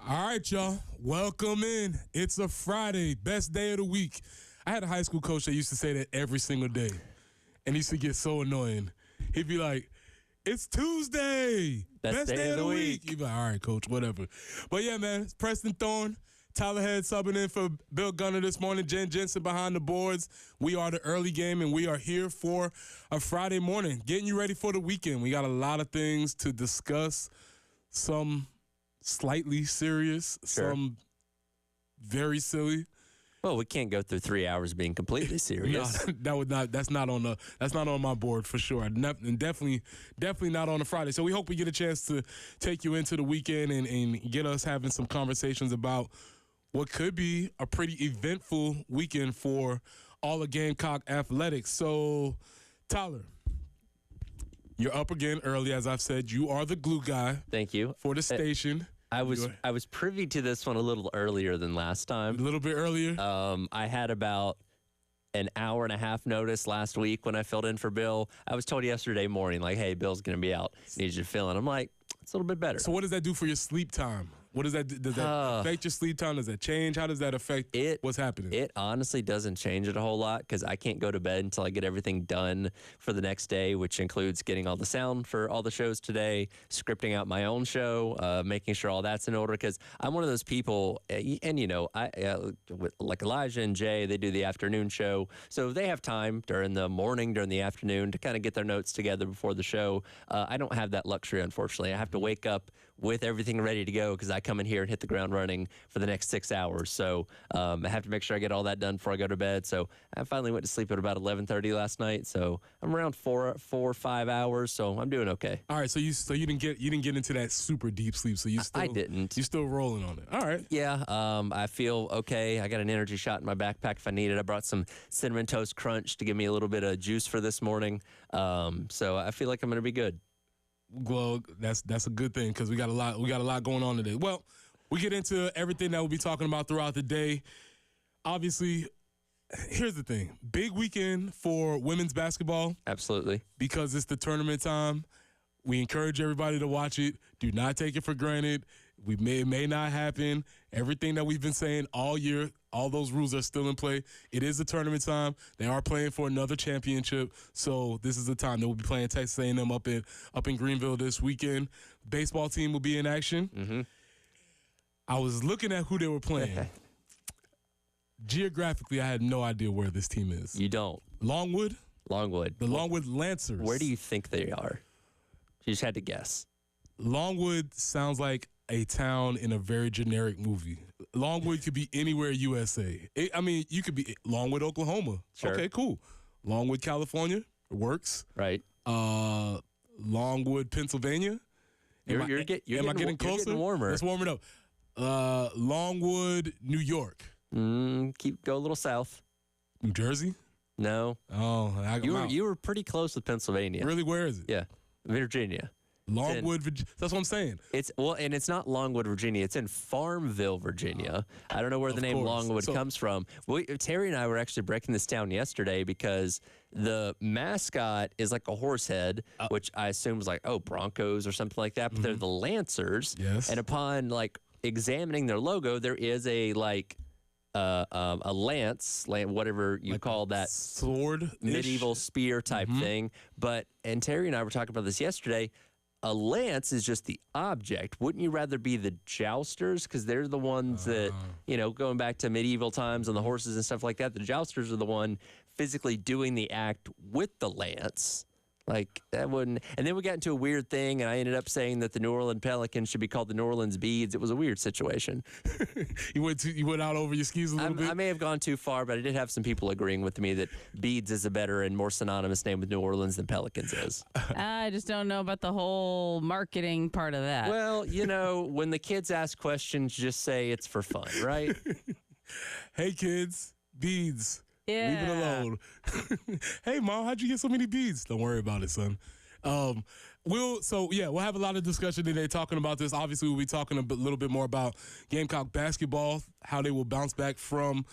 All right, y'all. Welcome in. It's a Friday, best day of the week. I had a high school coach that used to say that every single day, and he used to get so annoying. He'd be like, "It's Tuesday, best day of the week." He'd be like, "All right, coach, whatever." But yeah, man, it's Preston Thorne, Tyler Head subbing in for Bill Gunner this morning. Jen Jensen behind the boards. We are the early game, and we are here for a Friday morning, getting you ready for the weekend. We got a lot of things to discuss. Some slightly serious, some very silly. Well, we can't go through 3 hours being completely serious. No, that's not on my board for sure. And definitely not on a Friday. So we hope we get a chance to take you into the weekend and get us having some conversations about what could be a pretty eventful weekend for all of Gamecock athletics. So, Tyler, you're up again early, as I've said. You are the glue guy. Thank you. For the station. I was privy to this one a little earlier than last time. A little bit earlier? I had about an hour and a half notice last week when I filled in for Bill. I was told yesterday morning, like, hey, Bill's going to be out. Need you to fill in. I'm like, it's a little bit better. So what does that do for your sleep time? What does that do? Does that affect your sleep time? Does that change? How does that affect what's happening? It honestly doesn't change it a whole lot because I can't go to bed until I get everything done for the next day, which includes getting all the sound for all the shows today, scripting out my own show, making sure all that's in order because I'm one of those people, and you know, like Elijah and Jay, they do the afternoon show, so they have time during the morning, during the afternoon to kind of get their notes together before the show. I don't have that luxury, unfortunately. I have to wake up with everything ready to go because I come in here and hit the ground running for the next 6 hours. So I have to make sure I get all that done before I go to bed. So I finally went to sleep at about 11:30 last night. So I'm around 4 or 5 hours. So I'm doing okay. All right. So you didn't get into that super deep sleep. So I didn't. You're still rolling on it. All right. Yeah. I feel okay. I got an energy shot in my backpack if I need it. I brought some Cinnamon Toast Crunch to give me a little bit of juice for this morning. So I feel like I'm going to be good. Well, that's a good thing because we got a lot going on today. Well, we get into everything that we'll be talking about throughout the day. Obviously, here's the thing. Big weekend for women's basketball. Absolutely. Because it's the tournament time. We encourage everybody to watch it. Do not take it for granted. It may not happen. Everything that we've been saying all year, all those rules are still in play. It is the tournament time. They are playing for another championship. So this is the time that we'll be playing Texas A&M up in Greenville this weekend. Baseball team will be in action. Mm-hmm. I was looking at who they were playing. Geographically, I had no idea where this team is. You don't. Longwood? Longwood. The Longwood Lancers. Where do you think they are? You just had to guess. Longwood sounds like a town in a very generic movie. Longwood could be anywhere USA. You could be Longwood, Oklahoma. Sure. Okay, cool. Longwood, California. Works. Right. Longwood, Pennsylvania. Am I getting closer? You're getting warmer. Let's warm it up. Longwood, New York. Go a little south. New Jersey? No. Oh, you were pretty close with Pennsylvania. Really? Where is it? Yeah, Virginia. Longwood, Virginia. That's what I'm saying. And it's not Longwood, Virginia. It's in Farmville, Virginia. I don't know where the name Longwood comes from. Terry and I were actually breaking this down yesterday because the mascot is like a horse head, which I assume is like, Broncos or something like that. But they're the Lancers. Yes. And upon examining their logo, there is a lance, whatever you call that, sword, medieval spear type thing. And Terry and I were talking about this yesterday. A lance is just the object. Wouldn't you rather be the jousters? Because they're the ones that, going back to medieval times and the horses and stuff like that, the jousters are the one physically doing the act with the lance. Like, that wouldn't. And then we got into a weird thing, and I ended up saying that the New Orleans Pelicans should be called the New Orleans Beads. It was a weird situation. You went out over your skis a little bit? I may have gone too far, but I did have some people agreeing with me that Beads is a better and more synonymous name with New Orleans than Pelicans is. I just don't know about the whole marketing part of that. Well, when the kids ask questions, just say it's for fun, right? Hey, kids, beads. Yeah. Leave it alone. Hey, Mom, how'd you get so many beads? Don't worry about it, son. We'll have a lot of discussion today talking about this. Obviously, we'll be talking a little bit more about Gamecock basketball, how they will bounce back from,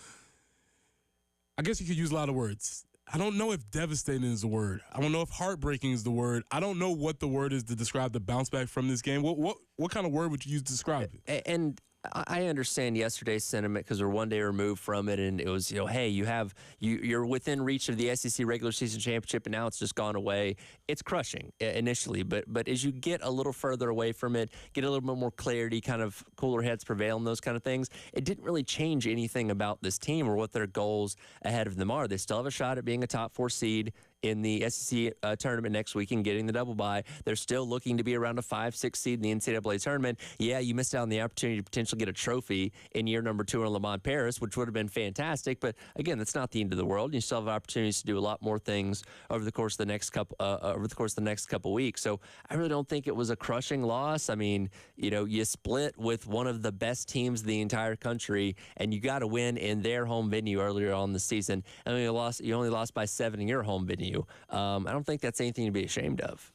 I guess you could use a lot of words. I don't know if devastating is the word. I don't know if heartbreaking is the word. I don't know what the word is to describe the bounce back from this game. What kind of word would you use to describe it? And I understand yesterday's sentiment because we're one day removed from it, and it was, hey, you're within reach of the SEC regular season championship, and now it's just gone away. It's crushing initially, but as you get a little further away from it, get a little bit more clarity, kind of cooler heads prevail, and those kind of things, it didn't really change anything about this team or what their goals ahead of them are. They still have a shot at being a top 4 seed in the SEC tournament next week and getting the double bye. They're still looking to be around a 5-6 seed in the NCAA tournament. Yeah, you missed out on the opportunity to potentially get a trophy in year number 2 in Lamont Paris, which would have been fantastic. But again, that's not the end of the world. You still have opportunities to do a lot more things over the course of the next couple weeks. So I really don't think it was a crushing loss. I mean, you split with one of the best teams in the entire country, and you got to win in their home venue earlier on the season. I mean, you only lost by 7 in your home venue. I don't think that's anything to be ashamed of.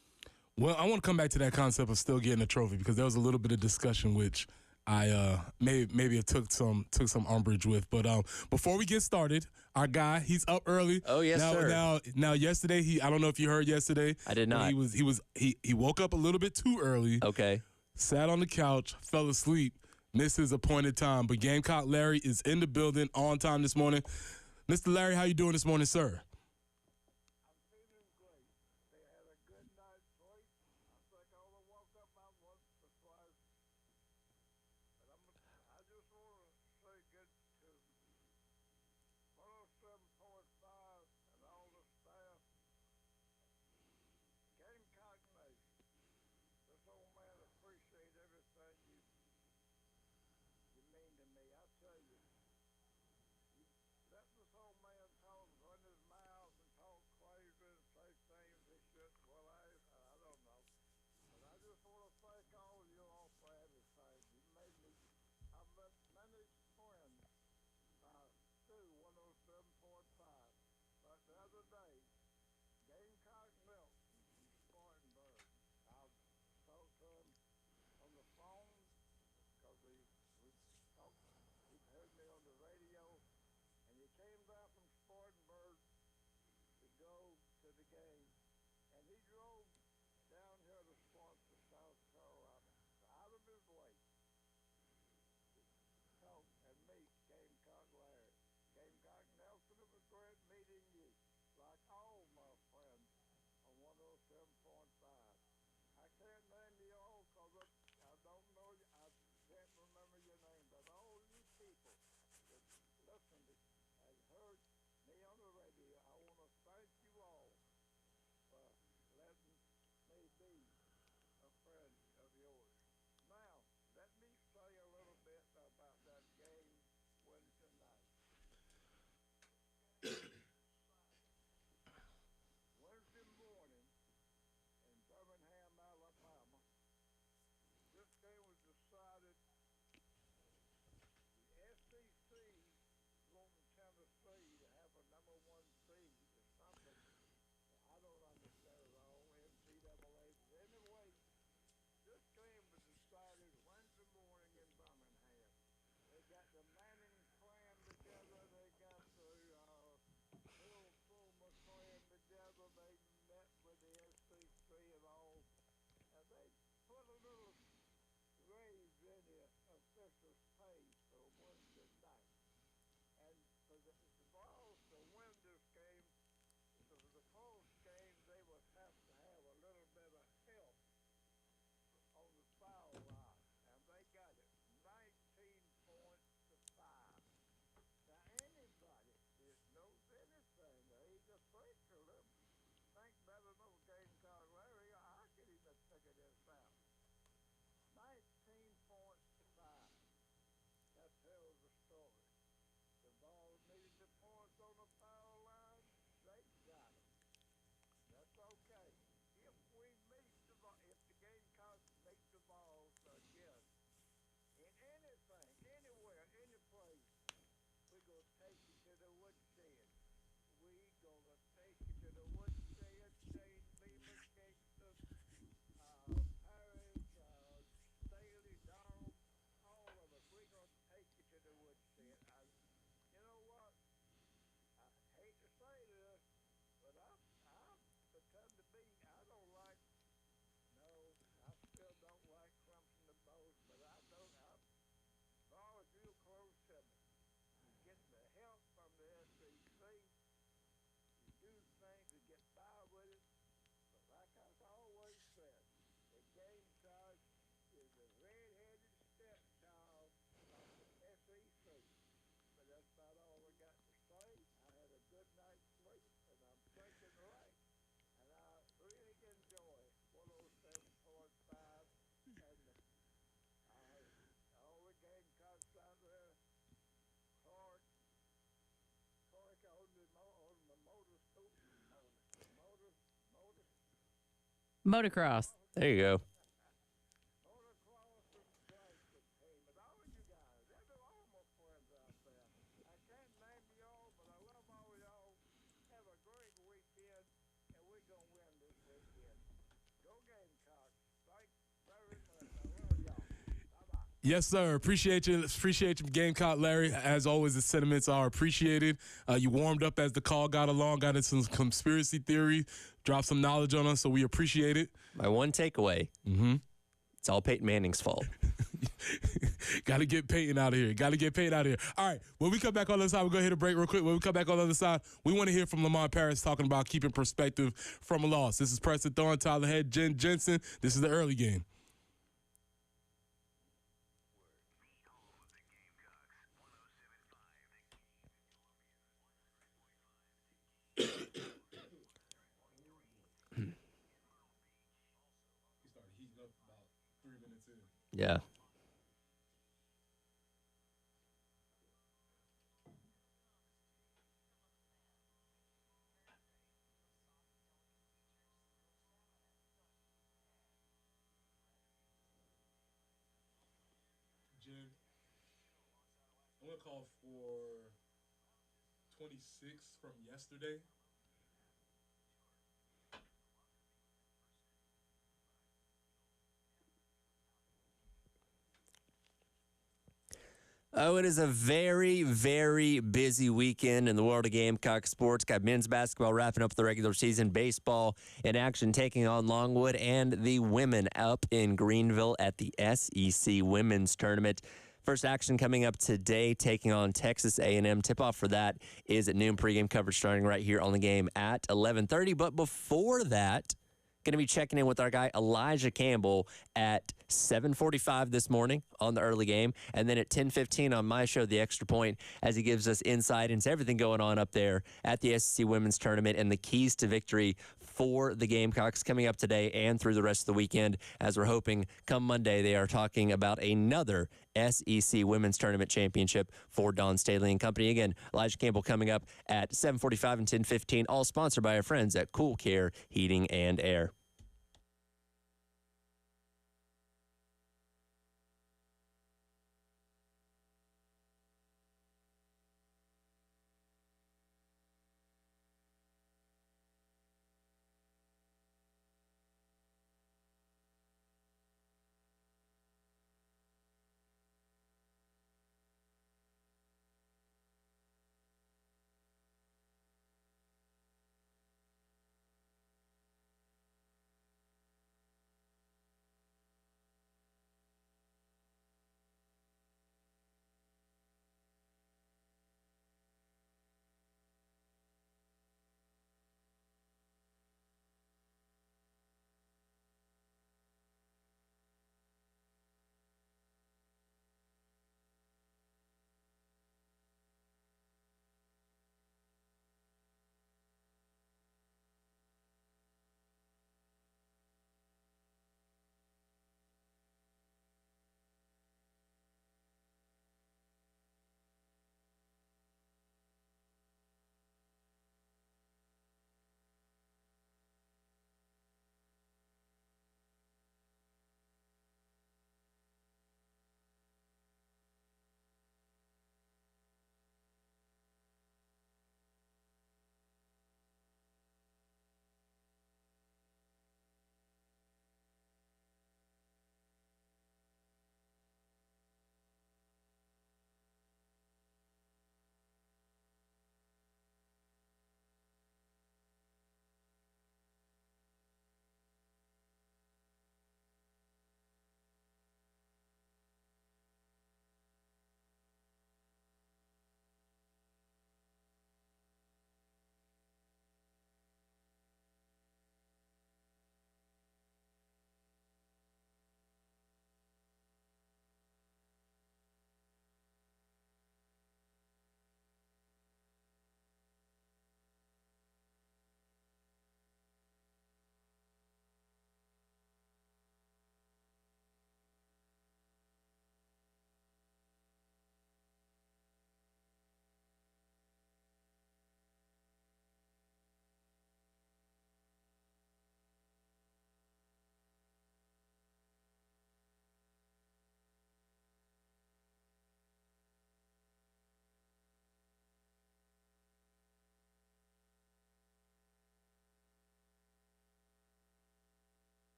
Well, I want to come back to that concept of still getting a trophy because there was a little bit of discussion which I maybe it took some umbrage with. But before we get started, our guy, he's up early. Oh yes, sir. Now yesterday I don't know if you heard yesterday. I did not. He woke up a little bit too early. Okay. Sat on the couch, fell asleep, missed his appointed time. But Gamecock Larry is in the building on time this morning. Mr. Larry, how you doing this morning, sir? Motocross. There you go. Yes, sir. Appreciate you. Appreciate you, Gamecock Larry. As always, the sentiments are appreciated. You warmed up as the call got along, got into some conspiracy theory, dropped some knowledge on us, so we appreciate it. My one takeaway, it's all Peyton Manning's fault. Got to get Peyton out of here. Got to get Peyton out of here. All right, when we come back on the other side, we're going to hit a break real quick. When we come back on the other side, we want to hear from Lamont Paris talking about keeping perspective from a loss. This is Preston Thorne, Tyler Head, Jen Jensen. This is the early game. Yeah. Jen, I'm going to call for 26 from yesterday. Oh, it is a very, very busy weekend in the world of Gamecock sports. Got men's basketball wrapping up the regular season, baseball in action taking on Longwood, and the women up in Greenville at the SEC Women's Tournament. First action coming up today, taking on Texas A&M. Tip-off for that is at noon. Pregame coverage starting right here on the game at 11:30. But before that, going to be checking in with our guy Elijah Campbell at 7:45 this morning on the early game, and then at 10:15 on my show, The Extra Point, as he gives us insight into everything going on up there at the SEC Women's Tournament and the keys to victory for the Gamecocks coming up today and through the rest of the weekend, as we're hoping come Monday they are talking about another SEC Women's Tournament Championship for Dawn Staley and company. Again, Elijah Campbell coming up at 7:45 and 10:15, all sponsored by our friends at Cool Care Heating and Air.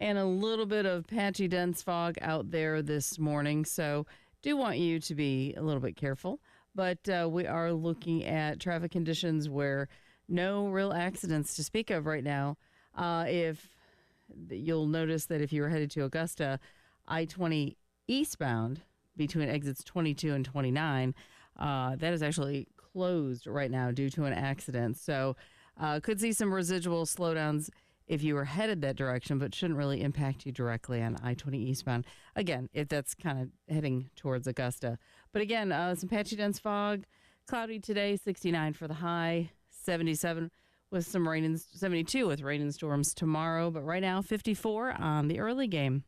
and a little bit of patchy dense fog out there this morning. So do want you to be a little bit careful. But we are looking at traffic conditions where no real accidents to speak of right now. If you'll notice that if you were headed to Augusta, I-20 eastbound between exits 22 and 29, that is actually closed right now due to an accident. So could see some residual slowdowns if you were headed that direction, but shouldn't really impact you directly on I-20 eastbound. Again, if that's kind of heading towards Augusta. But again, some patchy dense fog, cloudy today, 69 for the high, 77 with some rain and 72 with rain and storms tomorrow. But right now, 54 on the early game.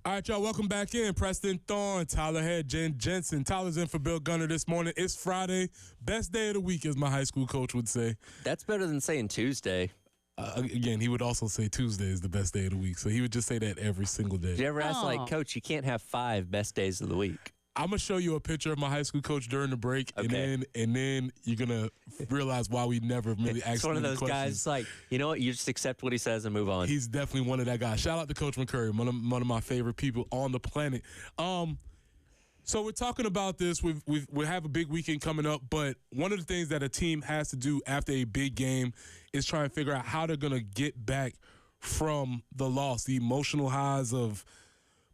All right, y'all, welcome back in. Preston Thorne, Tyler Head, Jen Jensen. Tyler's in for Bill Gunner this morning. It's Friday. Best day of the week, as my high school coach would say. That's better than saying Tuesday. Again, he would also say Tuesday is the best day of the week. So he would just say that every single day. Did you ever ask, Aw. like, Coach, you can't have 5 best days of the week? I'm going to show you a picture of my high school coach during the break, Okay. and then you're going to realize why we never really asked It's one of him those questions. guys, like, you know what? You just accept what he says and move on. He's definitely one of that guys. Shout out to Coach McCurry, one of my favorite people on the planet. So we're talking about this. We have a big weekend coming up, but one of the things that a team has to do after a big game is try and figure out how they're going to get back from the loss, the emotional highs of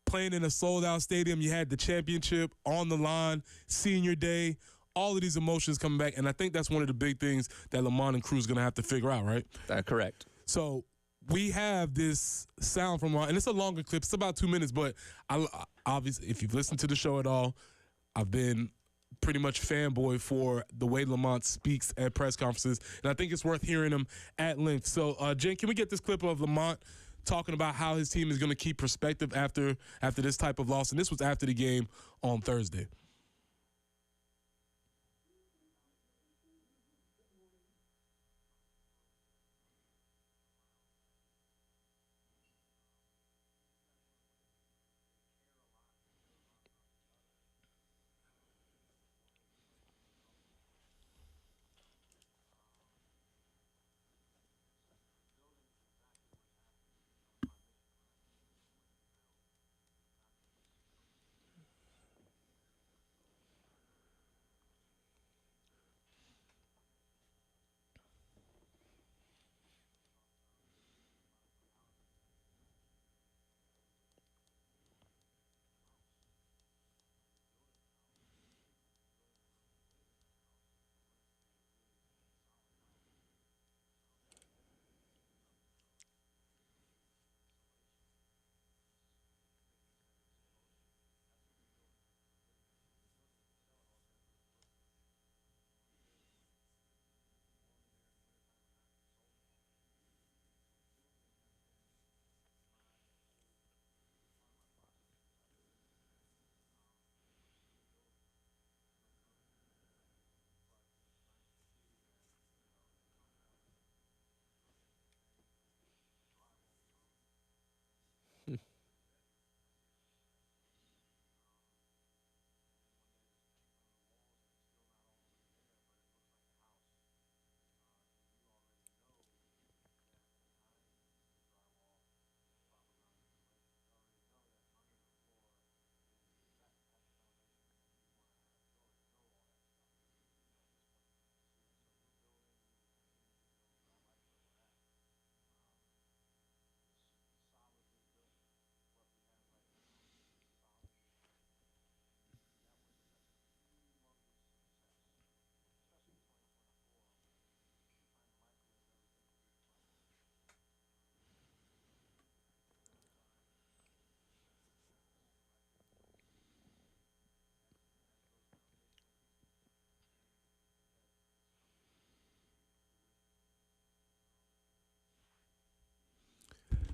playing in a sold-out stadium. You had the championship on the line, senior day, all of these emotions coming back, and I think that's one of the big things that Lamont and Crew's going to have to figure out, right? Correct. So we have this sound from and it's a longer clip. It's about 2 minutes, but I obviously, if you've listened to the show at all, I've been pretty much fanboy for the way Lamont speaks at press conferences, and I think it's worth hearing him at length. So, Jen, can we get this clip of Lamont talking about how his team is going to keep perspective after this type of loss? And this was after the game on Thursday.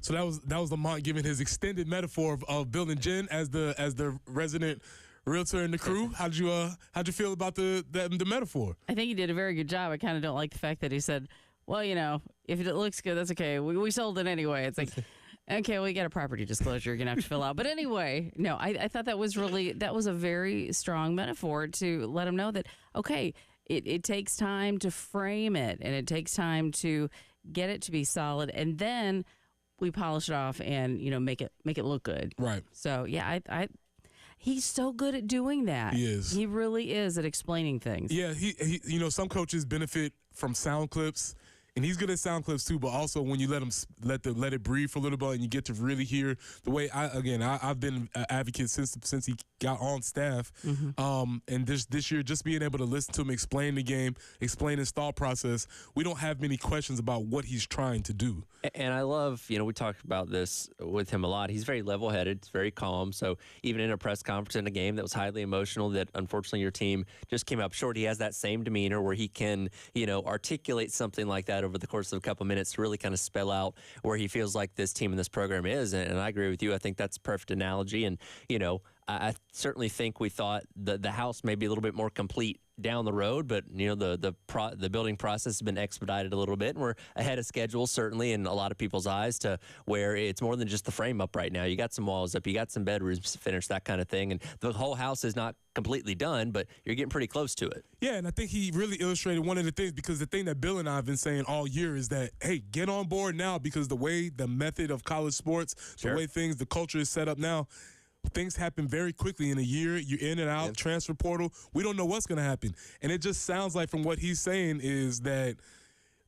So that was Lamont giving his extended metaphor of building Jen as the resident realtor in the crew. How'd you feel about the metaphor? I think he did a very good job. I kind of don't like the fact that he said, well, if it looks good, that's okay. We sold it anyway. It's like, okay, we got a property disclosure you're going to have to fill out. But anyway, no, I thought that was a very strong metaphor to let him know that, okay, it takes time to frame it and it takes time to get it to be solid. And then we polish it off and, make it look good. Right. So, yeah, he's so good at doing that. He is. He really is at explaining things. Yeah, he some coaches benefit from sound clips, and he's good at sound clips too. But also when you let it breathe for a little bit, and you get to really hear the way I've been an advocate since he got on staff, and this year just being able to listen to him explain the game, explain his thought process, we don't have many questions about what he's trying to do. And I love, we talked about this with him a lot. He's very level-headed, very calm. So even in a press conference in a game that was highly emotional, that unfortunately your team just came up short, he has that same demeanor where he can, articulate something like that over the course of a couple minutes to really kind of spell out where he feels like this team and this program is. And I agree with you. I think that's a perfect analogy. And, I certainly think we thought the house may be a little bit more complete down the road, but the building process has been expedited a little bit, and we're ahead of schedule certainly in a lot of people's eyes, to where it's more than just the frame up right now. You got some walls up, you got some bedrooms finished, that kind of thing, and the whole house is not completely done, but you're getting pretty close to it. Yeah, and I think he really illustrated one of the things, because the thing that Bill and I have been saying all year is that, hey, get on board now, because the method of college sports, the way the culture is set up now, things happen very quickly in a year. You're in and out, transfer portal. We don't know what's going to happen. And it just sounds like from what he's saying is that,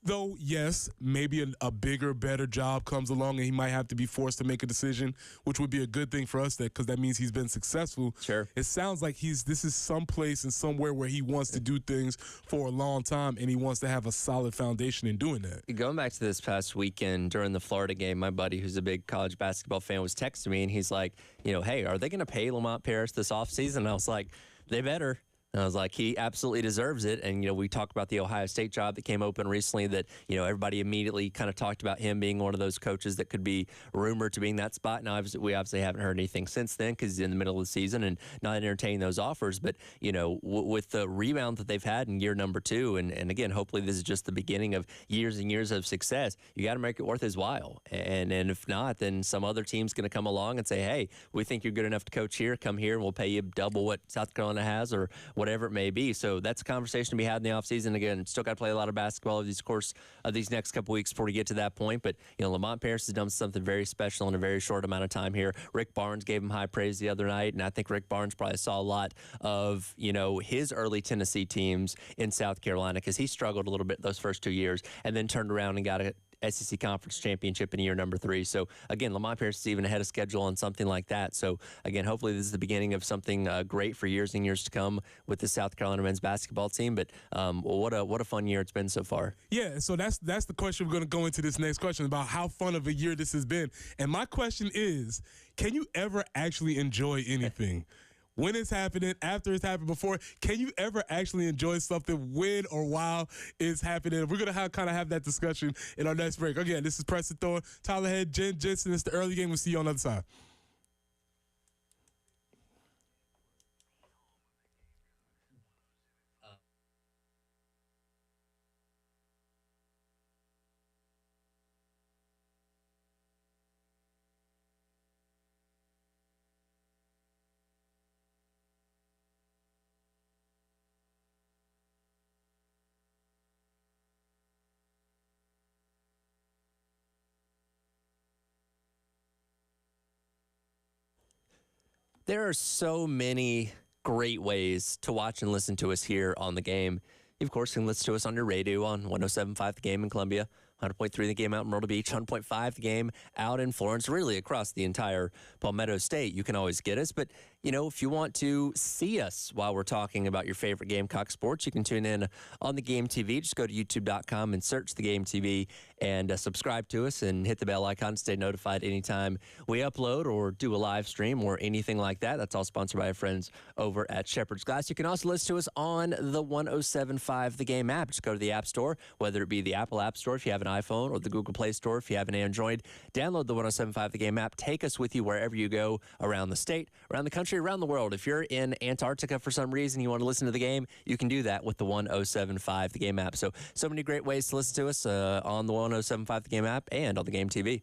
though, yes, maybe a bigger, better job comes along and he might have to be forced to make a decision, which would be a good thing for us, because that means he's been successful. Sure. It sounds like this is someplace and somewhere where he wants to do things for a long time, and he wants to have a solid foundation in doing that. Going back to this past weekend during the Florida game, my buddy who's a big college basketball fan was texting me, and he's like, hey, are they going to pay Lamont Paris this offseason? And I was like, they better. And I was like, he absolutely deserves it. And, we talked about the Ohio State job that came open recently that, everybody immediately kind of talked about him being one of those coaches that could be rumored to be in that spot. Now, we obviously haven't heard anything since then, because he's in the middle of the season and not entertaining those offers. But, with the rebound that they've had in year number 2, and again, hopefully this is just the beginning of years and years of success, you got to make it worth his while. And if not, then some other team's going to come along and say, hey, we think you're good enough to coach here. Come here and we'll pay you double what South Carolina has, or whatever it may be. So that's a conversation to be had in the offseason. Again, still got to play a lot of basketball over the course of these next couple weeks before we get to that point. But, Lamont Paris has done something very special in a very short amount of time here. Rick Barnes gave him high praise the other night, and I think Rick Barnes probably saw a lot of, his early Tennessee teams in South Carolina, because he struggled a little bit those first 2 years and then turned around and got a SEC Conference Championship in year number 3. So, again, Lamont Paris is even ahead of schedule on something like that. So, again, hopefully this is the beginning of something great for years and years to come with the South Carolina men's basketball team. But what a fun year it's been so far. Yeah, so that's the question. We're going to go into this next question about how fun of a year this has been. And my question is, can you ever actually enjoy anything? When it's happening, after it's happened, before, can you ever actually enjoy something when or while it's happening? We're going to kind of have that discussion in our next break. Again, this is Preston Thorne, Tyler Head, Jen Jensen. It's the early game. We'll see you on the other side. There are so many great ways to watch and listen to us here on The Game. You, of course, can listen to us on your radio on 107.5 The Game in Columbia, 100.3 The Game out in Myrtle Beach, 100.5 The Game out in Florence, really across the entire Palmetto State. You can always get us. But, if you want to see us while we're talking about your favorite Gamecock sports, you can tune in on The Game TV. Just go to youtube.com and search The Game TV and subscribe to us and hit the bell icon to stay notified anytime we upload or do a live stream or anything like that. That's all sponsored by our friends over at Shepherd's Glass. You can also listen to us on the 107.5 The Game app. Just go to the App Store, whether it be the Apple App Store if you have an iPhone, or the Google Play Store if you have an Android. Download the 107.5 The Game app. Take us with you wherever you go around the state, around the country, around the world. If you're in Antarctica for some reason, you want to listen to the game, you can do that with the 107.5 The Game app. So many great ways to listen to us on the 107.5 The Game app and on the Game TV.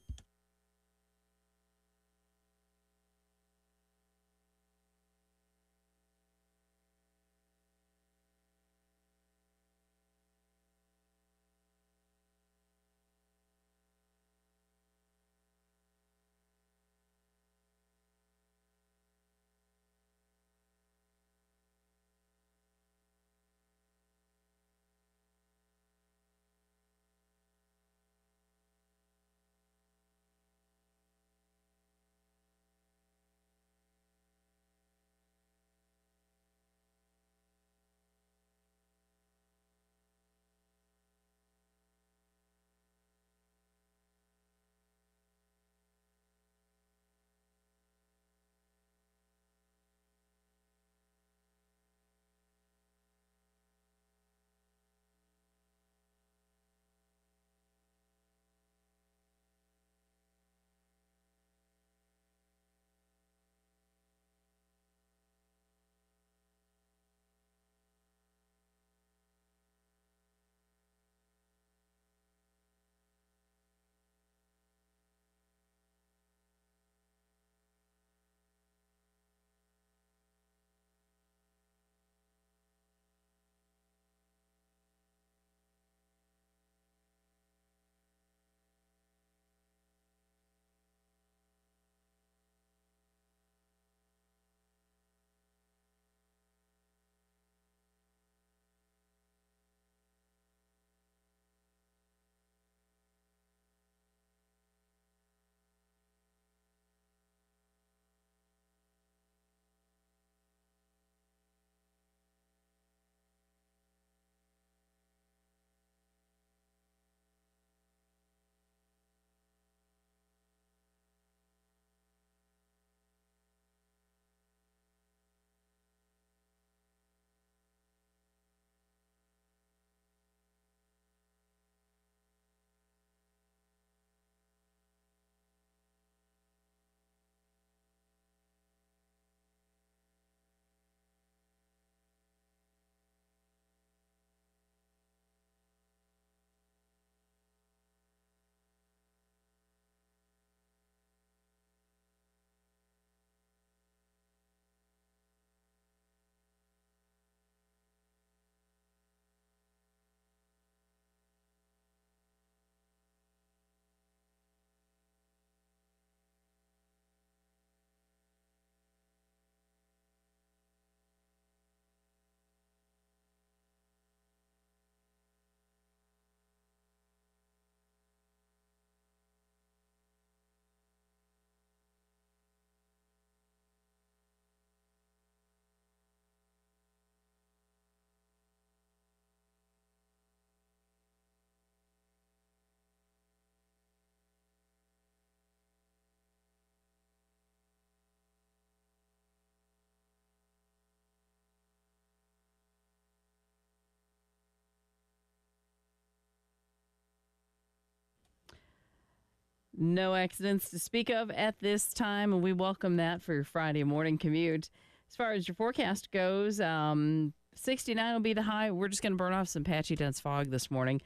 No accidents to speak of at this time, and we welcome that for your Friday morning commute. As far as your forecast goes, 69 will be the high. We're just going to burn off some patchy, dense fog this morning.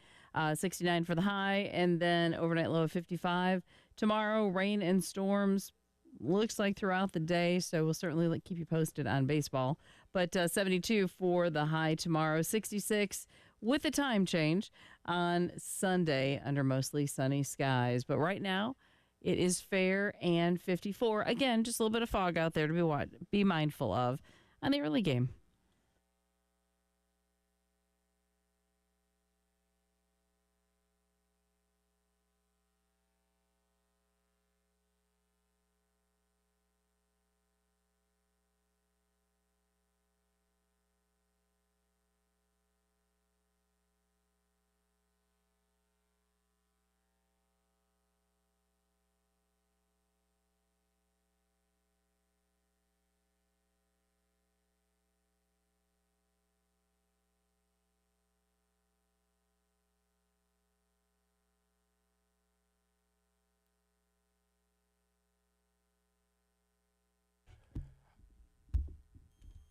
69 for the high, and then overnight low of 55. Tomorrow, rain and storms. Looks like throughout the day, so we'll certainly keep you posted on baseball. But 72 for the high tomorrow, 66 with a time change on Sunday under mostly sunny skies. But right now, it is fair and 54. Again, just a little bit of fog out there to be mindful of on the early game.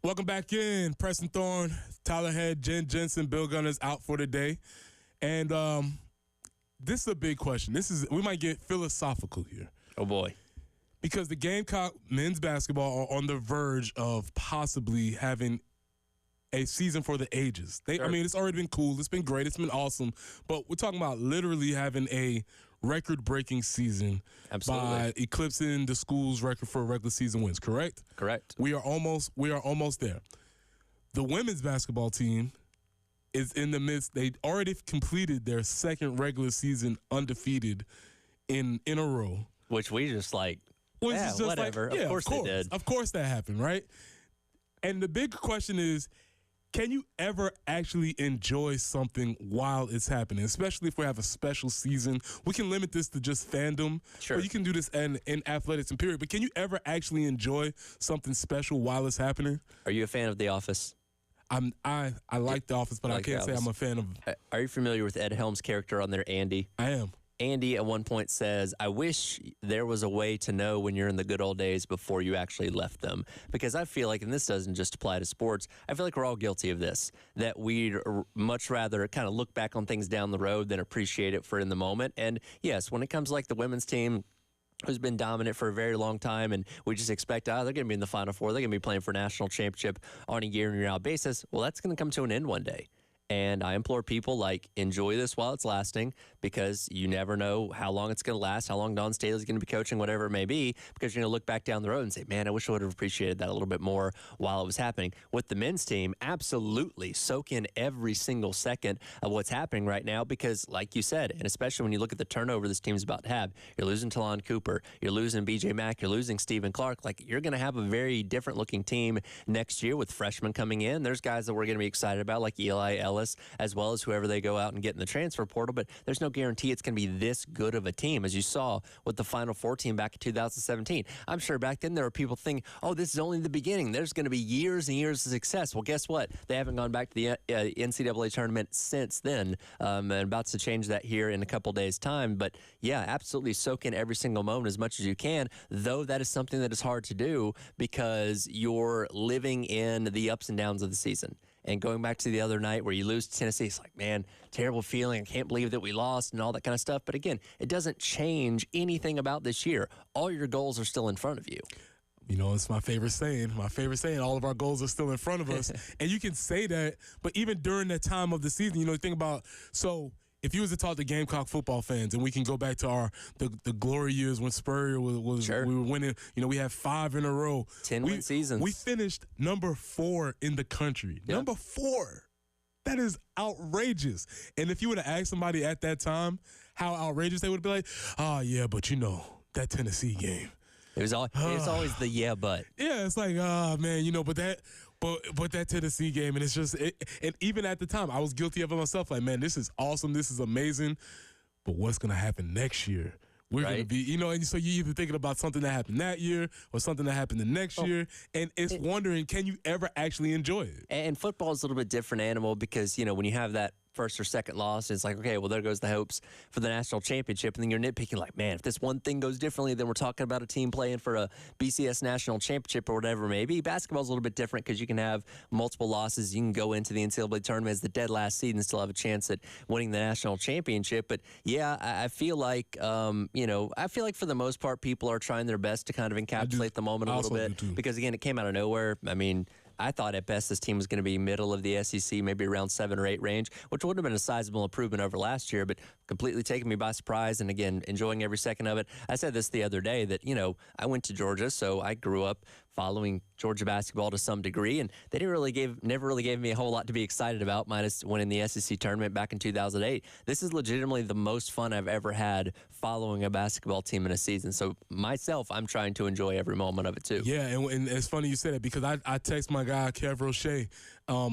Welcome back in. Preston Thorne, Tyler Head, Jen Jensen, Bill Gunners out for the day. And this is a big question. We might get philosophical here. Oh, boy. Because the Gamecock men's basketball are on the verge of possibly having a season for the ages. Sure. I mean, it's already been cool. It's been great. It's been awesome. But we're talking about literally having a record-breaking season. Absolutely. By eclipsing the school's record for regular season wins, correct? Correct. We are almost there. The women's basketball team is in the midst. They already completed their second regular season undefeated in a row. Which we just like, Which yeah, is just whatever. Like, yeah, of course they did. Of course that happened, right? And the big question is, can you ever actually enjoy something while it's happening, especially if we have a special season? We can limit this to just fandom, Sure. but you can do this in athletics and period. But can you ever actually enjoy something special while it's happening? Are you a fan of The Office? I like The Office, but I like can't The say Office. I'm a fan of. Are you familiar with Ed Helms' character on there, Andy? I am. Andy at one point says, I wish there was a way to know when you're in the good old days before you actually left them. Because I feel like, and this doesn't just apply to sports, I feel like we're all guilty of this, that we'd much rather kind of look back on things down the road than appreciate it for in the moment. And yes, when it comes to like the women's team, who's been dominant for a very long time, and we just expect, they're going to be in the Final Four, they're going to be playing for a national championship on a year-in, year-out basis. Well, that's going to come to an end one day. And I implore people, like, enjoy this while it's lasting, because you never know how long it's going to last, how long Dawn Staley's going to be coaching, whatever it may be, because you're going to look back down the road and say, man, I wish I would have appreciated that a little bit more while it was happening. With the men's team, absolutely soak in every single second of what's happening right now, because, like you said, and especially when you look at the turnover this team's about to have, you're losing Talon Cooper, you're losing B.J. Mack, you're losing Stephen Clark. Like, you're going to have a very different-looking team next year with freshmen coming in. There's guys that we're going to be excited about, like Eli Ellis, as well as whoever they go out and get in the transfer portal, but there's no guarantee it's going to be this good of a team, as you saw with the Final Four team back in 2017. I'm sure back then there were people thinking, oh, this is only the beginning. There's going to be years and years of success. Well, guess what? They haven't gone back to the NCAA tournament since then, and about to change that here in a couple days' time. But yeah, absolutely soak in every single moment as much as you can, though that is something that is hard to do because you're living in the ups and downs of the season. And going back to the other night where you lose to Tennessee, it's like, man, terrible feeling. I can't believe that we lost and all that kind of stuff. But again, it doesn't change anything about this year. All your goals are still in front of you. You know, it's my favorite saying. All of our goals are still in front of us. And you can say that, but even during that time of the season, you know, think about, so if you was to talk to Gamecock football fans, and we can go back to the glory years when Spurrier was Sure. we were winning, you know, we had 5 in a row. 10-win seasons. We finished number 4 in the country. Yeah. Number 4. That is outrageous. And if you would have asked somebody at that time how outrageous, they would be like, oh, yeah, but you know, that Tennessee game. It's always the yeah, but. Yeah, it's like, man, you know, but that Tennessee game, and it's just, and even at the time, I was guilty of it myself. Like, man, this is awesome, this is amazing, but what's gonna happen next year? We're gonna be, you know, and so you're either thinking about something that happened that year or something that happened the next year, and it's wondering, can you ever actually enjoy it? And football is a little bit different animal because, you know, when you have that first or second loss, it's like, okay, well, there goes the hopes for the national championship. And then you're nitpicking like, man, if this one thing goes differently, then we're talking about a team playing for a BCS national championship or whatever it may be. Basketball's a little bit different because you can have multiple losses. You can go into the NCAA tournament as the dead last seed and still have a chance at winning the national championship. But yeah, I feel like, you know, for the most part, people are trying their best to kind of encapsulate the moment a little bit because, again, it came out of nowhere. I mean, I thought at best this team was going to be middle of the SEC, maybe around 7 or 8 range, which would have been a sizable improvement over last year, but completely taking me by surprise. And again, enjoying every second of it. I said this the other day that, you know, I went to Georgia, so I grew up following Georgia basketball to some degree, and they never really gave me a whole lot to be excited about, minus winning the SEC tournament back in 2008. This is legitimately the most fun I've ever had following a basketball team in a season. So myself, I'm trying to enjoy every moment of it too. Yeah, and it's funny you said it because I text my guy Kev Roche,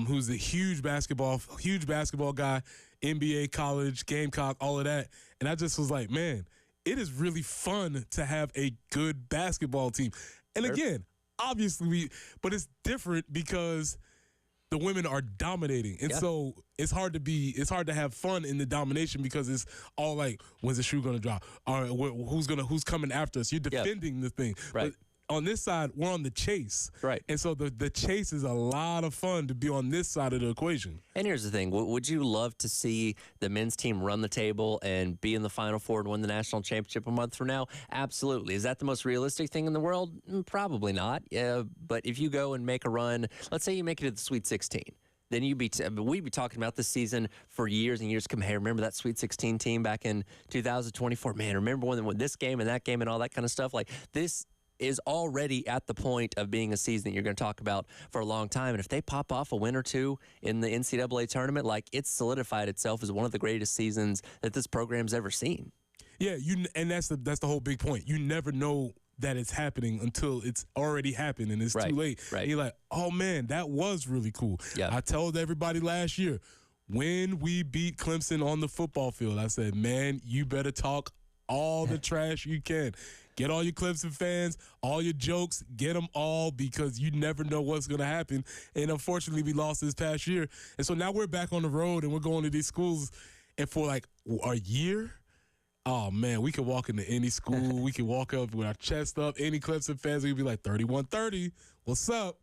who's a huge basketball guy, NBA, college, Gamecock, all of that, and I just was like, man, it is really fun to have a good basketball team. And again, obviously, but it's different because the women are dominating, and so it's hard to have fun in the domination because it's all like, when's the shoe gonna drop? Or who's coming after us? You're defending the thing, right? on this side, we're on the chase. Right. And so the chase is a lot of fun to be on this side of the equation. And here's the thing. Would you love to see the men's team run the table and be in the Final Four and win the national championship a month from now? Absolutely. Is that the most realistic thing in the world? Probably not. But if you go and make a run, let's say you make it to the Sweet 16. Then we'd be talking about this season for years and years. Come, hey, remember that Sweet 16 team back in 2024? Man, remember when they won this game and all that kind of stuff? Like, this is already at the point of being a season that you're going to talk about for a long time. And if they pop off a win or two in the NCAA tournament, like, it's solidified itself as one of the greatest seasons that this program's ever seen. Yeah, and that's the whole big point. You never know that it's happening until it's already happened and it's too late. Right. And you're like, oh man, that was really cool. Yeah. I told everybody last year when we beat Clemson on the football field, I said, man, you better talk all the trash you can. Get all your Clemson fans, all your jokes, get them all, because you never know what's going to happen. And unfortunately, we lost this past year. And so now we're back on the road and we're going to these schools. And for like a year, oh, man, we could walk into any school. We could walk up with our chest up. Any Clemson fans, we'd be like, 31-30, what's up?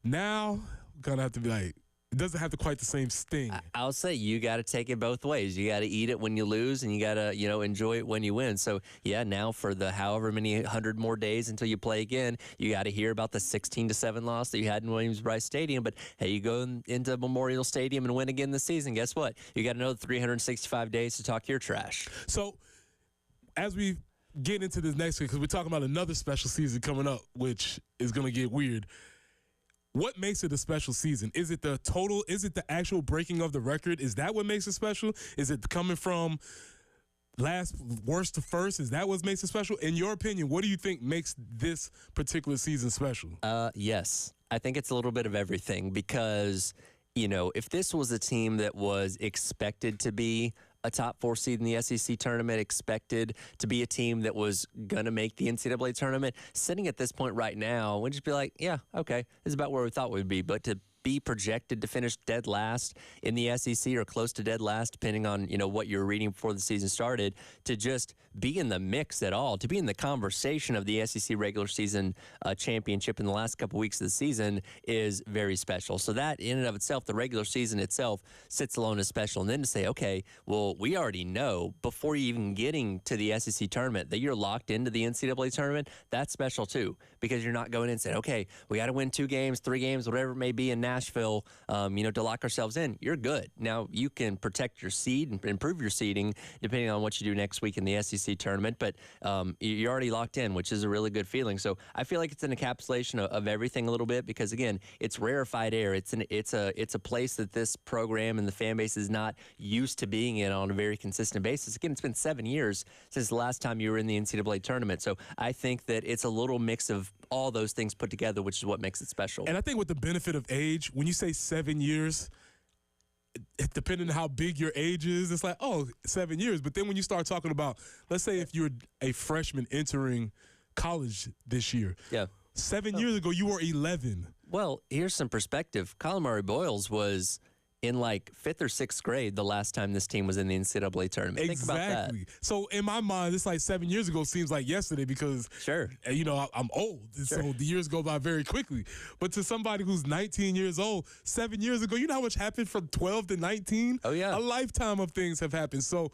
Now, we're going to have to be like, it doesn't have quite the same sting. I'll say you got to take it both ways. You got to eat it when you lose, and you got to, enjoy it when you win. So, yeah, now for the however many 100 more days until you play again, you got to hear about the 16-7 loss that you had in Williams-Brice Stadium. But, hey, you go into Memorial Stadium and win again this season, guess what? You got another 365 days to talk your trash. So, as we get into this next week, because we're talking about another special season coming up, which is going to get weird. What makes it a special season? Is it the total? Is it the actual breaking of the record? Is that what makes it special? Is it coming from worst to first? Is that what makes it special? In your opinion, what do you think makes this particular season special? Yes. I think it's a little bit of everything because, if this was a team that was expected to be a top 4 seed in the SEC tournament, expected to be a team that was going to make the NCAA tournament, sitting at this point right now, we'd just be like, yeah, okay, this is about where we thought we'd be. But to be projected to finish dead last in the SEC or close to dead last, depending on, what you're reading before the season started, to just be in the mix at all, to be in the conversation of the SEC regular season championship in the last couple weeks of the season is very special. So that in and of itself, the regular season itself sits alone as special. And then to say, okay, well, we already know before you even getting to the SEC tournament that you're locked into the NCAA tournament, that's special too, because you're not going in and saying, okay, we got to win 2 games, 3 games, whatever it may be in Nashville, to lock ourselves in. You're good. Now you can protect your seed and improve your seeding depending on what you do next week in the SEC tournament, but you're already locked in, which is a really good feeling. So I feel like it's an encapsulation of everything a little bit because, again, it's rarefied air. It's a place that this program and the fan base is not used to being in on a very consistent basis. Again, it's been 7 years since the last time you were in the NCAA tournament. So I think that it's a little mix of all those things put together, which is what makes it special. And I think with the benefit of age, when you say 7 years, depending on how big your age is, it's like, 7 years. But then when you start talking about, let's say if you're a freshman entering college this year, 7 years ago you were 11. Well, here's some perspective. Colin Murray Boyles was in like 5th or 6th grade the last time this team was in the NCAA tournament. Exactly. Think about that. So in my mind, it's like 7 years ago seems like yesterday because, sure, I'm old. Sure. So the years go by very quickly. But to somebody who's 19 years old, 7 years ago, you know how much happened from 12 to 19? Oh, yeah. A lifetime of things have happened. So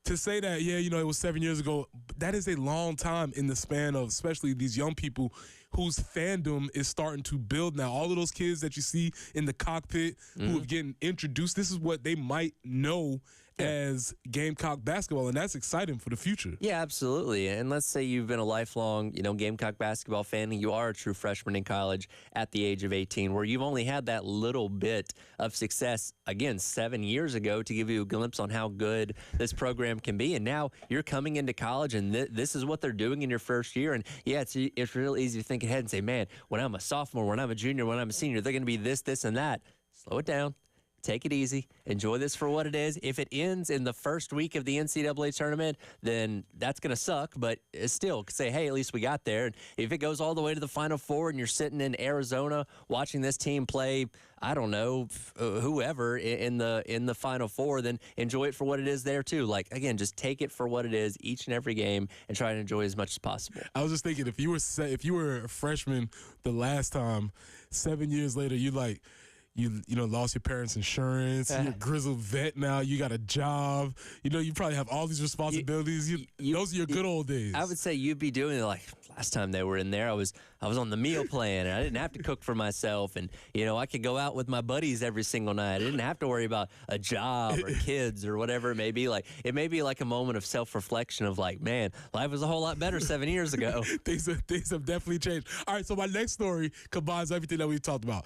to say that, it was 7 years ago, that is a long time in the span of especially these young people whose fandom is starting to build now. All of those kids that you see in the cockpit who are getting introduced, this is what they might know as Gamecock basketball, and that's exciting for the future. Yeah, absolutely. And let's say you've been a lifelong, Gamecock basketball fan, and you are a true freshman in college at the age of 18, where you've only had that little bit of success, again, 7 years ago to give you a glimpse on how good this program can be. And now you're coming into college, and this is what they're doing in your first year. And, yeah, it's real easy to think ahead and say, man, when I'm a sophomore, when I'm a junior, when I'm a senior, they're going to be this, and that. Slow it down. take it easy, enjoy this for what it is. If it ends in the first week of the NCAA tournament, then that's going to suck, but still say, hey, at least we got there. And if it goes all the way to the Final Four and you're sitting in Arizona watching this team play, I don't know, whoever in the Final Four, then enjoy it for what it is there too. Like, again, just take it for what it is each and every game and try to enjoy as much as possible. I was just thinking, if you were a freshman the last time, 7 years later, you lost your parents' insurance. You're a grizzled vet now. You got a job. You probably have all these responsibilities. Those are your good old days. I would say you'd be doing it like last time they were in there. I was on the meal plan, and I didn't have to cook for myself. And, I could go out with my buddies every single night. I didn't have to worry about a job or kids or whatever it may be. Like, it may be like a moment of self-reflection of like, man, life was a whole lot better 7 years ago. Things have definitely changed. All right, so my next story combines everything that we've talked about.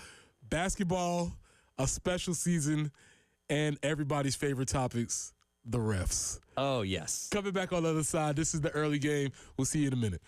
Basketball, a special season, and everybody's favorite topics, the refs. Oh, yes. Coming back on the other side, this is the early game. We'll see you in a minute.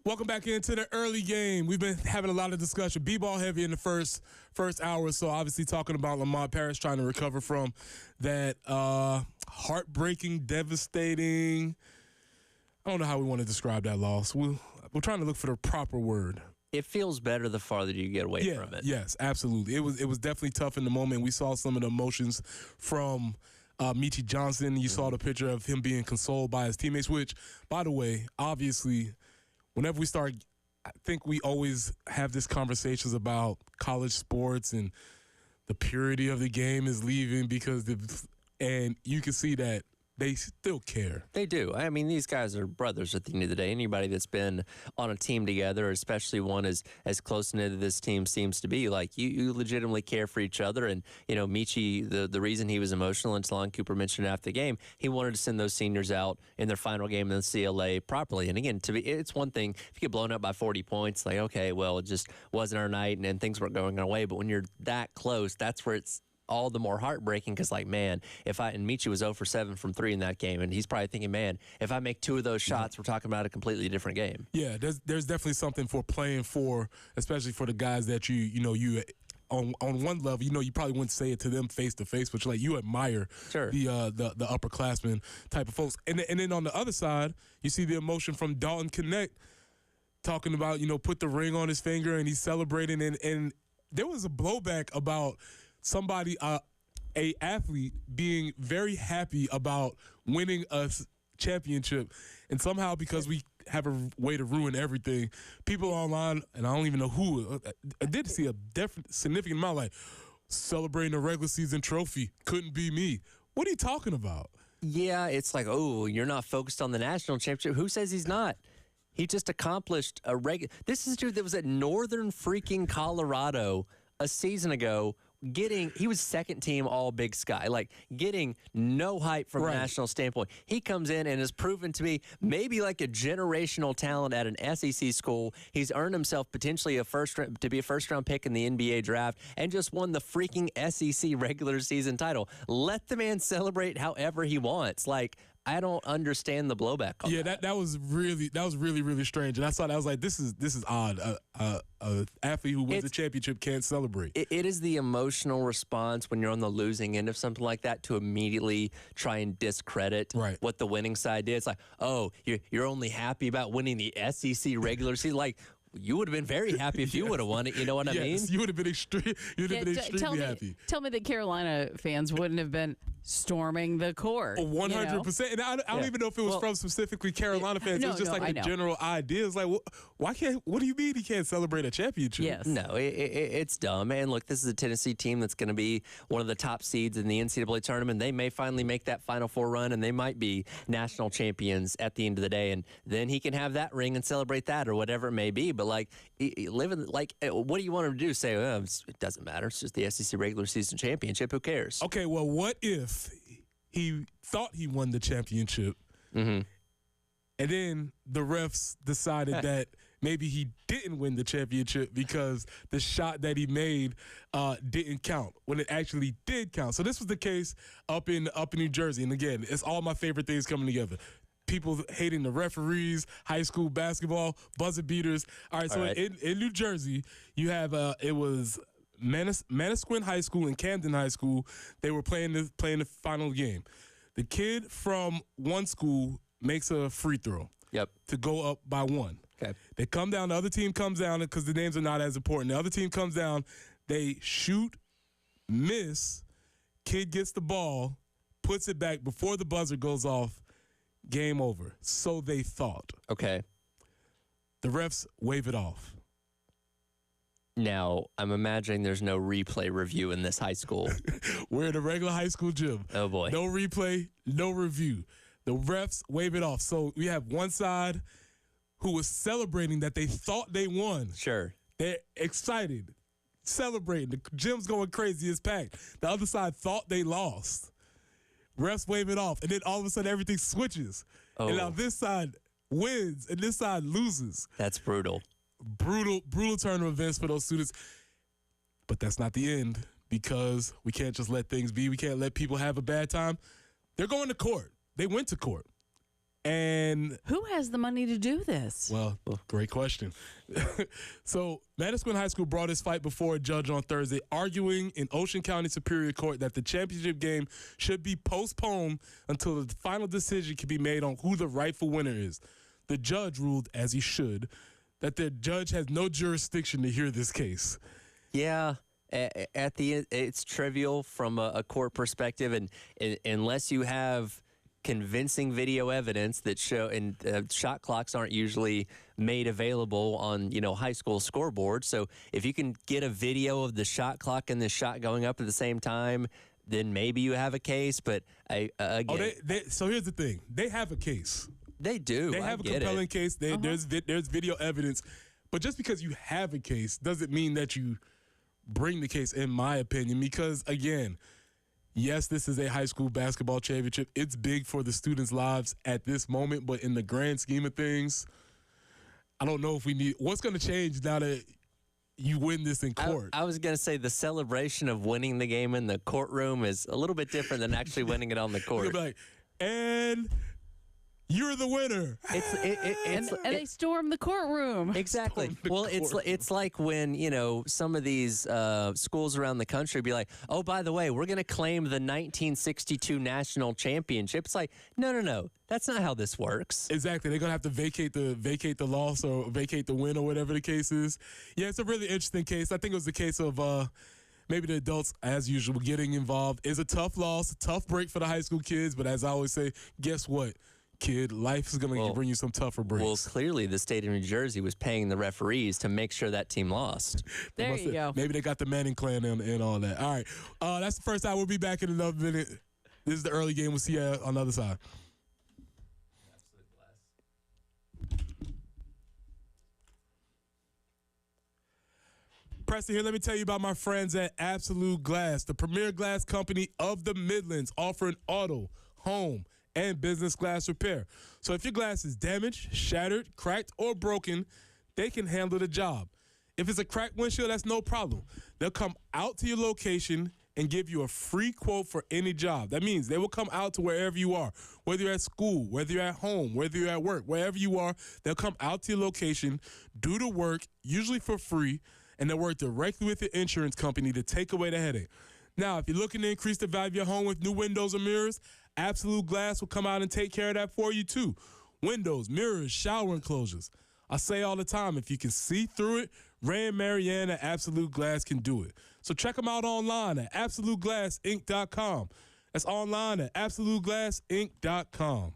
Welcome back into the early game. We've been having a lot of discussion. B-ball heavy in the first hour or so. Obviously talking about Lamont Paris trying to recover from that heartbreaking, devastating. I don't know how we want to describe that loss. We're trying to look for the proper word. It feels better the farther you get away from it. Yes, absolutely. It was definitely tough in the moment. We saw some of the emotions from Meechie Johnson. You saw the picture of him being consoled by his teammates, which, by the way, obviously, whenever we start, I think we always have these conversations about college sports and the purity of the game is leaving and you can see that they still care. They do. I mean, these guys are brothers at the end of the day. Anybody that's been on a team together, especially one as close knit as this team seems to be, like you legitimately care for each other. And, you know, Meechie, the reason he was emotional, and Talon Cooper mentioned after the game, he wanted to send those seniors out in their final game in the CLA properly. And again, it's one thing if you get blown up by 40 points, like, okay, well, it just wasn't our night and things weren't going our way. But when you're that close, that's where it's all the more heartbreaking because, like, man, and Meechie was 0 for 7 from 3 in that game, and he's probably thinking, man, if I make 2 of those shots, we're talking about a completely different game. Yeah, there's definitely something for playing for, especially for the guys that you on one level, you probably wouldn't say it to them face to face, but you admire Sure. the upperclassmen type of folks. And then on the other side, you see the emotion from Dalton Connect talking about, put the ring on his finger and he's celebrating. And there was a blowback about somebody, a athlete, being very happy about winning a championship, and somehow because we have a way to ruin everything, people online, and I don't even know who, I did see a significant amount like celebrating a regular season trophy. Couldn't be me. What are you talking about? Yeah, it's like, oh, you're not focused on the national championship. Who says he's not? He just accomplished a This is a dude that was at Northern freaking Colorado a season ago. He was second team all Big Sky, like getting no hype from a national standpoint. He comes in and has proven to be maybe like a generational talent at an SEC school. He's earned himself potentially to be a first-round pick in the NBA draft and just won the freaking SEC regular season title. Let the man celebrate however he wants. Like, I don't understand the blowback on that. That was really, really strange. And I saw that, I was like, this is odd. An athlete who wins the championship can't celebrate. It is the emotional response when you're on the losing end of something like that to immediately try and discredit what the winning side did. It's like, oh, you're only happy about winning the SEC regular season. Like, you would have been very happy if you would have won it. You know what I mean? You would have been extremely happy. Tell me that Carolina fans wouldn't have been storming the court. 100%. And I don't even know if it was from specifically Carolina fans. It was just like the general idea. It's like, what do you mean he can't celebrate a championship? Yes. No, it's dumb. And look, this is a Tennessee team that's going to be one of the top seeds in the NCAA tournament. They may finally make that Final Four run, and they might be national champions at the end of the day. And then he can have that ring and celebrate that or whatever it may be. But what do you want him to do? Say, it doesn't matter. It's just the SEC regular season championship. Who cares? Okay, well, what if he thought he won the championship, and then the refs decided that maybe he didn't win the championship because the shot that he made didn't count when it actually did count? So this was the case up in New Jersey. And again, it's all my favorite things coming together. People hating the referees, high school basketball, buzzer beaters. All right, so in New Jersey, you have it was Manasquin High School and Camden High School. They were playing the final game. The kid from one school makes a free throw to go up by 1. Okay. They come down. The other team comes down because the names are not as important. The other team comes down. They shoot, miss. Kid gets the ball, puts it back before the buzzer goes off. Game over. So they thought. Okay. The refs wave it off. Now, I'm imagining there's no replay review in this high school. We're in a regular high school gym. Oh, boy. No replay, no review. The refs wave it off. So we have one side who was celebrating that they thought they won. Sure. They're excited, celebrating. The gym's going crazy. It's packed. The other side thought they lost. Refs wave it off, and then all of a sudden everything switches. Oh. And now this side wins, and this side loses. That's brutal. Brutal turn of events for those students. But that's not the end, because we can't just let things be. We can't let people have a bad time. They're going to court. They went to court. And Who has the money to do this? well, great question. So, Madison High School brought this fight before a judge on Thursday, arguing in Ocean County Superior Court that the championship game should be postponed until the final decision can be made on who the rightful winner is. The judge ruled, as he should, that the judge has no jurisdiction to hear this case. Yeah. At the end, it's trivial from a court perspective, and unless you have convincing video evidence that show, and shot clocks aren't usually made available on high school scoreboards. So if you can get a video of the shot clock and the shot going up at the same time, then maybe you have a case. But again, So here's the thing: they have a case. They do. They have a compelling case. There's video evidence, but just because you have a case doesn't mean that you bring the case, in my opinion. Because again, yes, this is a high school basketball championship. It's big for the students' lives at this moment, but in the grand scheme of things, I don't know if we need. What's going to change now that you win this in court? I was going to say the celebration of winning the game in the courtroom is a little bit different than actually winning it on the court. You'll be like, and you're the winner. And they storm the courtroom. Exactly. Well, it's like when some of these schools around the country be like, oh, by the way, we're going to claim the 1962 national championship. It's like, no, that's not how this works. Exactly. They're gonna have to vacate the loss or vacate the win or whatever the case is. Yeah, it's a really interesting case. I think it was the case of maybe the adults, as usual, getting involved. It's a tough loss, a tough break for the high school kids. But as I always say, guess what, kid? Life is going to bring you some tougher breaks. Well, clearly the state of New Jersey was paying the referees to make sure that team lost. There you go. Maybe they got the Manning clan and all that. All right. That's the first time. We'll be back in another minute. This is the early game. We'll see you on the other side. Preston here. Let me tell you about my friends at Absolute Glass, the premier glass company of the Midlands, offering auto, home, and business glass repair. So if your glass is damaged, shattered, cracked, or broken, they can handle the job. If it's a cracked windshield, that's no problem. They'll come out to your location and give you a free quote for any job. That means they will come out to wherever you are, whether you're at school, whether you're at home, whether you're at work, wherever you are, they'll come out to your location, do the work, usually for free, and they'll work directly with your insurance company to take away the headache. Now, if you're looking to increase the value of your home with new windows or mirrors, Absolute Glass will come out and take care of that for you too. Windows, mirrors, shower enclosures. I say all the time, if you can see through it, Ray and Marianne at Absolute Glass can do it. So check them out online at AbsoluteGlassInc.com. That's online at AbsoluteGlassInc.com.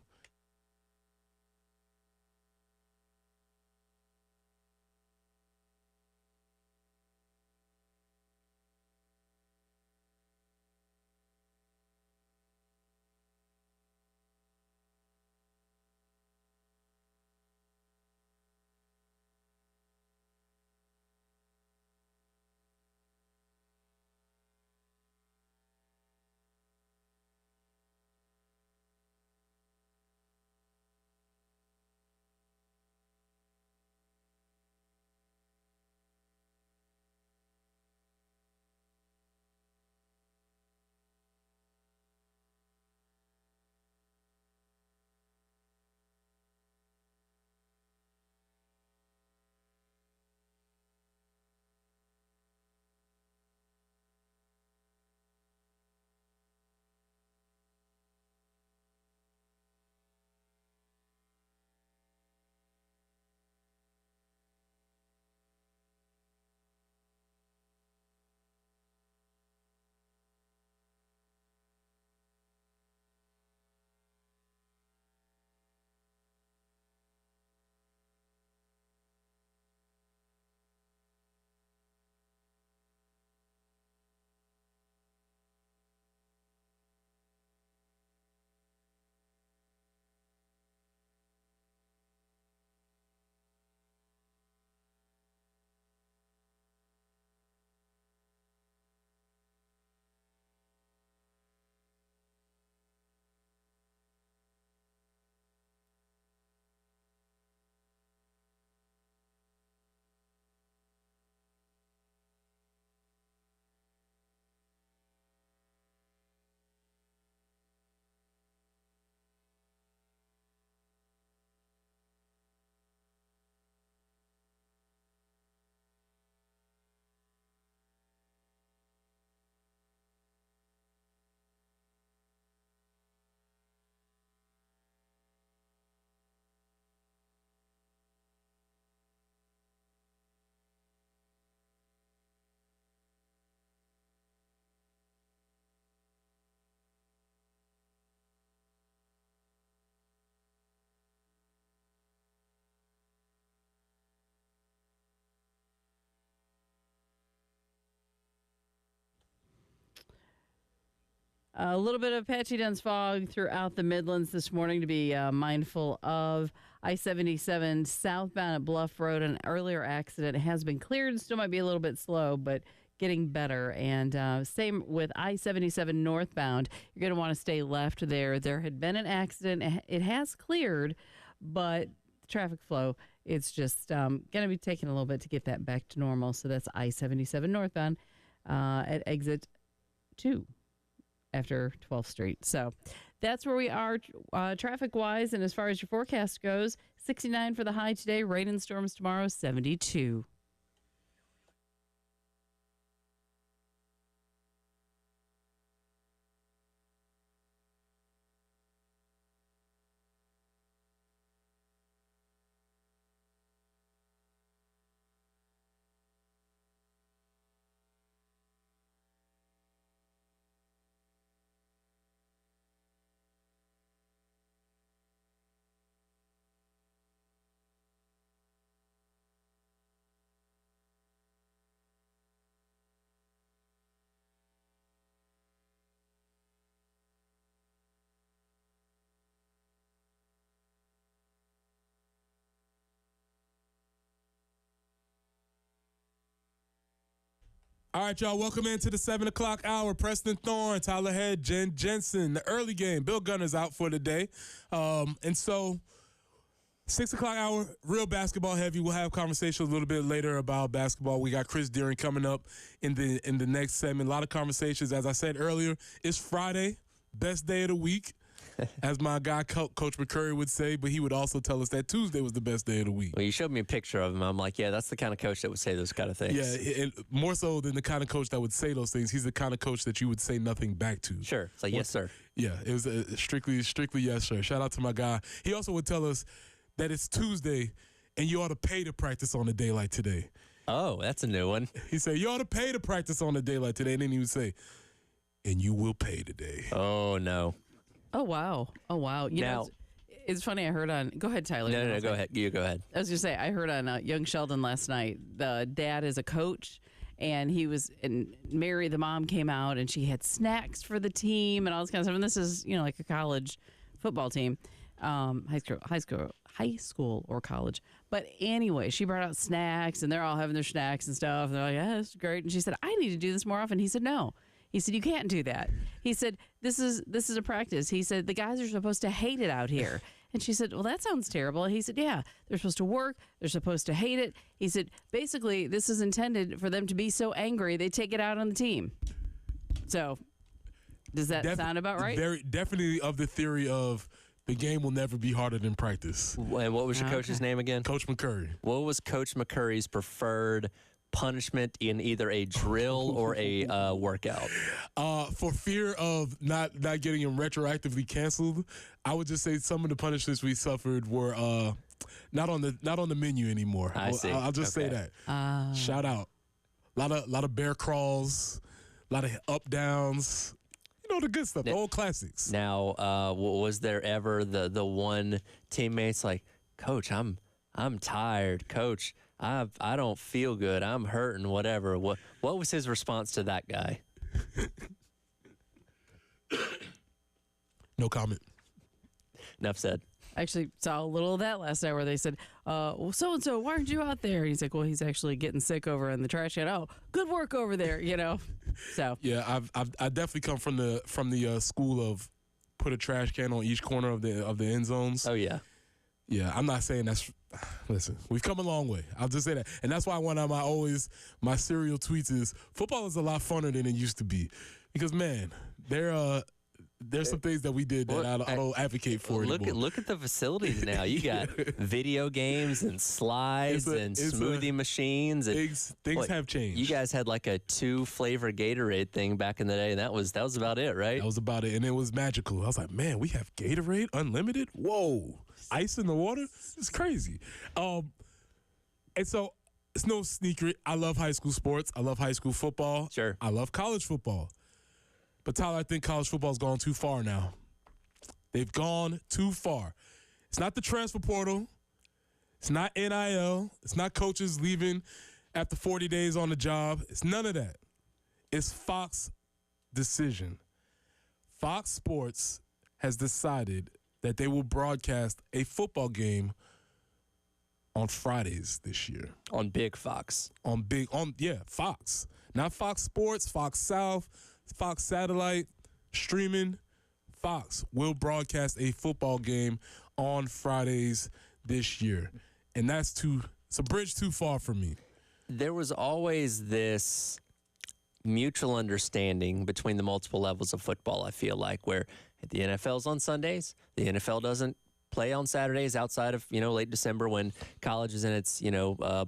A little bit of patchy dense fog throughout the Midlands this morning to be mindful of. I-77 southbound at Bluff Road, an earlier accident has been cleared. Still might be a little bit slow, but getting better. And same with I-77 northbound. You're going to want to stay left there. There had been an accident. It has cleared, but traffic flow, it's just going to be taking a little bit to get that back to normal. So that's I-77 northbound at exit 2 after 12th Street. So that's where we are traffic-wise. And as far as your forecast goes, 69 for the high today, rain and storms tomorrow, 72. All right, y'all, welcome into the 7 o'clock hour. Preston Thorne, Tyler Head, Jen Jensen. The early game, Bill Gunner's out for the day. And so 6 o'clock hour, real basketball heavy. We'll have conversations a little bit later about basketball. We got Chris Deering coming up in the next segment. A lot of conversations. As I said earlier, it's Friday, best day of the week, as my guy Coach McCurry would say, but he would also tell us that Tuesday was the best day of the week. Well, you showed me a picture of him. I'm like, yeah, that's the kind of coach that would say those kind of things. Yeah, and more so than the kind of coach that would say those things. He's the kind of coach that you would say nothing back to. Sure. It's like, yes, sir. Yeah, it was strictly yes, sir. Shout out to my guy. He also would tell us that it's Tuesday and you ought to pay to practice on a day like today. Oh, that's a new one. He said, you ought to pay to practice on a day like today. And then he would say, and you will pay today. Oh, no. Oh, wow. Oh, wow. You know, it's funny. I heard on, go ahead, Tyler. No, go ahead. You go ahead. I was going to say, I heard on Young Sheldon last night, the dad is a coach, and Mary, the mom, came out, and she had snacks for the team and all this kind of stuff. And this is, like a college football team, high school or college. But anyway, she brought out snacks, and they're all having their snacks and stuff. And they're like, yeah, this is great. And she said, I need to do this more often. He said, no. He said, you can't do that. He said, this is a practice. He said, the guys are supposed to hate it out here. And she said, well, that sounds terrible. He said, yeah, they're supposed to work. They're supposed to hate it. He said, basically, this is intended for them to be so angry, they take it out on the team. So does that sound about right? Very definitely of the theory of the game will never be harder than practice. And what was your coach's name again? Coach McCurry. What was Coach McCurry's preferred punishment in either a drill or a workout? For fear of not getting him retroactively canceled, I would just say some of the punishments we suffered were not on the menu anymore. I'll just say that. Shout out. A lot of bear crawls, a lot of up downs. The good stuff, the old classics. Now, was there ever the one teammate's like, Coach, I'm tired, Coach. I don't feel good. I'm hurting, whatever. What was his response to that guy? No comment. Enough said. I actually saw a little of that last night where they said, well, so-and-so, why aren't you out there? And he's like, well, he's actually getting sick over in the trash can. Oh, good work over there, So yeah, I definitely come from the school of put a trash can on each corner of the end zones. Oh yeah. Yeah, I'm not saying that's. Listen, we've come a long way. I'll just say that, and that's why one of my serial tweets is football is a lot funner than it used to be, because man, there's some things that we did that I don't advocate for anymore. Look at the facilities now. You got video games and slides and smoothie machines. And things have changed. You guys had like a 2-flavor Gatorade thing back in the day, and that was about it, right? That was about it, and it was magical. I was like, man, we have Gatorade Unlimited? Whoa. Ice in the water? It's crazy. And so it's no secret. I love high school sports. I love high school football. Sure. I love college football. But Tyler, I think college football's gone too far now. They've gone too far. It's not the transfer portal. It's not NIL. It's not coaches leaving after 40 days on the job. It's none of that. It's Fox decision. Fox Sports has decided that they will broadcast a football game on Fridays this year. On Big Fox. Fox. Not Fox Sports, Fox South, Fox Satellite, streaming. Fox will broadcast a football game on Fridays this year. And it's a bridge too far for me. There was always this mutual understanding between the multiple levels of football, I feel like, where the NFL's on Sundays, the NFL doesn't play on Saturdays outside of, late December when college is in its,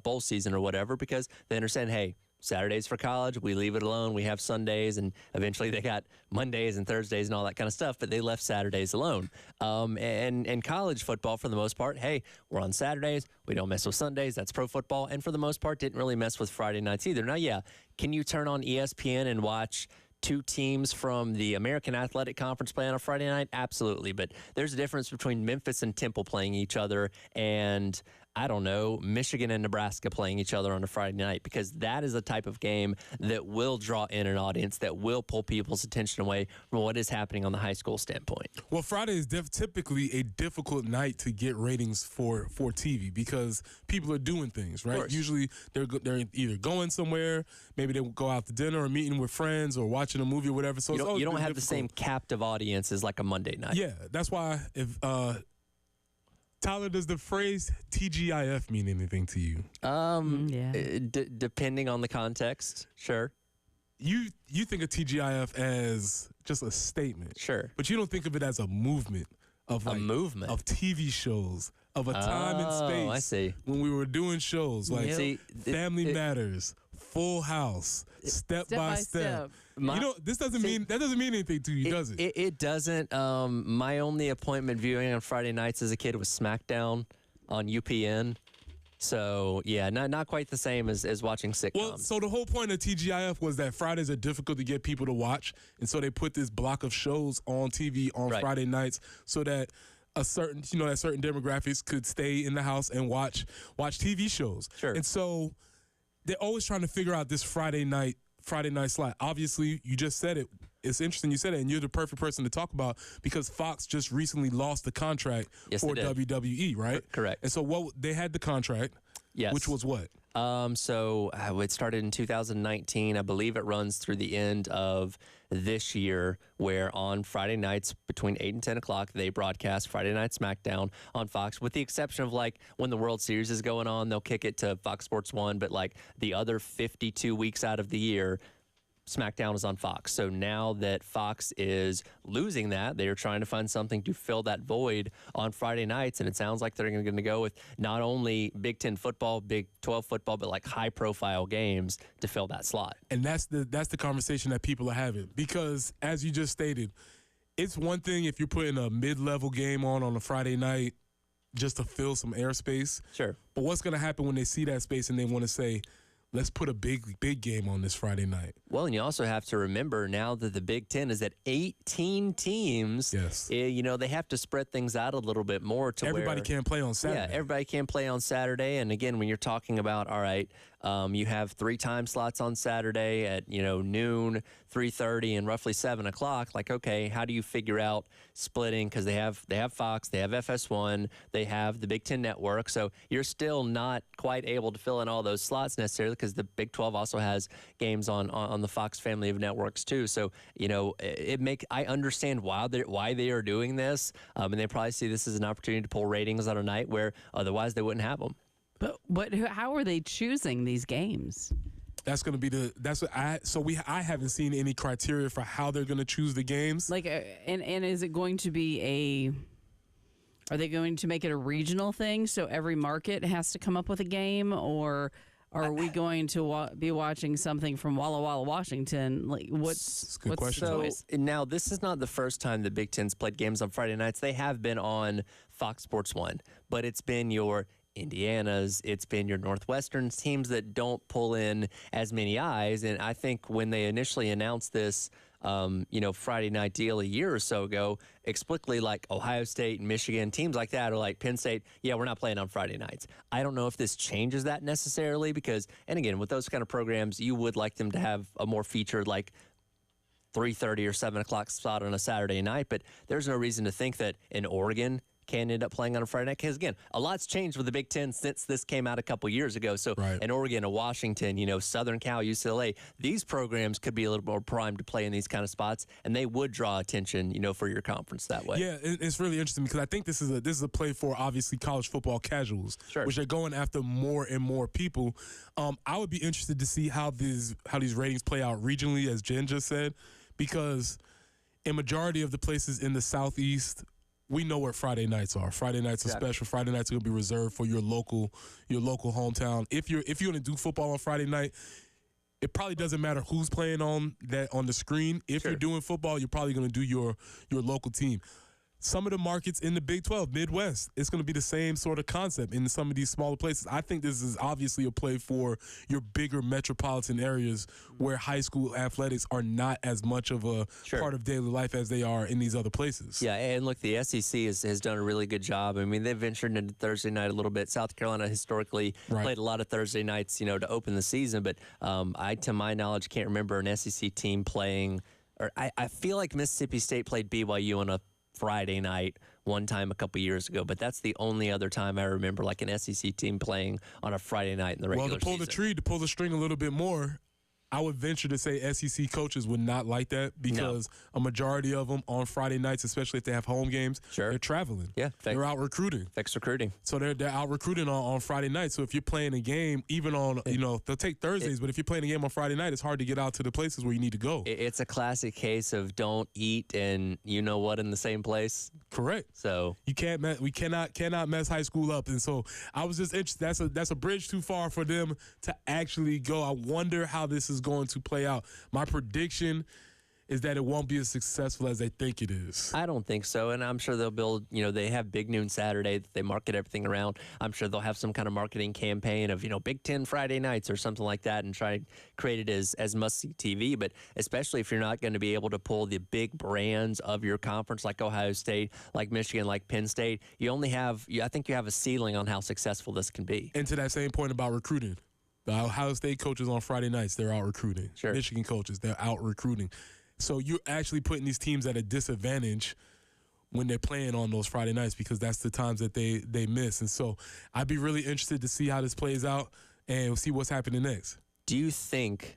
bowl season or whatever, because they understand, hey, Saturdays for college, we leave it alone. We have Sundays, and eventually they got Mondays and Thursdays and all that kind of stuff, but they left Saturdays alone. And college football, for the most part, hey, we're on Saturdays. We don't mess with Sundays. That's pro football. And for the most part, didn't really mess with Friday nights either. Now, yeah, can you turn on ESPN and watch two teams from the American Athletic Conference play on a Friday night? Absolutely. But there's a difference between Memphis and Temple playing each other and, I don't know, Michigan and Nebraska playing each other on a Friday night, because that is a type of game that will draw in an audience, that will pull people's attention away from what is happening on the high school standpoint. Well, Friday is typically a difficult night to get ratings for TV because people are doing things, right? Usually they're either going somewhere, maybe they will go out to dinner or meeting with friends or watching a movie or whatever. So you don't have the same captive audience as like a Monday night. Yeah, that's why if Tyler, does the phrase TGIF mean anything to you? Depending on the context, sure. You think of TGIF as just a statement, sure, but you don't think of it as a movement of a movement of TV shows of a time and space. I see. When we were doing shows like Family Matters, Full House, Step by Step. This doesn't mean anything to you, does it? It doesn't. My only appointment viewing on Friday nights as a kid was SmackDown on UPN. So yeah, not quite the same as watching sitcoms. Well, so the whole point of TGIF was that Fridays are difficult to get people to watch, and so they put this block of shows on TV on Friday nights so that certain demographics could stay in the house and watch TV shows. Sure. And so they're always trying to figure out this Friday night slot. Obviously, you just said it. It's interesting you said it, and you're the perfect person to talk about because Fox just recently lost the contract for WWE, right? Correct. And so they had the contract, which was what? So it started in 2019. I believe it runs through the end of this year, where on Friday nights between 8 and 10 o'clock, they broadcast Friday Night SmackDown on Fox, with the exception of like when the World Series is going on, they'll kick it to Fox Sports 1, but like the other 52 weeks out of the year, SmackDown is on Fox. So now that Fox is losing that, they are trying to find something to fill that void on Friday nights, and it sounds like they're going to go with not only Big 10 football, Big 12 football, but like high-profile games to fill that slot. And that's the conversation that people are having because, as you just stated, it's one thing if you're putting a mid-level game on a Friday night just to fill some airspace. Sure. But what's going to happen when they see that space and they want to say, let's put a big game on this Friday night? Well, and you also have to remember now that the Big Ten is at 18 teams. Yes. They have to spread things out a little bit more to everybody can't play on Saturday. Yeah, everybody can't play on Saturday. And again, when you're talking about, all right, you have 3 time slots on Saturday at, noon, 3:30, and roughly 7 o'clock. Like, okay, how do you figure out splitting? Because they have Fox, they have FS1, they have the Big Ten Network. So you're still not quite able to fill in all those slots necessarily because the Big 12 also has games on the Fox family of networks too. So, I understand why they are doing this. And they probably see this as an opportunity to pull ratings on a night where otherwise they wouldn't have them. But how are they choosing these games? That's going to be I haven't seen any criteria for how they're going to choose the games. Like, and is it going to be are they going to make it a regional thing? So every market has to come up with a game, or are we going to be watching something from Walla Walla, Washington? Like, what's a good question. the choice? So now this is not the first time the Big Ten's played games on Friday nights. They have been on Fox Sports 1, but it's been your Indiana's, it's been your Northwestern teams that don't pull in as many eyes. And I think when they initially announced this, Friday night deal a year or so ago, explicitly like Ohio State and Michigan, teams like that, or like Penn State, yeah, we're not playing on Friday nights. I don't know if this changes that necessarily because, and again, with those kind of programs, you would like them to have a more featured, like, 3:30 or 7 o'clock spot on a Saturday night. But there's no reason to think that in Oregon can end up playing on a Friday night. Because, again, a lot's changed with the Big Ten since this came out a couple years ago. So Right. in Oregon and Washington, Southern Cal, UCLA, these programs could be a little more primed to play in these kind of spots, and they would draw attention, for your conference that way. Yeah, it's really interesting because I think this is a play for obviously college football casuals, Sure. which are going after more and more people. I would be interested to see how these ratings play out regionally, as Jen just said, because in majority of the places in the Southeast, we know what Friday nights are. Friday nights are special. Friday nights are going to be reserved for your local hometown. If you're going to do football on Friday night, it probably doesn't matter who's playing on the screen. If Sure. you're doing football, you're probably going to do your local team. Some of the markets in the Big 12, Midwest, it's going to be the same sort of concept in some of these smaller places. I think this is obviously a play for your bigger metropolitan areas where high school athletics are not as much of a Sure. part of daily life as they are in these other places. Yeah, and look, the SEC has done a really good job. I mean, they've ventured into Thursday night a little bit. South Carolina historically Right. played a lot of Thursday nights, to open the season. But I, to my knowledge, can't remember an SEC team playing. Or I feel like Mississippi State played BYU on a Friday night one time a couple years ago, but that's the only other time I remember like an SEC team playing on a Friday night in the regular Well, to pull season. to pull the string a little bit more, I would venture to say SEC coaches would not like that because a majority of them on Friday nights, especially if they have home games, Sure. they're traveling. Yeah, They're out recruiting. Fix recruiting. So they're out recruiting on Friday night. So if you're playing a game, even on, they'll take Thursdays, but if you're playing a game on Friday night, it's hard to get out to the places where you need to go. It's a classic case of don't eat and you know what in the same place. Correct. So We cannot mess high school up. And so I was just interested. That's a bridge too far for them to actually go. I wonder how this is going to play out. My prediction is that it won't be as successful as they think it is. I don't think so, and I'm sure they'll build, they have Big Noon Saturday that they market everything around. I'm sure they'll have some kind of marketing campaign of, Big Ten Friday nights or something like that and try to create it as must-see TV, but especially if you're not going to be able to pull the big brands of your conference like Ohio State, like Michigan, like Penn State, I think you have a ceiling on how successful this can be. And to that same point about recruiting, the Ohio State coaches on Friday nights, they're out recruiting. Sure. Michigan coaches, they're out recruiting. So you're actually putting these teams at a disadvantage when they're playing on those Friday nights because that's the times that they miss. And so I'd be really interested to see how this plays out and see what's happening next. Do you think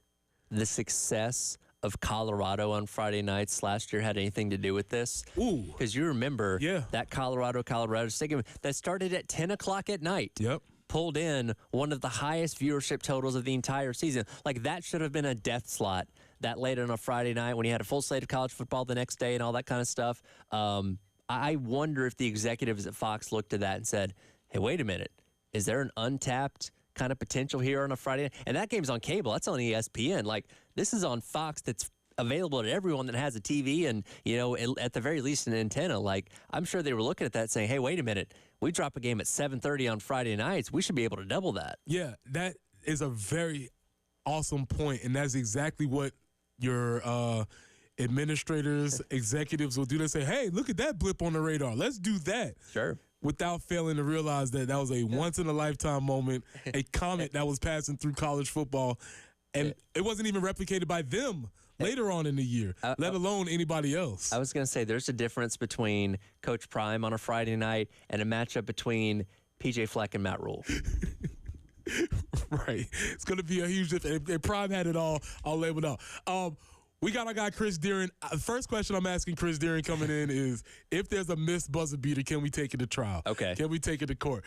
the success of Colorado on Friday nights last year had anything to do with this? Ooh. Because you remember Yeah. that Colorado State game that started at 10 o'clock at night. Yep. Pulled in one of the highest viewership totals of the entire season. Like, that should have been a death slot that late on a Friday night when you had a full slate of college football the next day and all that kind of stuff. I wonder if the executives at Fox looked at that and said, hey, wait a minute. Is there an untapped kind of potential here on a Friday night? And that game's on cable. That's on ESPN. Like, this is on Fox that's available to everyone that has a TV and, at the very least an antenna. Like, I'm sure they were looking at that saying, hey, wait a minute. We drop a game at 7:30 on Friday nights. We should be able to double that. Yeah, that is a very awesome point, and that's exactly what your administrators, executives will do. They say, hey, look at that blip on the radar. Let's do that. Sure. Without failing to realize that was a once-in-a-lifetime moment, a comet that was passing through college football, and it wasn't even replicated by them later on in the year, let alone anybody else. I was going to say there's a difference between Coach Prime on a Friday night and a matchup between PJ Fleck and Matt Rule. Right. It's going to be a huge difference. If Prime had it all labeled out. We got our guy Chris Deering. First question I'm asking Chris Deering coming in is, if there's a missed buzzer beater, can we take it to trial? Okay. Can we take it to court?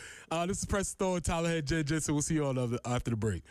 This is Preston Thor, Tyler Head, Jay Jensen. We'll see you all after the break.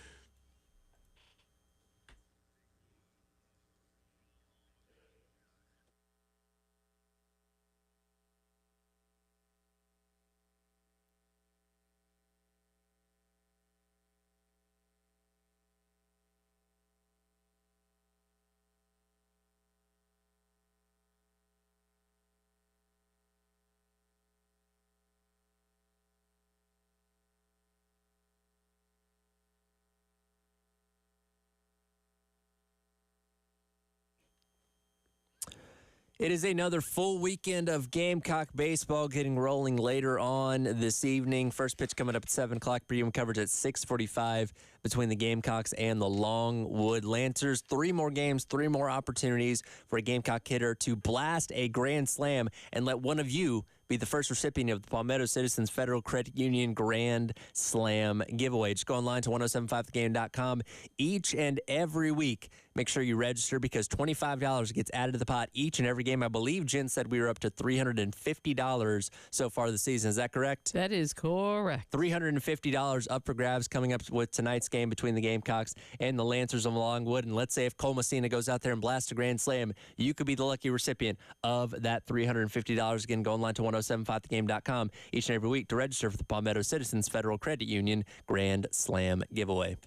It is another full weekend of Gamecock baseball getting rolling later on this evening. First pitch coming up at 7 o'clock. Pregame coverage at 6:45 between the Gamecocks and the Longwood Lancers. 3 more games, 3 more opportunities for a Gamecock hitter to blast a grand slam and let one of you be the first recipient of the Palmetto Citizens Federal Credit Union Grand Slam giveaway. Just go online to 1075thegame.com each and every week. Make sure you register because $25 gets added to the pot each and every game. I believe Jen said we were up to $350 so far this season. Is that correct? That is correct. $350 up for grabs coming up with tonight's game between the Gamecocks and the Lancers of Longwood. And let's say if Cole Messina goes out there and blasts a grand slam, you could be the lucky recipient of that $350. Again, go online to 1075thegame.com each and every week to register for the Palmetto Citizens Federal Credit Union Grand Slam giveaway.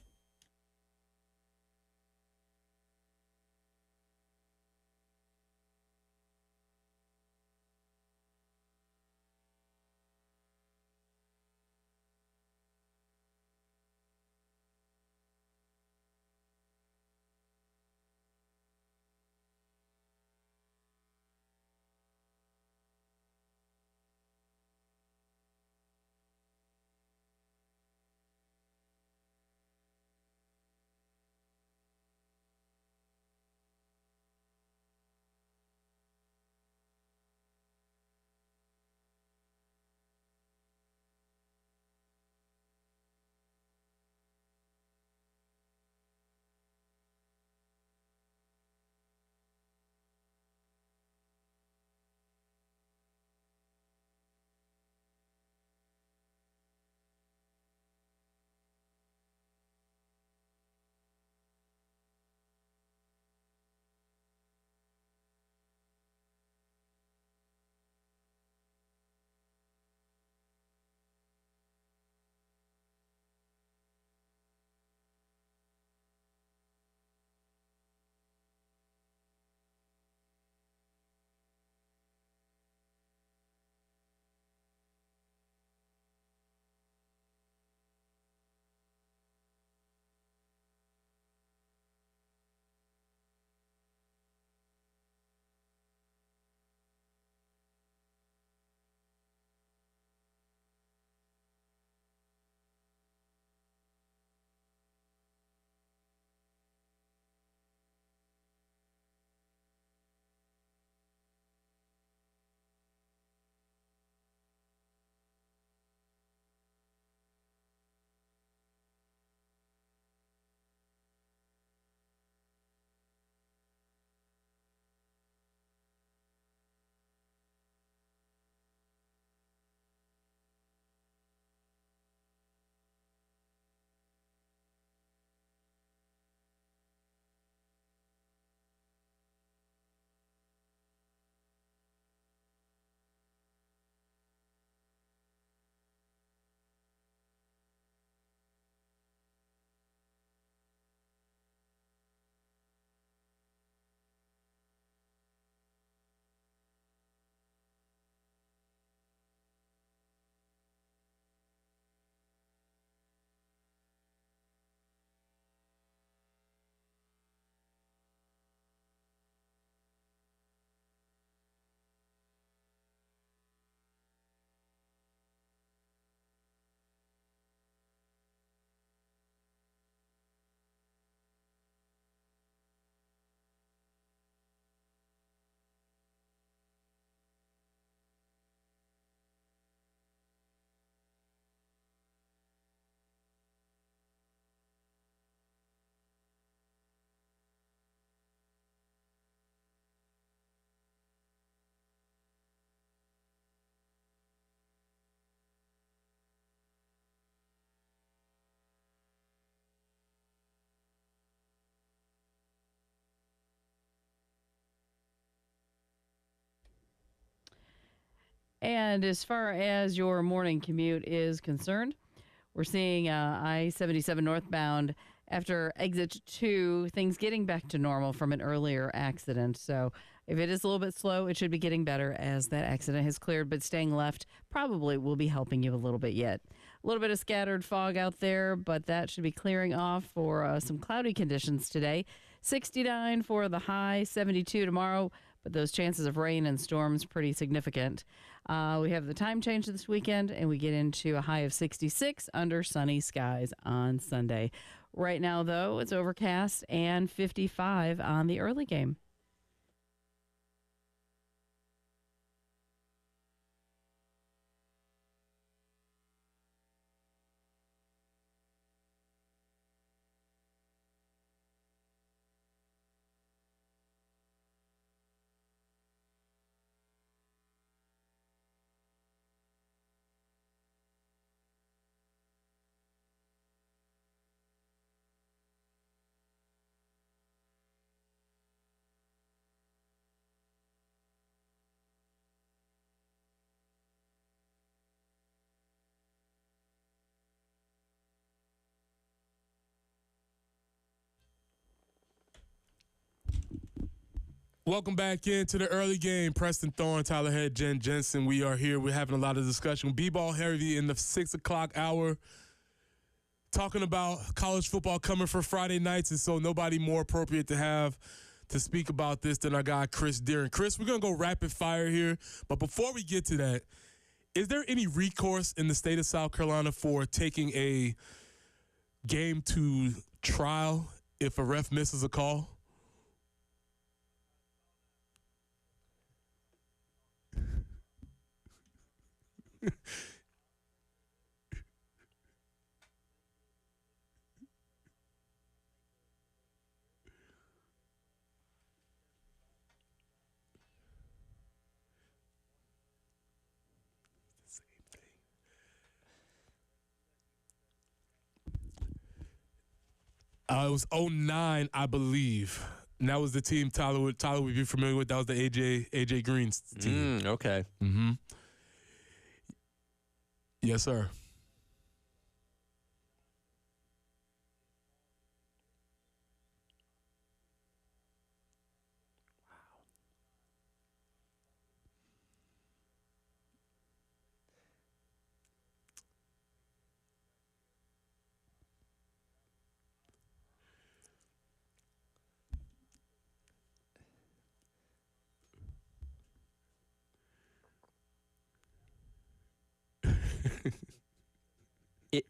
And as far as your morning commute is concerned, we're seeing I-77 northbound after exit 2, things getting back to normal from an earlier accident. So if it is a little bit slow, it should be getting better as that accident has cleared, but staying left probably will be helping you a little bit yet. A little bit of scattered fog out there, but that should be clearing off for some cloudy conditions today. 69 for the high, 72 tomorrow, but those chances of rain and storms pretty significant. We have the time change this weekend, and we get into a high of 66 under sunny skies on Sunday. Right now, though, it's overcast and 55 on the early game. Welcome back into the early game. Preston Thorne, Tyler Head, Jen Jensen. We are here. We're having a lot of discussion. B-ball heavy in the 6 o'clock hour. Talking about college football coming for Friday nights, and so nobody more appropriate to have to speak about this than our guy Chris Deering. Chris, we're going to go rapid fire here. But before we get to that, is there any recourse in the state of South Carolina for taking a game to trial if a ref misses a call? It was '09, I believe. And that was the team Tyler would be familiar with. That was the AJ Green's team. Okay. Mm-hmm. Yes, sir. It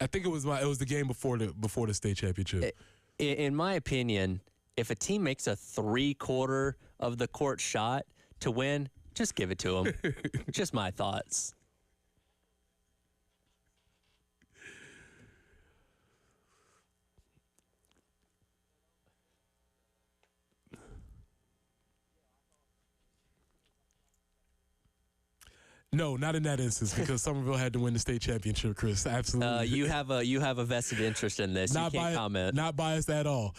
I think it was the game before the state championship. in my opinion, if a team makes a 3/4 of the court shot to win, just give it to them. Just my thoughts. No, not in that instance because Somerville had to win the state championship, Chris. Absolutely. You have a vested interest in this. You can't comment. Not biased at all.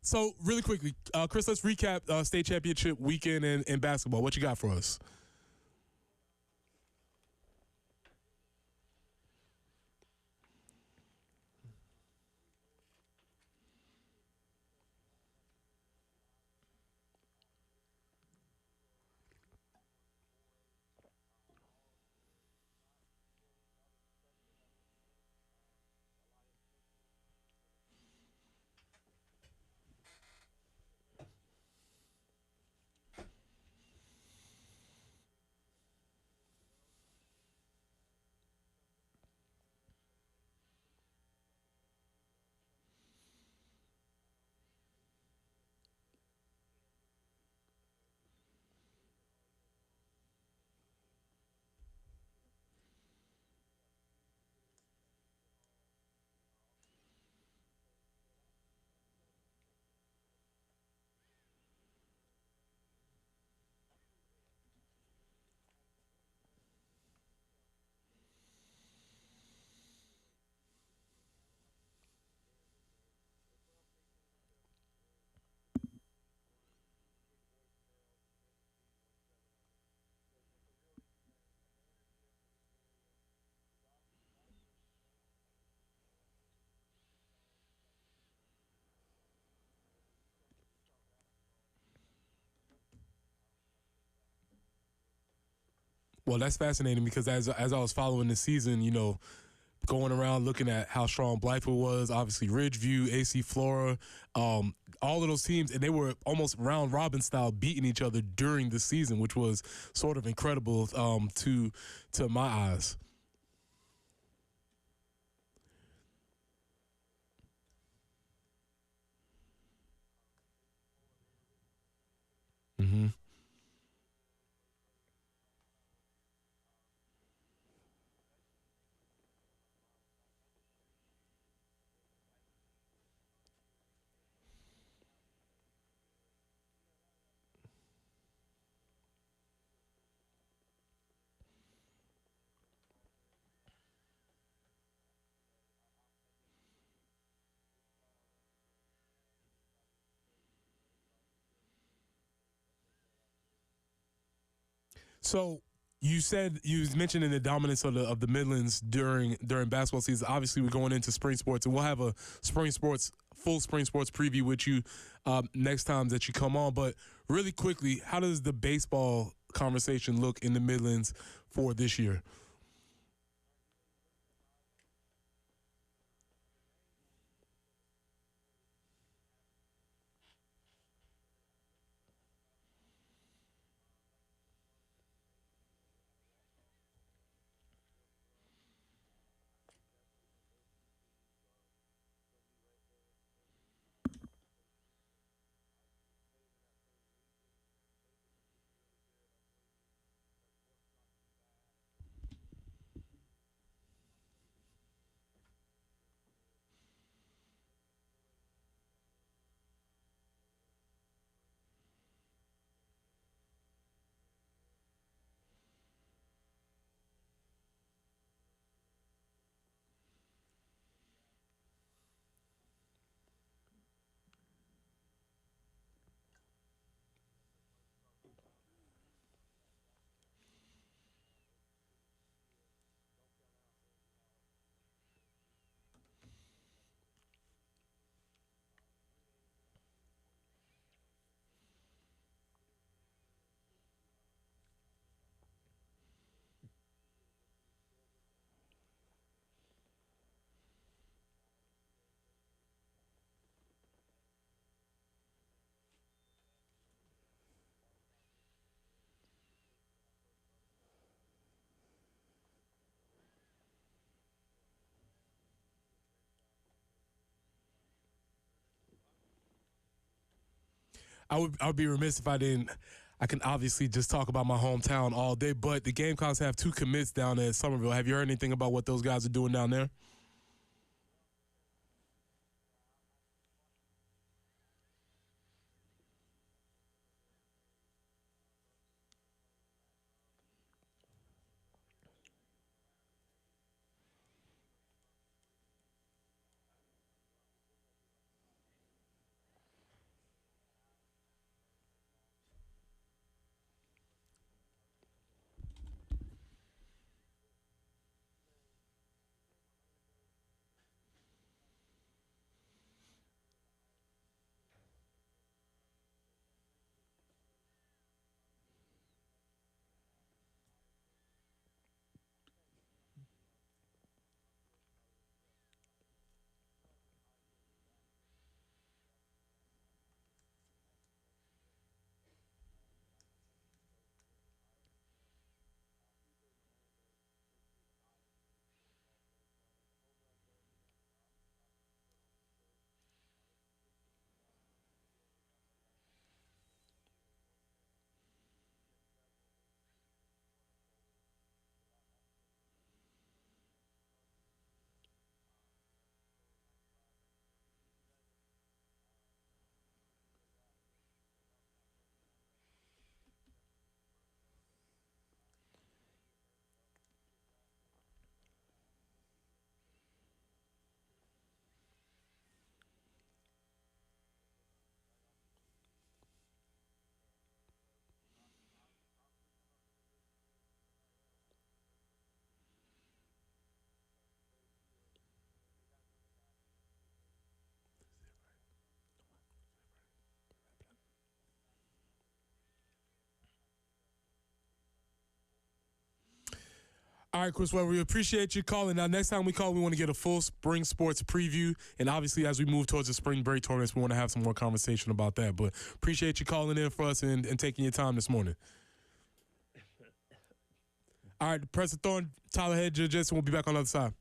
So really quickly, Chris, let's recap state championship weekend in basketball. What you got for us? Well, that's fascinating because as I was following the season, going around looking at how strong Blythewood was, obviously Ridgeview, AC Flora, all of those teams, and they were almost round robin style beating each other during the season, which was sort of incredible to my eyes. Mm-hmm. So you mentioned in the dominance of the Midlands during basketball season. Obviously, we're going into spring sports, and we'll have a full spring sports preview with you next time that you come on. But really quickly, how does the baseball conversation look in the Midlands for this year? I would be remiss if I didn't. I can obviously just talk about my hometown all day, but the Gamecocks have two commits down at Somerville. Have you heard anything about what those guys are doing down there? All right, Chris, well, we appreciate you calling. Now, next time we call, we want to get a full spring sports preview. And obviously, as we move towards the spring break tournaments, we want to have some more conversation about that. But appreciate you calling in for us and taking your time this morning. All right, Preston Thorne, Tyler Head, Joe Jensen. We'll be back on the other side.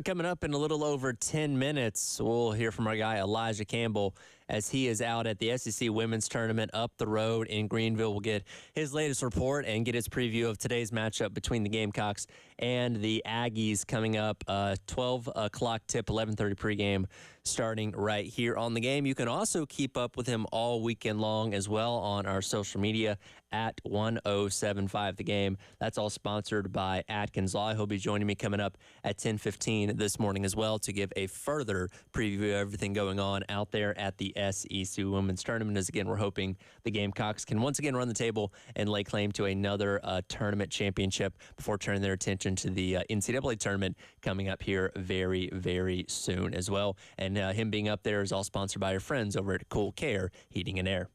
Coming up in a little over 10 minutes, we'll hear from our guy Elijah Campbell as he is out at the SEC Women's Tournament up the road in Greenville. We'll get his latest report and get his preview of today's matchup between the Gamecocks and the Aggies coming up 12 o'clock tip, 11:30 pregame, starting right here on the game. You can also keep up with him all weekend long as well on our social media at 1075 The Game. That's all sponsored by Atkins Law. He'll be joining me coming up at 10:15 this morning as well to give a further preview of everything going on out there at the SEC Women's Tournament. As again, we're hoping the Gamecocks can once again run the table and lay claim to another tournament championship before turning their attention to the NCAA tournament coming up here very, very soon as well. And him being up there is all sponsored by our friends over at Cool Care Heating and Air.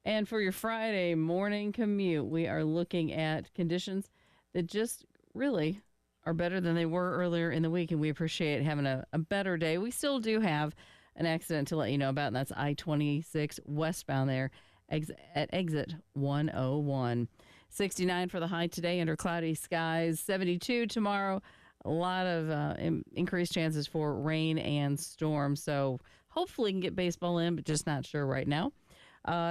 And for your Friday morning commute, we are looking at conditions that just really are better than they were earlier in the week, and we appreciate having a better day. We still do have an accident to let you know about, and that's I-26 westbound there at exit 101. 69 for the high today under cloudy skies, 72 tomorrow. A lot of increased chances for rain and storms, so hopefully we can get baseball in, but just not sure right now.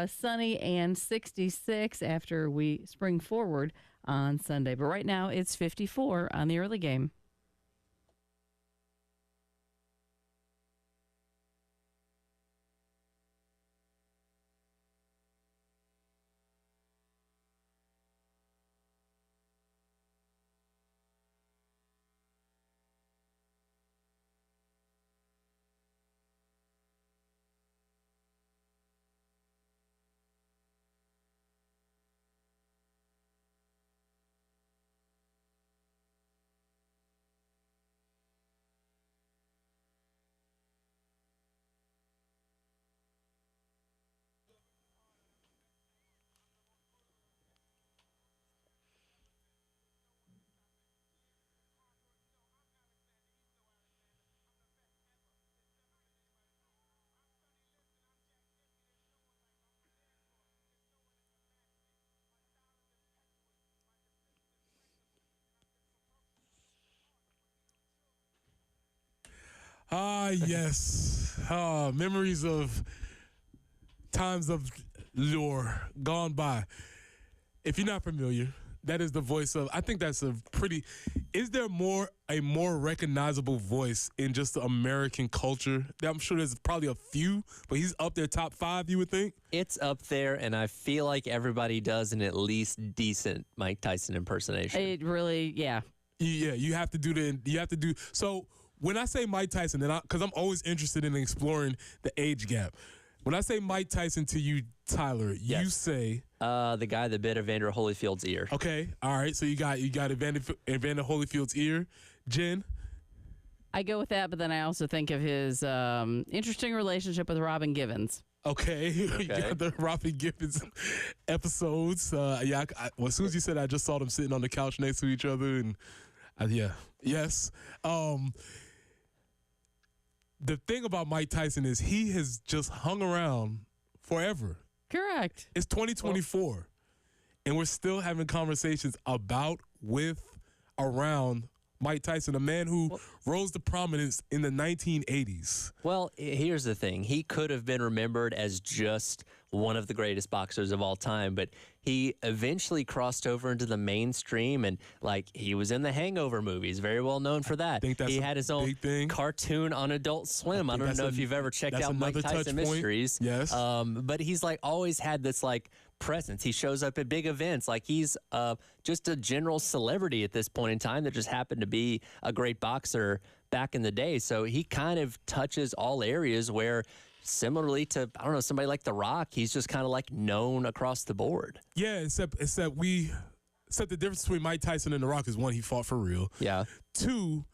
Sunny and 66 after we spring forward on Sunday. But right now it's 54 on the early game. Yes. Memories of times of lore gone by. If you're not familiar, that is the voice of, I think that's is there a more recognizable voice in just the American culture? I'm sure there's probably a few, but he's up there top 5, you would think? It's up there, and I feel like everybody does an at least decent Mike Tyson impersonation. It really, yeah. Yeah, you have to do. So when I say Mike Tyson, because I'm always interested in exploring the age gap. When I say Mike Tyson to you, Tyler, Yes. you say The guy that bit Evander Holyfield's ear. okay. All right, so you got Evander Holyfield's ear, Jen. I go with that, but then I also think of his interesting relationship with Robin Givens. Okay, you got the Robin Givens episodes. Well, as soon as you said, I just saw them sitting on the couch next to each other, and yes. The thing about Mike Tyson is he has just hung around forever. Correct. It's 2024, and we're still having conversations about, around Mike Tyson, a man who rose to prominence in the 1980s. Well, here's the thing. He could have been remembered as just one of the greatest boxers of all time, but he eventually crossed over into the mainstream, and he was in the Hangover movies, very well known for that. think that's he a had his own big thing. cartoon on Adult Swim. I don't know if you've ever checked out Mike Tyson Mysteries. Yes. But he's always had this presence. He shows up at big events. He's just a general celebrity at this point in time that just happened to be a great boxer back in the day. So he kind of touches all areas where, similarly to, I don't know, somebody like The Rock, he's just kind of known across the board. Yeah, except the difference between Mike Tyson and The Rock is, one, he fought for real. Yeah. Two,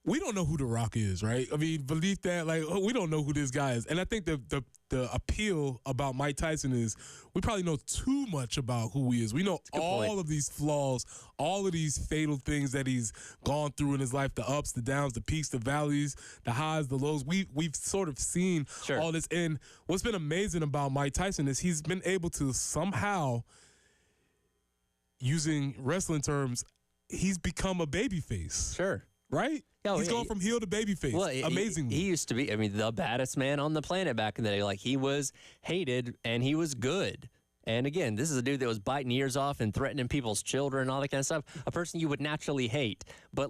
we don't know who The Rock is, right? I mean, believe that, we don't know who this guy is. And I think the appeal about Mike Tyson is we probably know too much about who he is. We know all of these flaws, all of these fatal things that he's gone through in his life, the ups, the downs, the peaks, the valleys, the highs, the lows. We've sort of seen all this. And what's been amazing about Mike Tyson is he's been able to somehow, using wrestling terms, he's become a babyface. Sure. Right? He's going from heel to babyface. Well, amazingly. He used to be, the baddest man on the planet back in the day. He was hated and he was good. And again, this is a dude that was biting ears off and threatening people's children and all that kind of stuff. A person you would naturally hate. But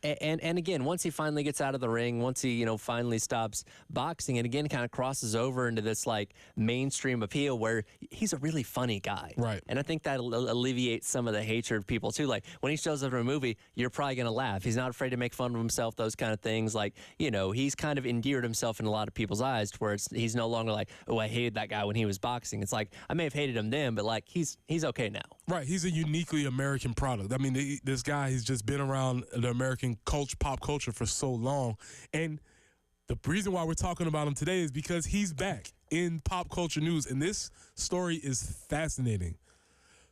and again, once he finally gets out of the ring, once he, finally stops boxing, and again kind of crosses over into this mainstream appeal where he's a really funny guy. Right. And I think that alleviates some of the hatred of people too. When he shows up in a movie, you're probably going to laugh. He's not afraid to make fun of himself, those kind of things. He's kind of endeared himself in a lot of people's eyes to where he's no longer oh, I hated that guy when he was boxing. It's I may have hated him then, but he's okay now. Right. He's a uniquely American product. I mean, this guy has just been around the American pop culture for so long. And the reason why we're talking about him today is because he's back. in pop culture news, and this story is fascinating.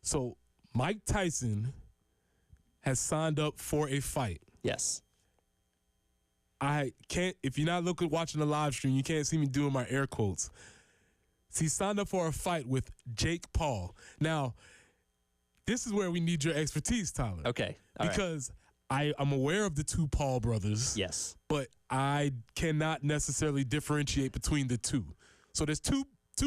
So Mike Tyson has signed up for a fight. Yes. I can't, if you're not watching the live stream, you can't see me doing my air quotes. So he signed up for a fight with Jake Paul. Now, this is where we need your expertise, Tyler. Okay. All right. Because I'm aware of the two Paul brothers. Yes. But I cannot necessarily differentiate between the two. So there's two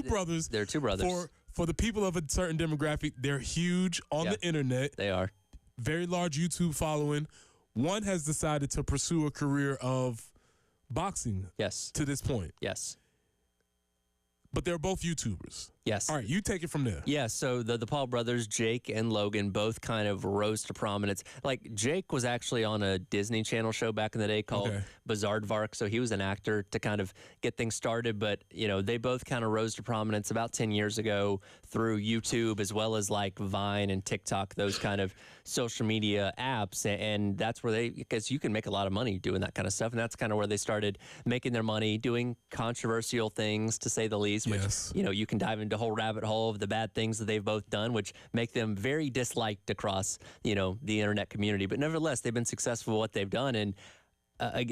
brothers. There are two brothers. For the people of a certain demographic, they're huge on the internet. They are. Very large YouTube following. One has decided to pursue a career of boxing. Yes. To this point. Yes. But they're both YouTubers. Yes. All right, you take it from there. Yeah, so the Paul brothers, Jake and Logan, both kind of rose to prominence. Like, Jake was actually on a Disney Channel show back in the day called Bizarrevark, so he was an actor to kind of get things started. But, you know, they both kind of rose to prominence about 10 years ago through YouTube as well as, like, Vine and TikTok, those kind of social media apps. And that's where because you can make a lot of money doing that kind of stuff. And that's kind of where they started making their money, doing controversial things, to say the least, which, you know, you can dive into a whole rabbit hole of the bad things that they've both done, which make them very disliked across, you know, the internet community. But nevertheless, they've been successful at what they've done. And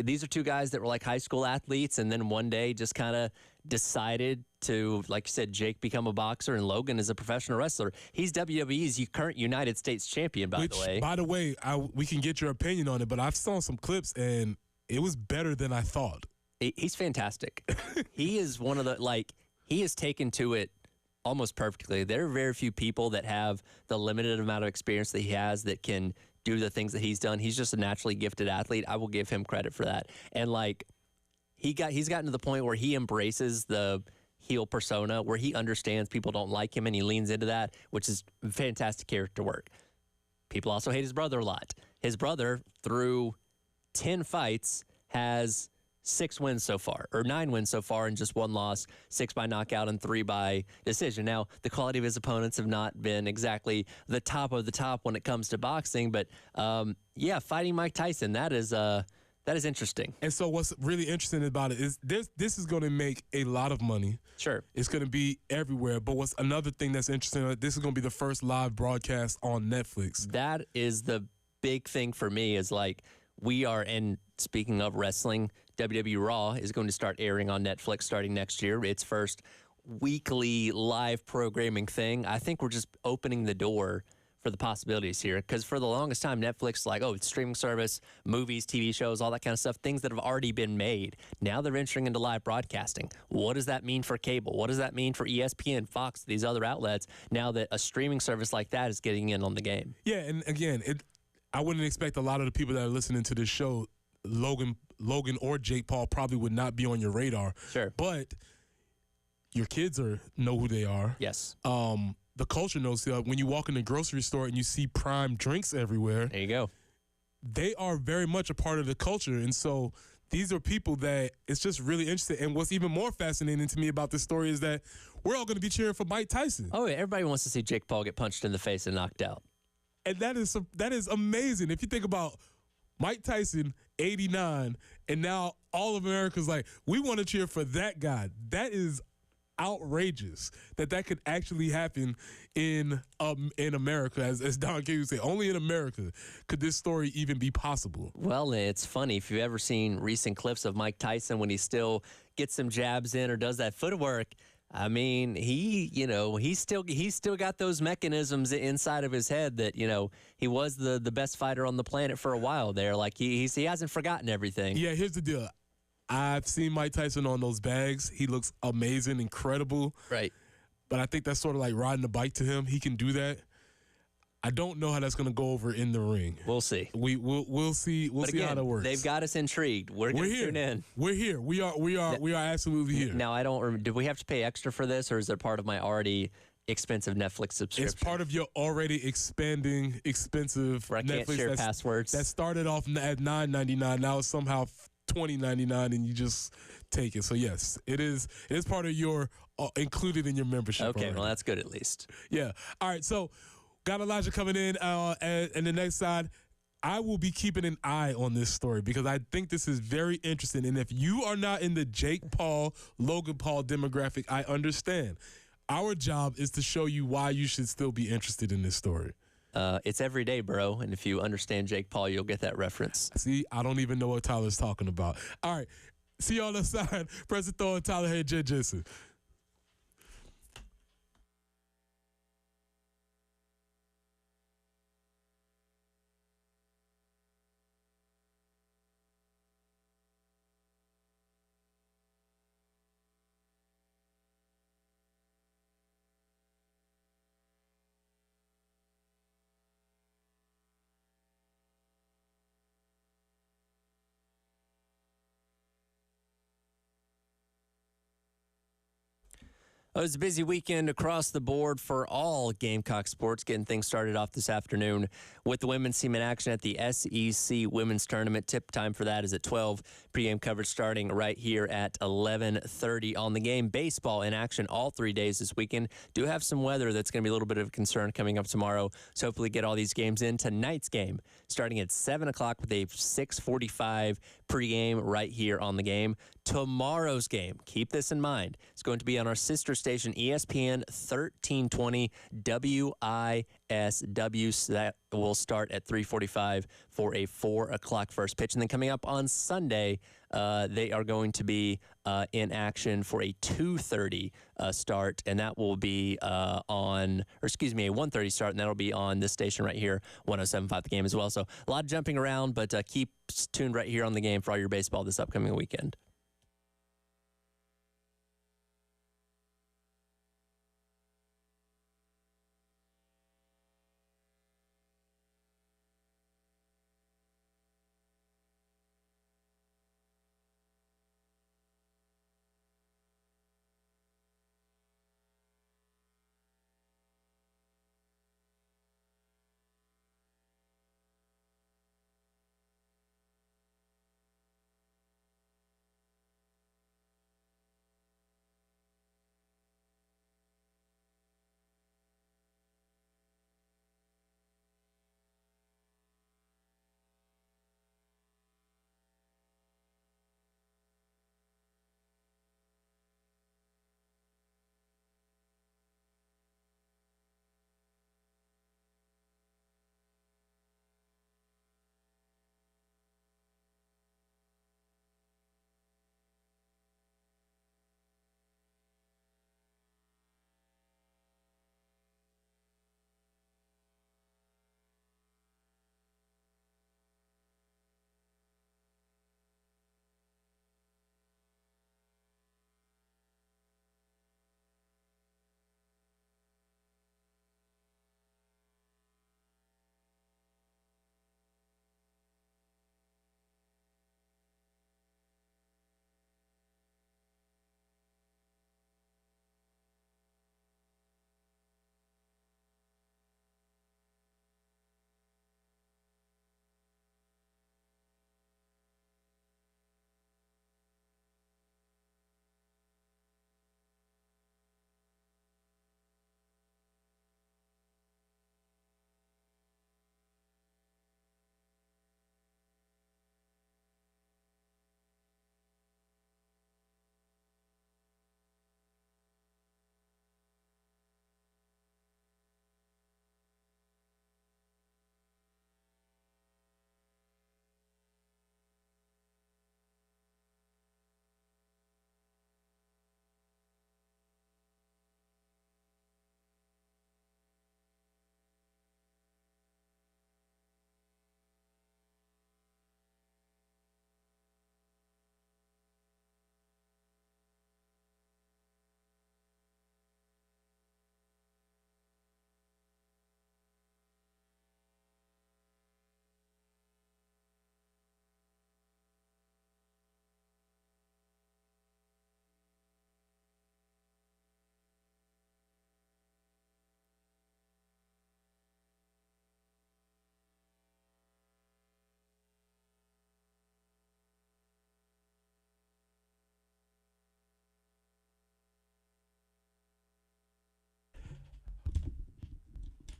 these are two guys that were like high school athletes, and then one day just kind of decided to, like you said, Jake become a boxer, and Logan is a professional wrestler. He's WWE's current United States champion, by the way. By the way, we can get your opinion on it, but I've saw some clips, and it was better than I thought. He's fantastic. He is one of the, like, he has taken to it almost perfectly. There are very few people that have the limited amount of experience that he has that can do the things that he's done. He's just a naturally gifted athlete. I will give him credit for that. And like he's gotten to the point where he embraces the heel persona, where he understands people don't like him and he leans into that, which is fantastic character work. People also hate his brother a lot. His brother, through 10 fights, has 6 wins so far, or 9 wins so far, and just 1 loss, 6 by knockout and 3 by decision. Now, the quality of his opponents have not been exactly the top of the top when it comes to boxing, but yeah, fighting Mike Tyson, that is interesting. And so what's really interesting about it is this is going to make a lot of money. Sure. It's going to be everywhere. But what's another thing that's interesting, this is going to be the first live broadcast on Netflix. That is the big thing for me, is like, we are, and speaking of wrestling, WWE Raw is going to start airing on Netflix starting next year. Its first weekly live programming thing. I think we're just opening the door for the possibilities here, because for the longest time, Netflix, like, oh, it's streaming service, movies, TV shows, all that kind of stuff, things that have already been made. Now they're venturing into live broadcasting. What does that mean for cable? What does that mean for ESPN, Fox, these other outlets, now that a streaming service like that is getting in on the game? Yeah, and again, I wouldn't expect a lot of the people that are listening to this show, Logan or Jake Paul, probably would not be on your radar. Sure. But your kids know who they are. Yes. The culture knows. When you walk in the grocery store and you see Prime drinks everywhere, there you go. They are very much a part of the culture. And so these are people that it's just really interesting. And what's even more fascinating to me about this story is that we're all going to be cheering for Mike Tyson. Oh, yeah, everybody wants to see Jake Paul get punched in the face and knocked out. And that is amazing. If you think about Mike Tyson, 89, and now all of America's like, we want to cheer for that guy. That is outrageous that could actually happen in America. As Don King would say, only in America could this story even be possible. Well, it's funny. If you've ever seen recent clips of Mike Tyson when he still gets some jabs in or does that footwork, I mean, he's still got those mechanisms inside of his head that, you know, he was the best fighter on the planet for a while there. Like, he hasn't forgotten everything. Yeah, here's the deal. I've seen Mike Tyson on those bags. He looks amazing, incredible. Right. But I think that's sort of like riding a bike to him. He can do that. I don't know how that's going to go over in the ring. We'll see. We'll see. We'll see how that works. They've got us intrigued. We're going to tune in. We're here. We are absolutely here. Now, I don't remember. Did we have to pay extra for this, or is it part of my already expensive Netflix subscription? It's part of your already expanding expensive where I can't Netflix share passwords. That started off at $9.99. Now it's somehow $20.99, and you just take it. So yes, it is part of your included in your membership. Okay, already. well, that's good at least. Yeah. All right. So got Elijah coming in, and the next side, I will be keeping an eye on this story because I think this is very interesting. And if you are not in the Jake Paul, Logan Paul demographic, I understand. Our job is to show you why you should still be interested in this story. It's every day, bro. And if you understand Jake Paul, you'll get that reference. See, I don't even know what Tyler's talking about. All right. See you on the side. President Thor and Tyler Hay, Jay Jensen. It was a busy weekend across the board for all Gamecock sports, getting things started off this afternoon with the women's team in action at the SEC Women's Tournament. Tip time for that is at 12. Pre-game coverage starting right here at 11:30 on the game. Baseball in action all 3 days this weekend. Do have some weather that's going to be a little bit of a concern coming up tomorrow, so hopefully get all these games in. Tonight's game starting at 7 o'clock with a 6:45 pregame right here on the game. Tomorrow's game, keep this in mind, it's going to be on our sister station, ESPN 1320 WISW. So that will start at 3:45 for a 4 o'clock first pitch. And then coming up on Sunday, they are going to be in action for a 2:30 start, and that will be a 1:30 start, and that'll be on this station right here, 107.5 The Game as well. So a lot of jumping around, but keep tuned right here on the game for all your baseball this upcoming weekend.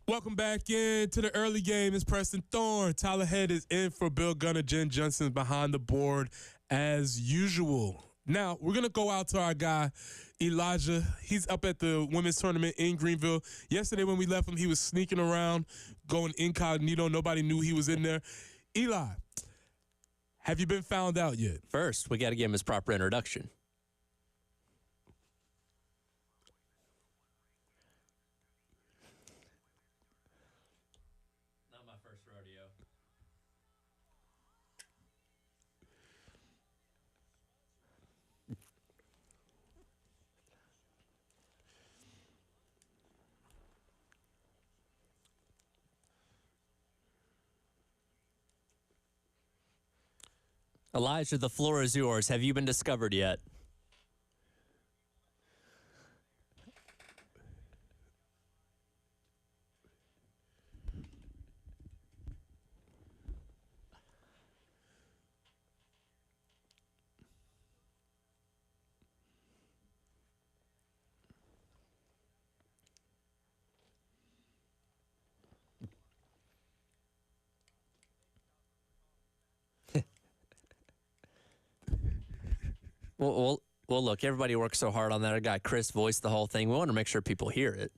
Welcome back in to the early game. It's Preston Thorne. Tyler Head is in for Bill Gunner. Jen Johnson's behind the board as usual. Now, we're going to go out to our guy, Elijah. He's up at the women's tournament in Greenville. Yesterday when we left him, he was sneaking around, going incognito. Nobody knew he was in there. Eli, have you been found out yet? First, we got to give him his proper introduction. Not my first rodeo. Elijah, the floor is yours. Have you been discovered yet? Well, look, everybody works so hard on that. Our guy Chris voiced the whole thing. We want to make sure people hear it.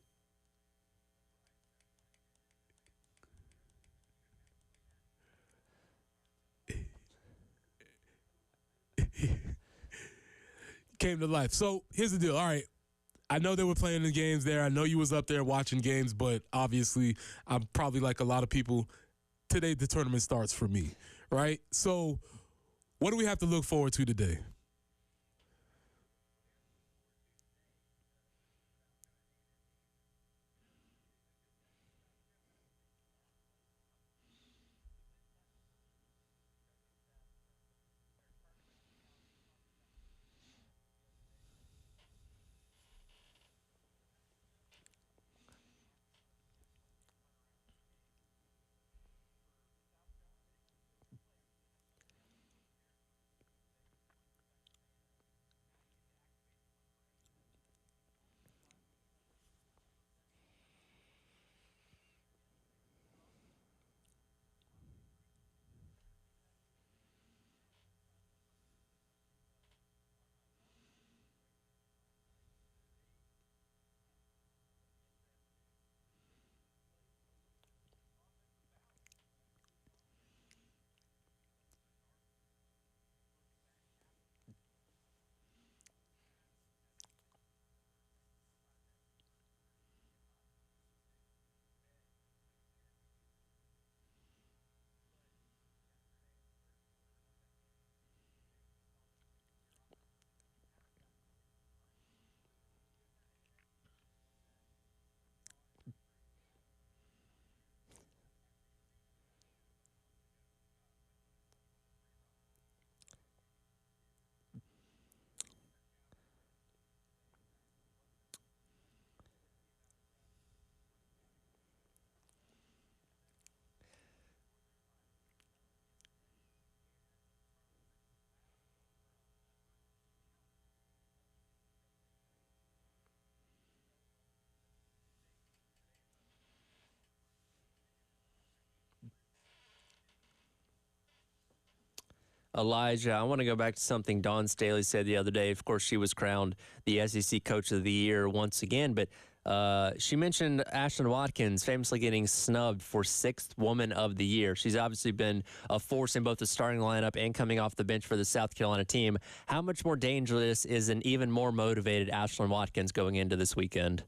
Came to life. So here's the deal. All right. I know they were playing the games there. I know you was up there watching games, but obviously I'm probably like a lot of people. Today the tournament starts for me, right? So what do we have to look forward to today? Elijah, I want to go back to something Dawn Staley said the other day. Of course, she was crowned the SEC Coach of the Year once again, but she mentioned Ashlyn Watkins famously getting snubbed for 6th Woman of the Year. She's obviously been a force in both the starting lineup and coming off the bench for the South Carolina team. How much more dangerous is an even more motivated Ashlyn Watkins going into this weekend?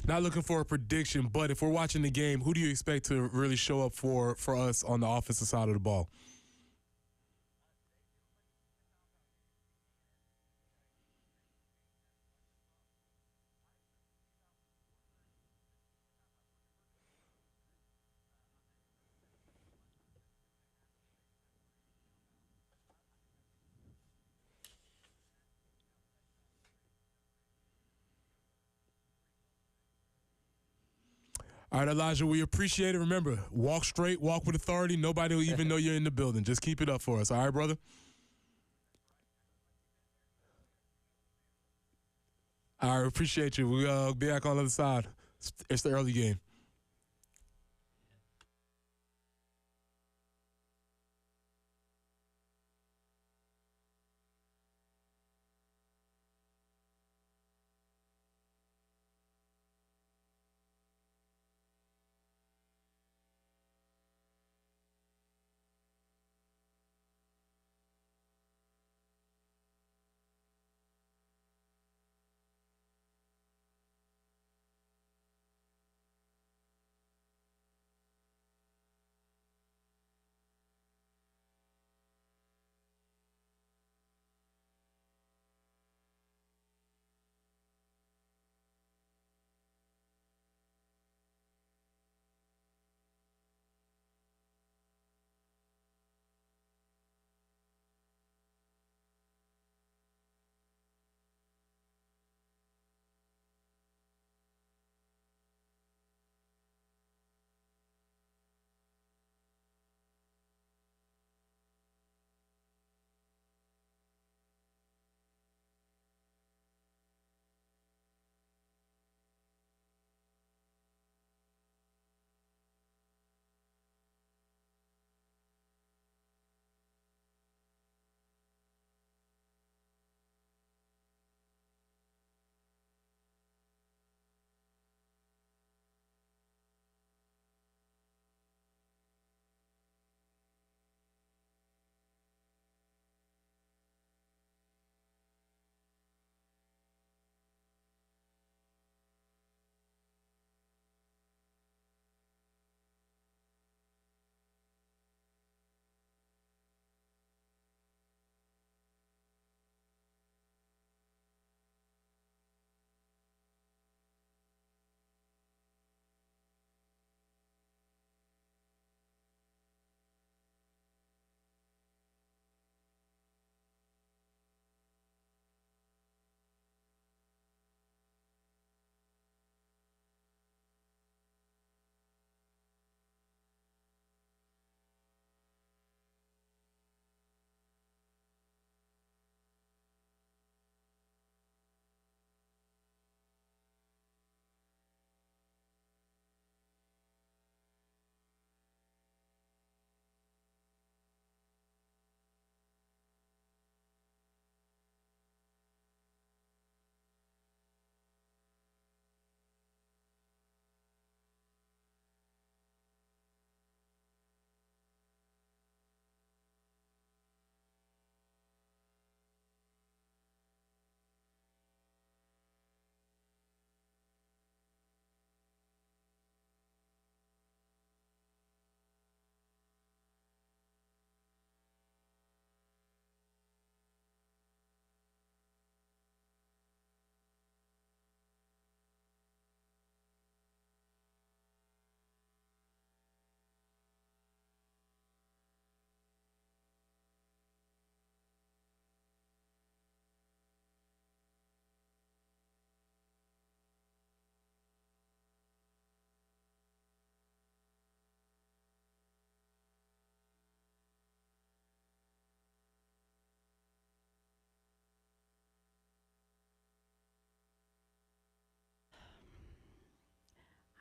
Not looking for a prediction, but if we're watching the game, who do you expect to really show up for us on the offensive side of the ball? All right, Elijah, we appreciate it. Remember, walk straight, walk with authority. Nobody will even know you're in the building. Just keep it up for us. All right, brother? All right, appreciate you. We'll be back on the other side. It's the early game.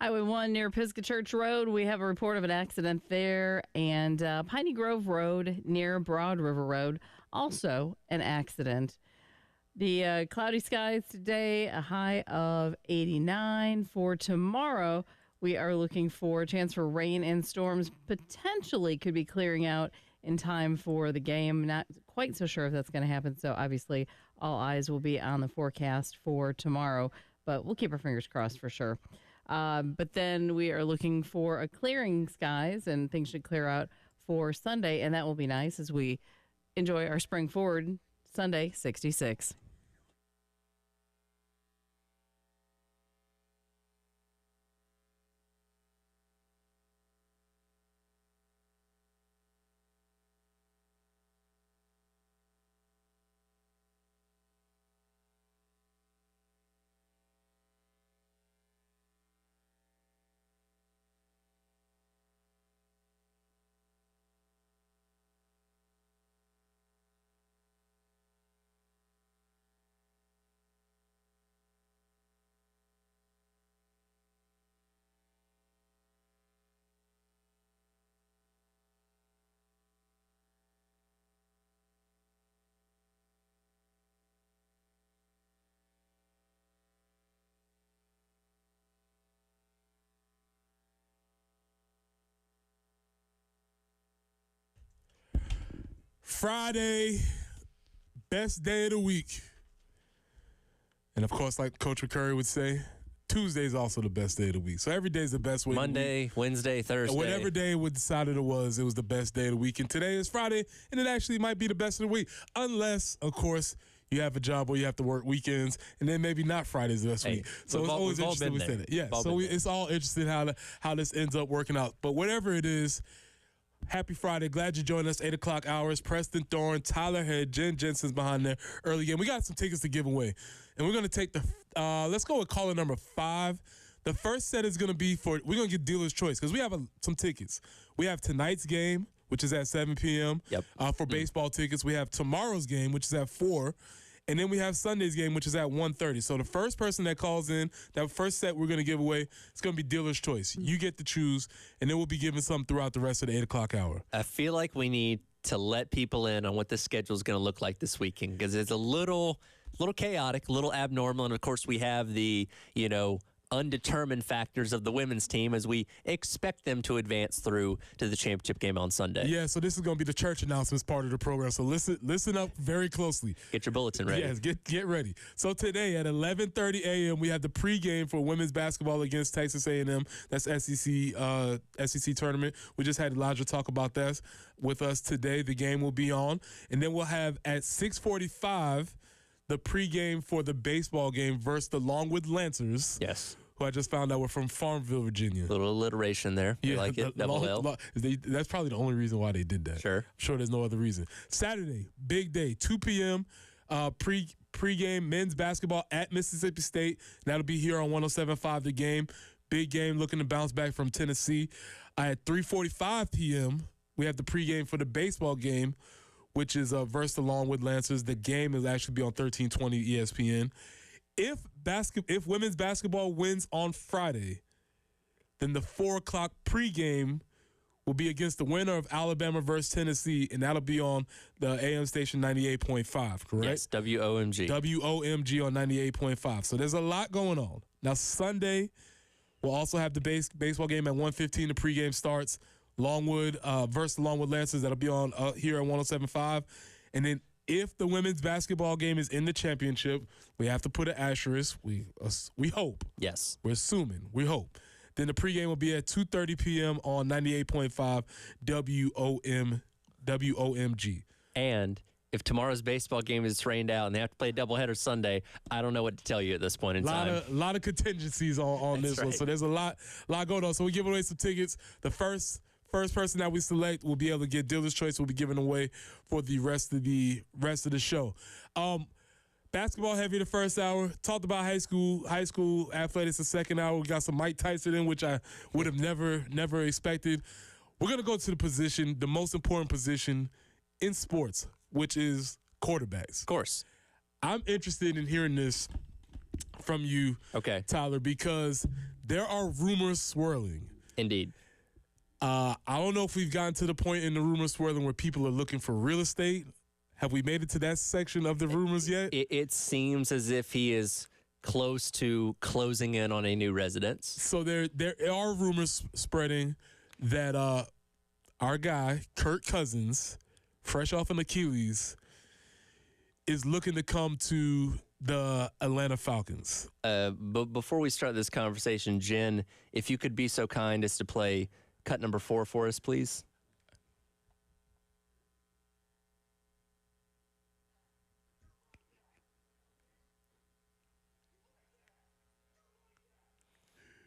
Highway 1 near Pisgah Church Road, we have a report of an accident there. And Piney Grove Road near Broad River Road, also an accident. The cloudy skies today, a high of 89. For tomorrow, we are looking for a chance for rain and storms. Potentially could be clearing out in time for the game. Not quite so sure if that's going to happen. So obviously, all eyes will be on the forecast for tomorrow. but we'll keep our fingers crossed for sure. But then we are looking for a clearing skies, and things should clear out for Sunday, and that will be nice as we enjoy our spring forward Sunday, 66. Friday, best day of the week. And of course, like Coach McCurry would say, Tuesday is also the best day of the week. So every day is the best way. Monday, Wednesday, Thursday. Whatever day we decided it was the best day of the week. And today is Friday, and it actually might be the best of the week. Unless, of course, you have a job where you have to work weekends, and then maybe not Friday's the best week. So it's always interesting we say that. Yeah, so it's all interesting how this ends up working out. But whatever it is, happy Friday. Glad you joined us. 8 o'clock hours. Preston Thorne, Tyler Head, Jen Jensen's behind there early game. We got some tickets to give away. And we're going to take let's go with caller number 5. The first set is going to be we're going to get dealer's choice because we have some tickets. We have tonight's game, which is at 7 p.m. Yep. For baseball tickets. We have tomorrow's game, which is at 4. And then we have Sunday's game, which is at 1:30. So the first person that calls in, that first set we're going to give away, it's going to be dealer's choice. You get to choose, and then we'll be giving some throughout the rest of the 8 o'clock hour. I feel like we need to let people in on what the schedule is going to look like this weekend because it's a little chaotic, a little abnormal. And, of course, we have the, undetermined factors of the women's team as we expect them to advance through to the championship game on Sunday. Yeah, so this is going to be the church announcements part of the program. So listen up very closely. Get your bulletin ready. Yes, get ready. So today at 11:30 a.m. we have the pregame for women's basketball against Texas A&M. That's SEC tournament. We just had Elijah talk about that with us today. The game will be on, and then we'll have at 6:45 the pregame for the baseball game versus the Longwood Lancers. Yes. Who I just found out were from Farmville, Virginia. Little alliteration there. You like it? Double L. That's probably the only reason why they did that. Sure. I'm sure there's no other reason. Saturday, big day, 2 p.m. Pregame men's basketball at Mississippi State. That'll be here on 107.5 The Game. Big game looking to bounce back from Tennessee. At 3:45 p.m., we have the pregame for the baseball game, which is versus the Longwood Lancers. The game will actually be on 1320 ESPN. If women's basketball wins on Friday, then the 4 o'clock pregame will be against the winner of Alabama versus Tennessee, and that'll be on the AM station 98.5, correct? Yes, WOMG. WOMG on 98.5. So there's a lot going on. Now, Sunday, we'll also have the baseball game at 1:15. The pregame starts. Longwood versus the Longwood Lancers. That'll be on here at 107.5. And then if the women's basketball game is in the championship, we have to put an asterisk. We hope. Yes. We're assuming. We hope. Then the pregame will be at 2:30 p.m. on 98.5 WOMG. And if tomorrow's baseball game is rained out and they have to play a doubleheader Sunday, I don't know what to tell you at this point in time. A lot of contingencies on this one. So there's a lot going on. So we give away some tickets. The first person that we select will be able to get dealer's choice. Will be given away for the rest of the show. Basketball heavy the first hour. Talked about high school athletics the second hour. We got some Mike Tyson in, which I would have never expected. We're gonna go to the most important position in sports, which is quarterbacks. Of course. I'm interested in hearing this from you, okay, Tyler, because there are rumors swirling. Indeed. I don't know if we've gotten to the point in the rumors swirling where people are looking for real estate. Have we made it to that section of the rumors yet? It seems as if he is close to closing in on a new residence. So there are rumors spreading that our guy, Kirk Cousins, fresh off an Achilles, is looking to come to the Atlanta Falcons. But before we start this conversation, Jen, if you could be so kind as to play cut number 4 for us, please.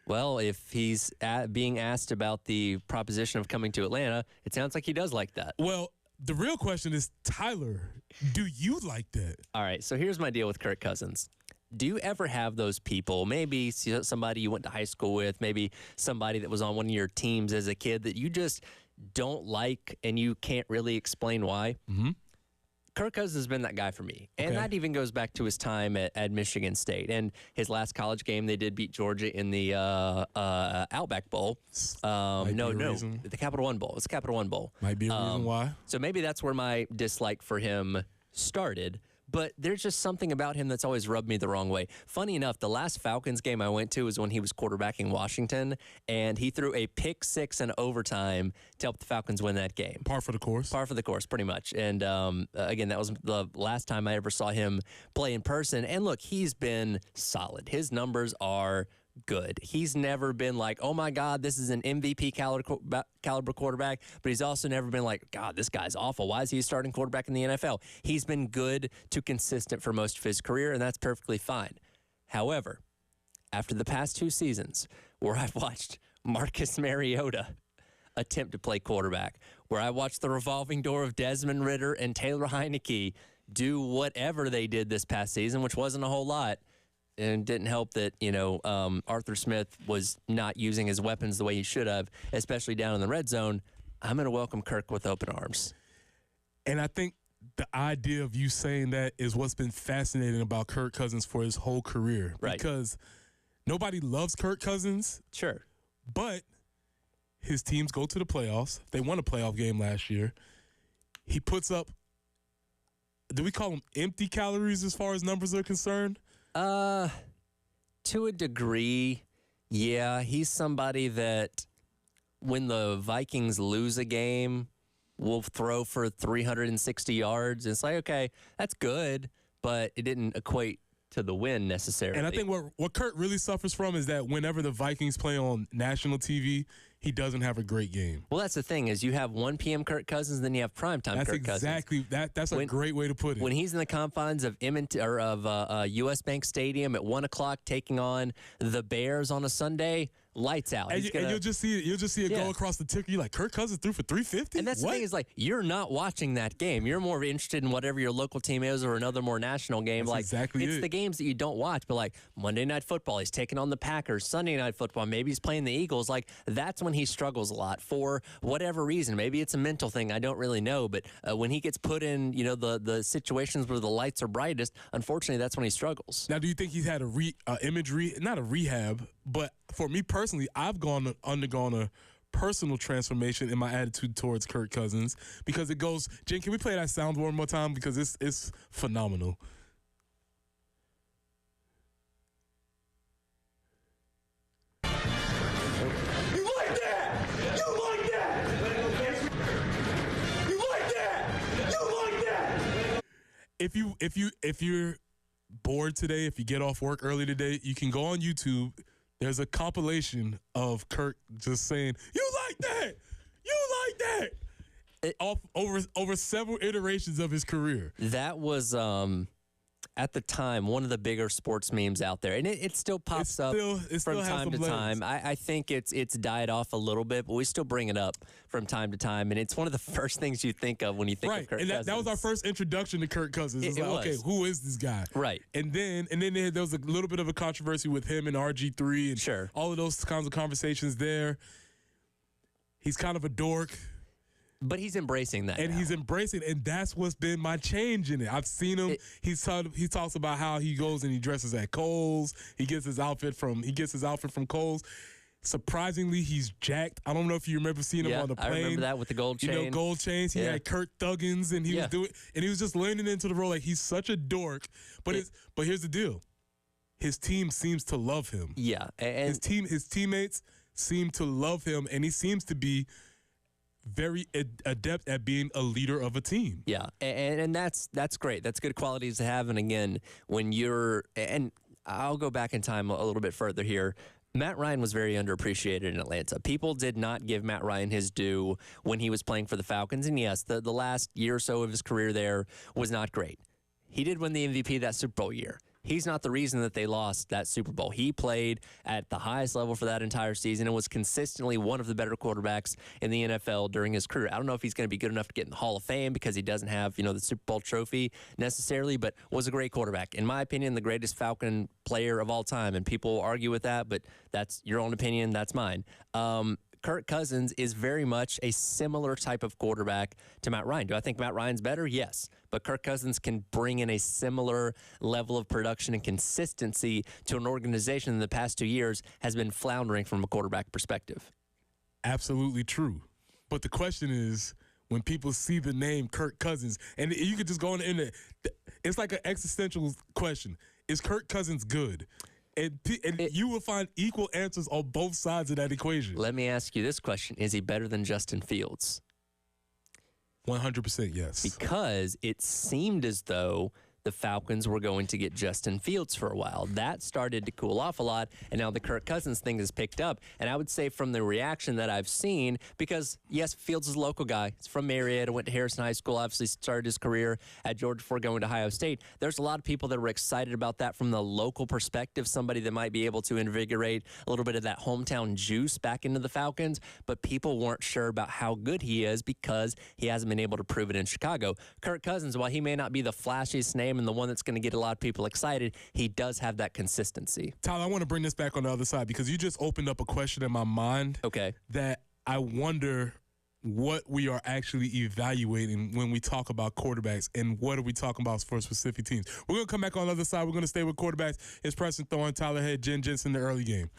Well, if he's being asked about the proposition of coming to Atlanta, it sounds like he does like that. Well, the real question is, Tyler, do you like that? All right, so here's my deal with Kirk Cousins. Do you ever have those people, maybe somebody you went to high school with, maybe somebody that was on one of your teams as a kid that you just don't like and you can't really explain why? Mm-hmm. Kirk Cousins has been that guy for me. And Okay. that even goes back to his time at Michigan State. And his last college game, they did beat Georgia in the Outback Bowl. Might be No, a reason. the Capital One Bowl. It's the Capital One Bowl. Might be a reason why. So maybe that's where my dislike for him started. But there's just something about him that's always rubbed me the wrong way. Funny enough, the last Falcons game I went to was when he was quarterbacking Washington, and he threw a pick six in overtime to help the Falcons win that game. Par for the course. Par for the course, pretty much. And again, that was the last time I ever saw him play in person. And look, he's been solid. His numbers are good. He's never been like, oh my God, this is an MVP caliber quarterback, but he's also never been like, God, this guy's awful. Why is he a starting quarterback in the NFL? He's been good to consistent for most of his career, and that's perfectly fine. However, after the past 2 seasons where I've watched Marcus Mariota attempt to play quarterback, where I watched the revolving door of Desmond Ridder and Taylor Heineke do whatever they did this past season, which wasn't a whole lot, and didn't help that, Arthur Smith was not using his weapons the way he should have, especially down in the red zone. I'm going to welcome Kirk with open arms. And I think the idea of you saying that is what's been fascinating about Kirk Cousins for his whole career. Right. Because nobody loves Kirk Cousins, Sure. but his teams go to the playoffs. They won a playoff game last year. He puts up, do we call them empty calories as far as numbers are concerned? To a degree, yeah. He's somebody that when the Vikings lose a game, will throw for 360 yards. It's like, okay, that's good, but it didn't equate to the win necessarily. And I think what Kurt really suffers from is that whenever the Vikings play on national TV, he doesn't have a great game. Well, that's the thing is you have 1 p.m. Kirk Cousins, then you have primetime That's Kirk Cousins. exactly that's a great way to put it. When he's in the confines of US Bank Stadium at 1 o'clock, taking on the Bears on a Sunday, lights out. And, you'll just see it Yeah. go across the ticker. You're like, Kirk Cousins threw for 350. And that's what? the thing is, like, you're not watching that game. You're more interested in whatever your local team is or another more national game. That's like, exactly it's it. the games that you don't watch. But like Monday Night Football, he's taking on the Packers. Sunday Night Football, maybe he's playing the Eagles. Like, that's when he struggles a lot for whatever reason. Maybe it's a mental thing. I don't really know. But when he gets put in, the situations where the lights are brightest, unfortunately, that's when he struggles. Now, do you think he's had not a rehab, but for me personally, I've undergone a personal transformation in my attitude towards Kirk Cousins because it goes. Jen, can we play that sound one more time because it's phenomenal. You like that? You like that? You like that? You like that? If you're bored today, if you get off work early today, you can go on YouTube. There's a compilation of Kirk just saying, "You like that? You like that?" Over several iterations of his career. That was at the time one of the bigger sports memes out there, and it still pops up it still from has time to some legs. time. I think it's died off a little bit, but we still bring it up from time to time, and it's one of the first things you think of when you think Right, of Kirk and Cousins. that was our first introduction to Kirk Cousins. It's It like, okay, was. who is this guy? Right. And then there was a little bit of a controversy with him and RG3 and Sure. all of those kinds of conversations there. He's kind of a dork. But he's embracing that, And now. he's embracing, and that's what's been my change in it. I've seen him. He talks about how he goes and he dresses at Kohl's. He gets his outfit from Kohl's. Surprisingly, he's jacked. I don't know if you remember seeing him on the I plane. remember that with the gold chain. Gold chains. He Yeah. had Kurt Thuggins, and he was just leaning into the role like he's such a dork. But here's the deal: his team seems to love him. Yeah, and His teammates seem to love him, and he seems to be very adept at being a leader of a team. Yeah, and that's great. That's good qualities to have. And again, when you're and I'll go back in time a little bit further here. Matt Ryan was very underappreciated in Atlanta. People did not give Matt Ryan his due when he was playing for the Falcons. And yes, the last year or so of his career there was not great. He did win the MVP that Super Bowl year. He's not the reason that they lost that Super Bowl. He played at the highest level for that entire season and was consistently one of the better quarterbacks in the NFL during his career. I don't know if he's going to be good enough to get in the Hall of Fame because he doesn't have, the Super Bowl trophy necessarily, but was a great quarterback. In my opinion, the greatest Falcon player of all time, and people will argue with that, but that's your own opinion. That's mine. Kirk Cousins is very much a similar type of quarterback to Matt Ryan. Do I think Matt Ryan's better? Yes. But Kirk Cousins can bring in a similar level of production and consistency to an organization that in the past 2 years has been floundering from a quarterback perspective. Absolutely true. But the question is, when people see the name Kirk Cousins, and you could just go on the internet, it's like an existential question. Is Kirk Cousins good? And you will find equal answers on both sides of that equation. Let me ask you this question. Is he better than Justin Fields? 100% yes. Because it seemed as though the Falcons were going to get Justin Fields for a while. That started to cool off a lot, and now the Kirk Cousins thing has picked up. And I would say from the reaction that I've seen, because, yes, Fields is a local guy. He's from Marietta, went to Harrison High School, obviously started his career at Georgia before going to Ohio State. There's a lot of people that were excited about that from the local perspective, somebody that might be able to invigorate a little bit of that hometown juice back into the Falcons, but people weren't sure about how good he is because he hasn't been able to prove it in Chicago. Kirk Cousins, while he may not be the flashiest name and the one that's going to get a lot of people excited, he does have that consistency. Tyler, I want to bring this back on the other side because you just opened up a question in my mind. Okay. That I wonder what we are actually evaluating when we talk about quarterbacks and what are we talking about for specific teams. We're going to come back on the other side. We're going to stay with quarterbacks. It's Preston Thorne, Tyler Head, Jen Jensen, the early game.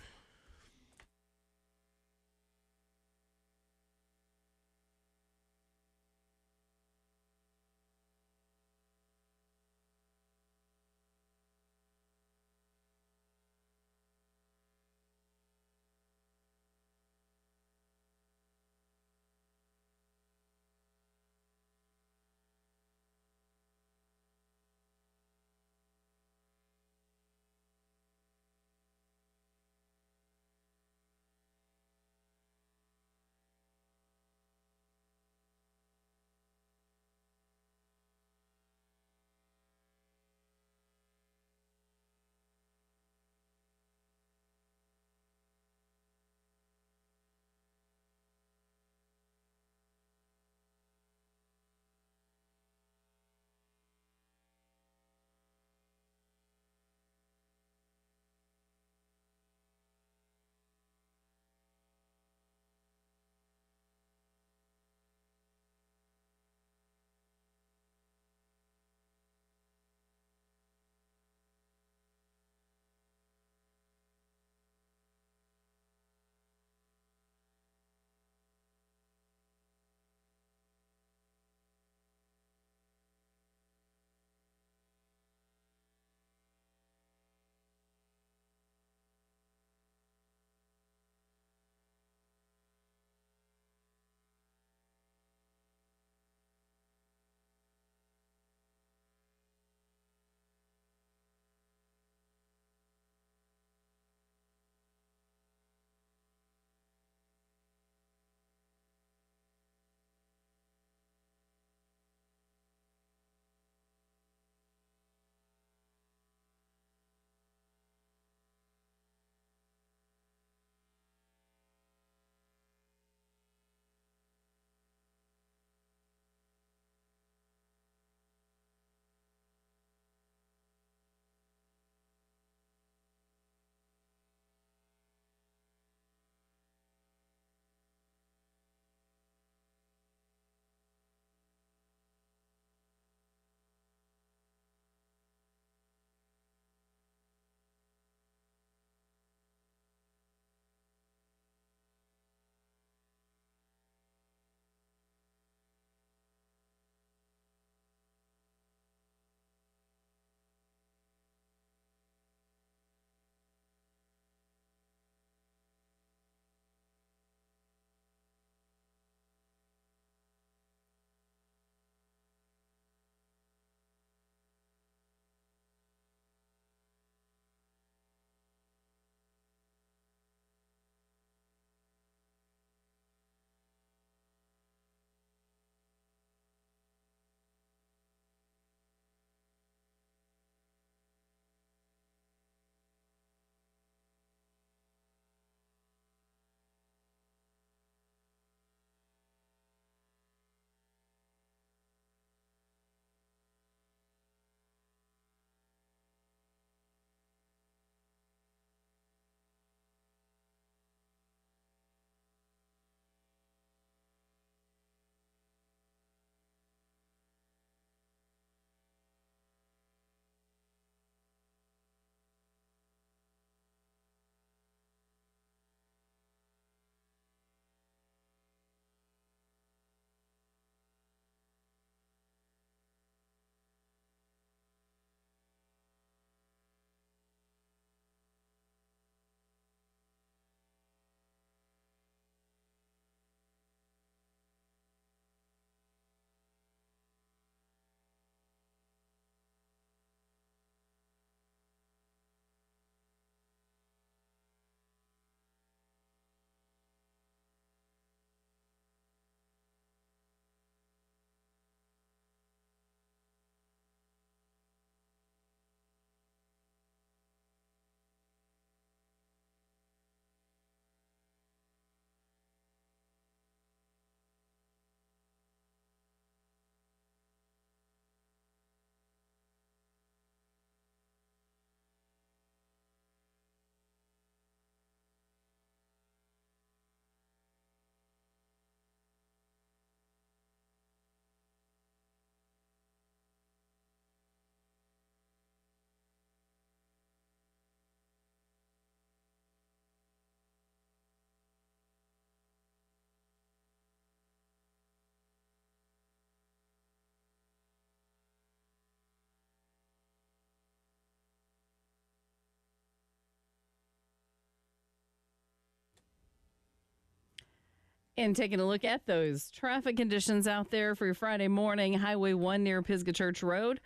And taking a look at those traffic conditions out there for your Friday morning, Highway 1 near Pisgah Church Road,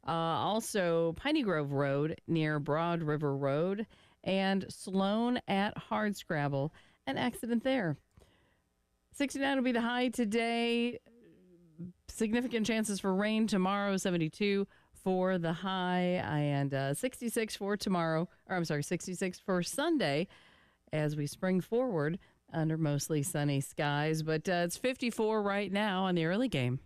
also Piney Grove Road near Broad River Road, and Sloan at Hardscrabble. An accident there. 69 will be the high today. Significant chances for rain tomorrow, 72 for the high, and 66 for tomorrow, 66 for Sunday as we spring forward under mostly sunny skies, but it's 54 right now on the early game.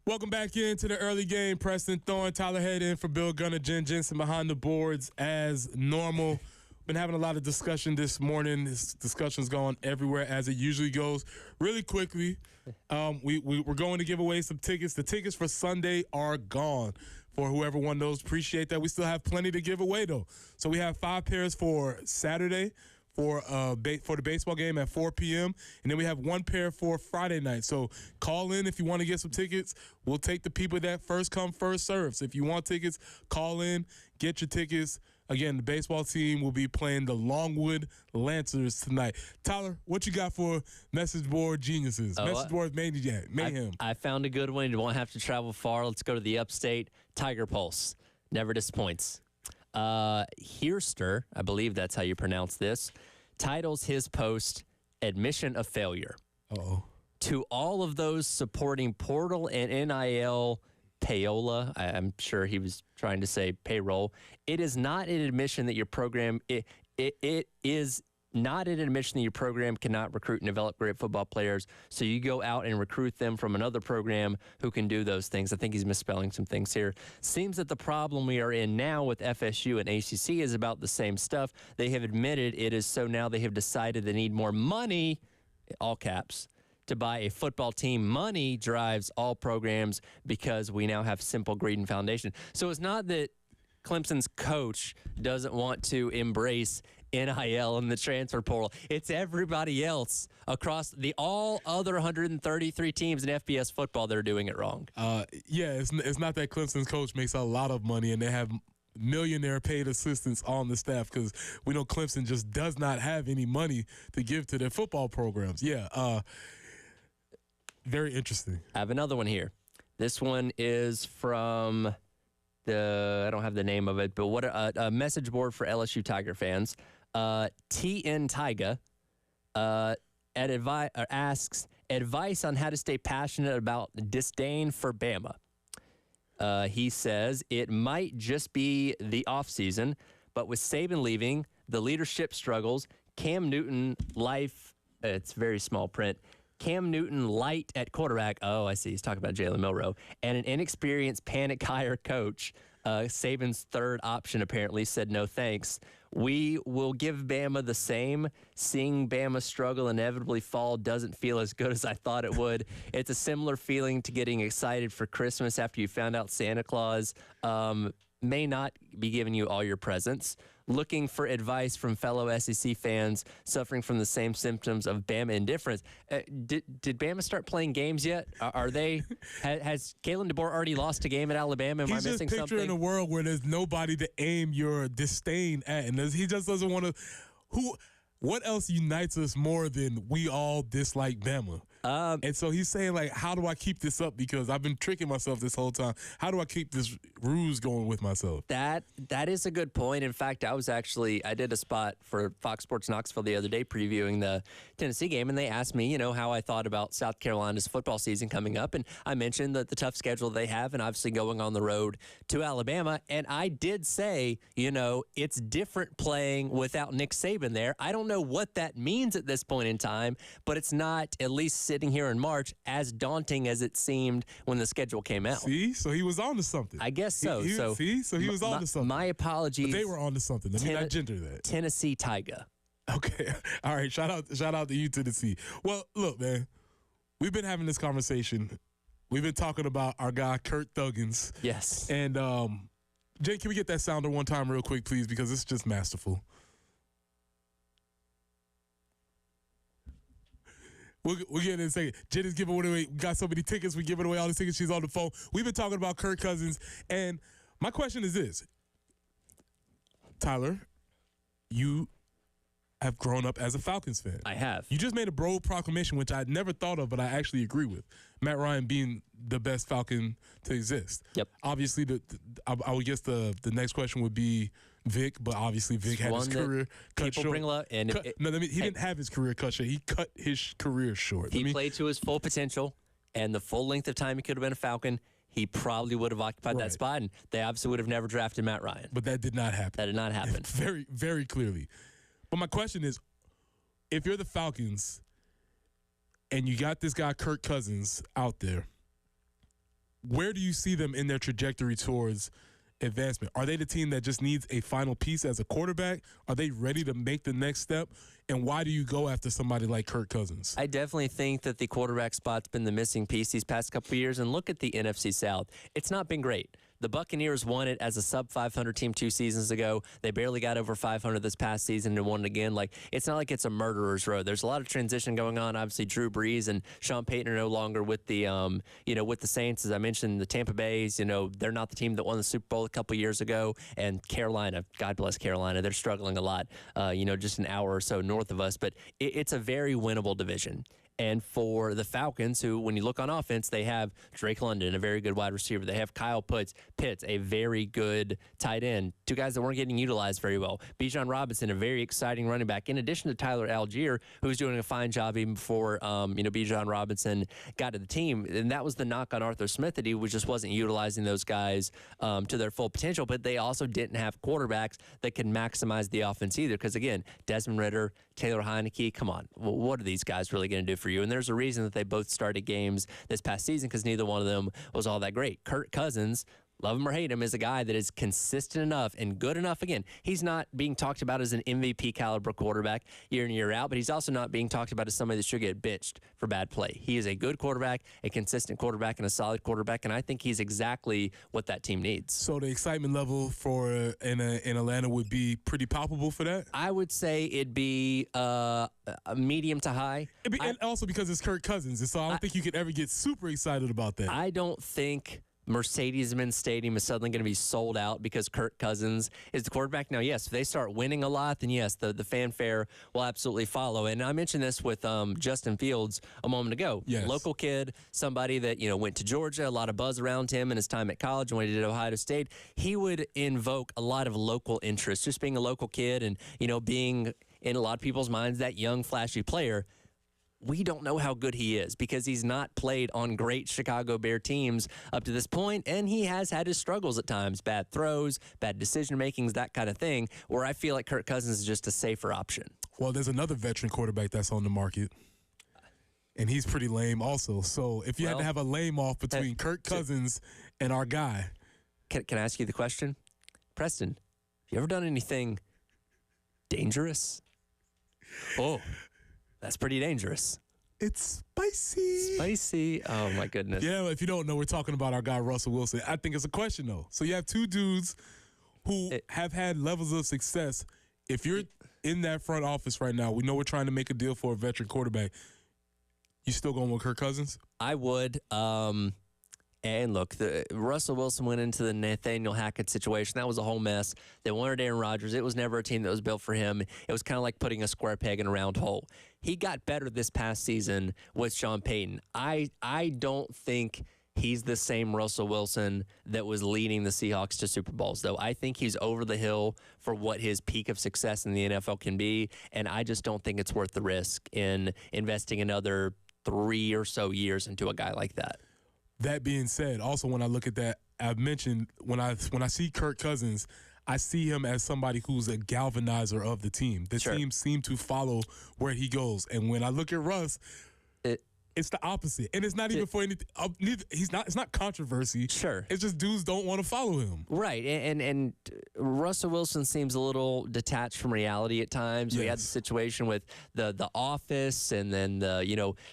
Welcome back into the early game. Preston Thorne, Tyler Head in for Bill Gunner, Jen Jensen behind the boards as normal. Been having a lot of discussion this morning. This discussion's going everywhere as it usually goes. Really quickly, we're going to give away some tickets. The tickets for Sunday are gone for whoever won those. Appreciate that. We still have plenty to give away, though. So we have 5 pairs for Saturday for the baseball game at 4 p.m. And then we have 1 pair for Friday night. So call in if you want to get some tickets. We'll take the people that first come, first serve. So if you want tickets, call in, get your tickets. Again, the baseball team will be playing the Longwood Lancers tonight. Tyler, what you got for message board geniuses? Message board mayhem. I found a good one. You won't have to travel far. Let's go to the upstate. Tiger Pulse. Never disappoints. Hearster, I believe that's how you pronounce this, titles his post Admission of Failure. Uh-oh. To all of those supporting portal and NIL payola, I'm sure he was trying to say payroll, it is not an admission that your program, it is not an admission that your program cannot recruit and develop great football players, so you go out and recruit them from another program who can do those things. I think he's misspelling some things here. Seems that the problem we are in now with FSU and ACC is about the same stuff. They have admitted it is so now they have decided they need more money, all caps, to buy a football team. Money drives all programs because we now have Simple Green Foundation. So it's not that Clemson's coach doesn't want to embrace NIL and the transfer portal. It's everybody else across all other 133 teams in FBS football that are doing it wrong. It's not that Clemson's coach makes a lot of money and they have millionaire paid assistants on the staff, because we know Clemson just does not have any money to give to their football programs. Very interesting. I have another one here. This one is from I don't have the name of it, but what a message board for LSU Tiger fans. TN Tyga asks advice on how to stay passionate about disdain for Bama. He says it might just be the offseason, but with Saban leaving, the leadership struggles, Cam Newton life, it's very small print, Cam Newton light at quarterback. Oh, I see. He's talking about Jalen Milroe. And an inexperienced panic hire coach. Saban's third option apparently said no thanks. We will give Bama the same. Seeing Bama struggle, inevitably fall, doesn't feel as good as I thought it would. It's a similar feeling to getting excited for Christmas after you found out Santa Claus may not be giving you all your presents. Looking for advice from fellow SEC fans suffering from the same symptoms of Bama indifference. Did Bama start playing games yet? Are they? Has Kalen DeBoer already lost a game at Alabama? Am I missing something? He's just picturing a world where there's nobody to aim your disdain at, and he just doesn't want to. What else unites us more than we all dislike Bama? And so he's saying, like, how do I keep this up? Because I've been tricking myself this whole time. How do I keep this ruse going with myself? That is a good point. In fact, I did a spot for Fox Sports Knoxville the other day previewing the Tennessee game, and they asked me, how I thought about South Carolina's football season coming up, and I mentioned that the tough schedule they have, and obviously going on the road to Alabama, and I did say, it's different playing without Nick Saban there. I don't know what that means at this point in time, but it's not, at least sitting here in March, as daunting as it seemed when the schedule came out. See? So he was on to something. I guess so. So he was on to something. My apologies. But they were on to something. Let me not gender that. Tennessee Tiger. Okay. All right. Shout out to you, Tennessee. Well, look, man. We've been having this conversation. We've been talking about our guy, Kurt Thuggins. Yes. And, Jay, can we get that sounder one time real quick, please? Because it's just masterful. We'll get in a second. Jen is giving away. We got so many tickets. We're giving away all these tickets. She's on the phone. We've been talking about Kirk Cousins. And my question is this. Tyler, you have grown up as a Falcons fan. I have. You just made a bold proclamation, which I'd never thought of, but I actually agree with. Matt Ryan being the best Falcon to exist. Yep. Obviously, I would guess the next question would be Vic, but obviously Vic had his career cut people short. bring up, and he didn't have his career cut short. He cut his career short. He played to his full potential, and the full length of time he could have been a Falcon, he probably would have occupied that spot, and they obviously would have never drafted Matt Ryan. But that did not happen. That did not happen. Very, very clearly. But my question is, if you're the Falcons and you got this guy Kirk Cousins out there, where do you see them in their trajectory towards advancement? Are they the team that just needs a final piece as a quarterback? Are they ready to make the next step? And why do you go after somebody like Kirk Cousins? I definitely think that the quarterback spot's been the missing piece these past couple of years. And look at the NFC South. It's not been great. The Buccaneers won it as a sub-500 team 2 seasons ago. They barely got over 500 this past season and won it again. It's not like it's a murderer's row. There's a lot of transition going on. Obviously, Drew Brees and Sean Payton are no longer with the, with the Saints. As I mentioned, the Tampa Bays, they're not the team that won the Super Bowl a couple years ago. And Carolina, God bless Carolina, they're struggling a lot, just an hour or so north of us. But it's a very winnable division. And for the Falcons, who, when you look on offense, they have Drake London, a very good wide receiver. They have Kyle Pitts, a very good tight end. 2 guys that weren't getting utilized very well. Bijan Robinson, a very exciting running back, in addition to Tyler Algier, who's doing a fine job even before, Bijan Robinson got to the team. And that was the knock on Arthur Smith, that he just wasn't utilizing those guys to their full potential. But they also didn't have quarterbacks that could maximize the offense either. Because, again, Desmond Ridder, Taylor Heineke, come on. What are these guys really going to do for you? And there's a reason that they both started games this past season, because neither one of them was all that great. Kirk Cousins, love him or hate him, is a guy that is consistent enough and good enough. Again, he's not being talked about as an MVP caliber quarterback year in, year out, but he's also not being talked about as somebody that should get benched for bad play. He is a good quarterback, a consistent quarterback, and a solid quarterback, and I think he's exactly what that team needs. So the excitement level for in Atlanta would be pretty palpable for that? I would say it'd be a medium to high. And also because it's Kirk Cousins, and so I don't think you could ever get super excited about that. I don't think Mercedes-Benz Stadium is suddenly going to be sold out because Kirk Cousins is the quarterback. Now, yes, if they start winning a lot, then yes, the fanfare will absolutely follow. And I mentioned this with Justin Fields a moment ago. Yes. Local kid, somebody that, went to Georgia, a lot of buzz around him in his time at college. And when he did Ohio State, he would invoke a lot of local interest, just being a local kid and, being in a lot of people's minds that young, flashy player. We don't know how good he is because he's not played on great Chicago Bear teams up to this point, and he has had his struggles at times, bad throws, bad decision makings, that kind of thing, where I feel like Kirk Cousins is just a safer option. Well, there's another veteran quarterback that's on the market, and he's pretty lame also. So if you had to have a lame off between Kirk Cousins and our guy. Can I ask you the question? Preston, have you ever done anything dangerous? Oh, that's pretty dangerous. It's spicy. Spicy. Oh, my goodness. Yeah, if you don't know, we're talking about our guy, Russell Wilson. I think it's a question, though. So you have 2 dudes who have had levels of success. If you're in that front office right now, we know we're trying to make a deal for a veteran quarterback. You still going with Kirk Cousins? I would. And And look, Russell Wilson went into the Nathaniel Hackett situation. That was a whole mess. They wanted Aaron Rodgers. It was never a team that was built for him. It was kind of like putting a square peg in a round hole. He got better this past season with Sean Payton. I don't think he's the same Russell Wilson that was leading the Seahawks to Super Bowls, though. I think he's over the hill for what his peak of success in the NFL can be, and I just don't think it's worth the risk in investing another 3 or so years into a guy like that. That being said, also when I look at that, I've mentioned when I see Kirk Cousins, I see him as somebody who's a galvanizer of the team. The team seem to follow where he goes. And when I look at Russ, it's the opposite, and it's not even for anything. It's not controversy. Sure, it's just dudes don't want to follow him. Right, and Russell Wilson seems a little detached from reality at times. Yes. We had the situation with the office, and then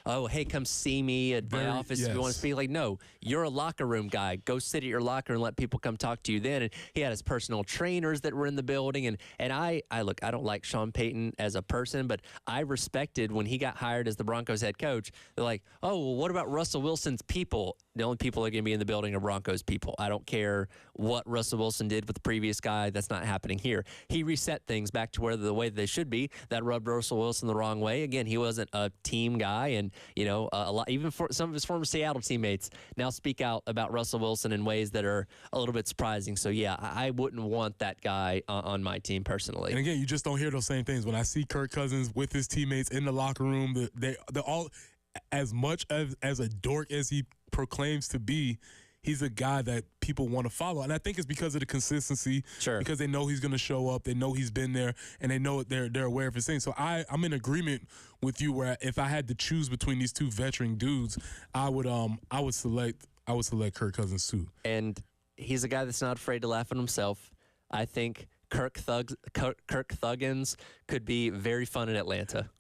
oh hey, come see me at my office if you want to speak. Like, no, you're a locker room guy. Go sit at your locker and let people come talk to you. Then, and he had his personal trainers that were in the building, and I look, I don't like Sean Payton as a person, but I respected when he got hired as the Broncos head coach. They're like, oh, well, what about Russell Wilson's people? The only people that are going to be in the building are Broncos people. I don't care what Russell Wilson did with the previous guy. That's not happening here. He reset things back to where the way they should be. That rubbed Russell Wilson the wrong way. Again, he wasn't a team guy, and a lot, even for some of his former Seattle teammates now speak out about Russell Wilson in ways that are a little bit surprising. So yeah, I wouldn't want that guy on my team personally. And again, you just don't hear those same things. When I see Kirk Cousins with his teammates in the locker room, they're all, as much as a dork as he proclaims to be, he's a guy that people want to follow. And I think it's because of the consistency, because they know he's going to show up, they know he's been there, and they know they're aware of his things. So I'm in agreement with you where if I had to choose between these two veteran dudes, I would select Kirk Cousins too. And he's a guy that's not afraid to laugh at himself. I think Kirk Thuggins could be very fun in Atlanta.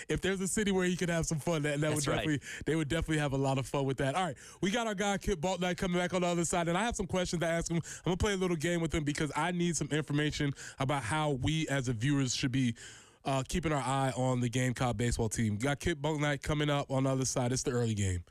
If there's a city where he could have some fun, they would definitely have a lot of fun with that. All right, we got our guy Kip Baltnight coming back on the other side, and I have some questions to ask him. I'm gonna play a little game with him because I need some information about how we as the viewers should be keeping our eye on the Gamecock baseball team. Got Kip Baltnight coming up on the other side. It's the early game.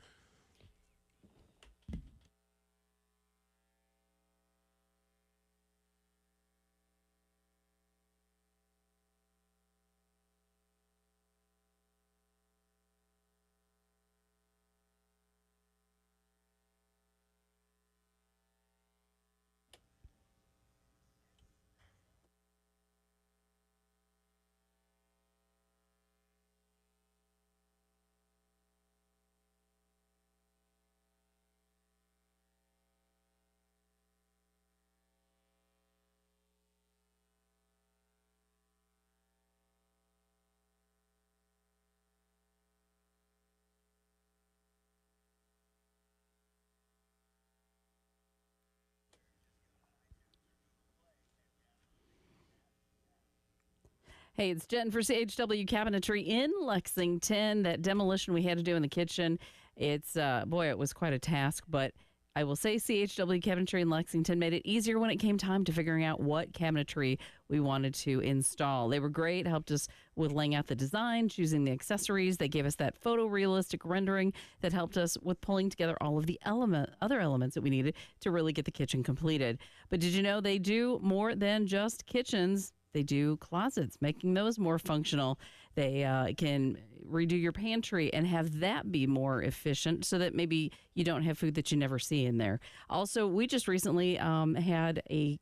Hey, it's Jen for CHW Cabinetry in Lexington. That demolition we had to do in the kitchen, it's, it was quite a task, but I will say CHW Cabinetry in Lexington made it easier when it came time to figuring out what cabinetry we wanted to install. They were great, helped us with laying out the design, choosing the accessories. They gave us that photorealistic rendering that helped us with pulling together all of the other elements that we needed to really get the kitchen completed. But did you know they do more than just kitchens? They do closets, making those more functional. They can redo your pantry and have that be more efficient so that maybe you don't have food that you never see in there. Also, we just recently had a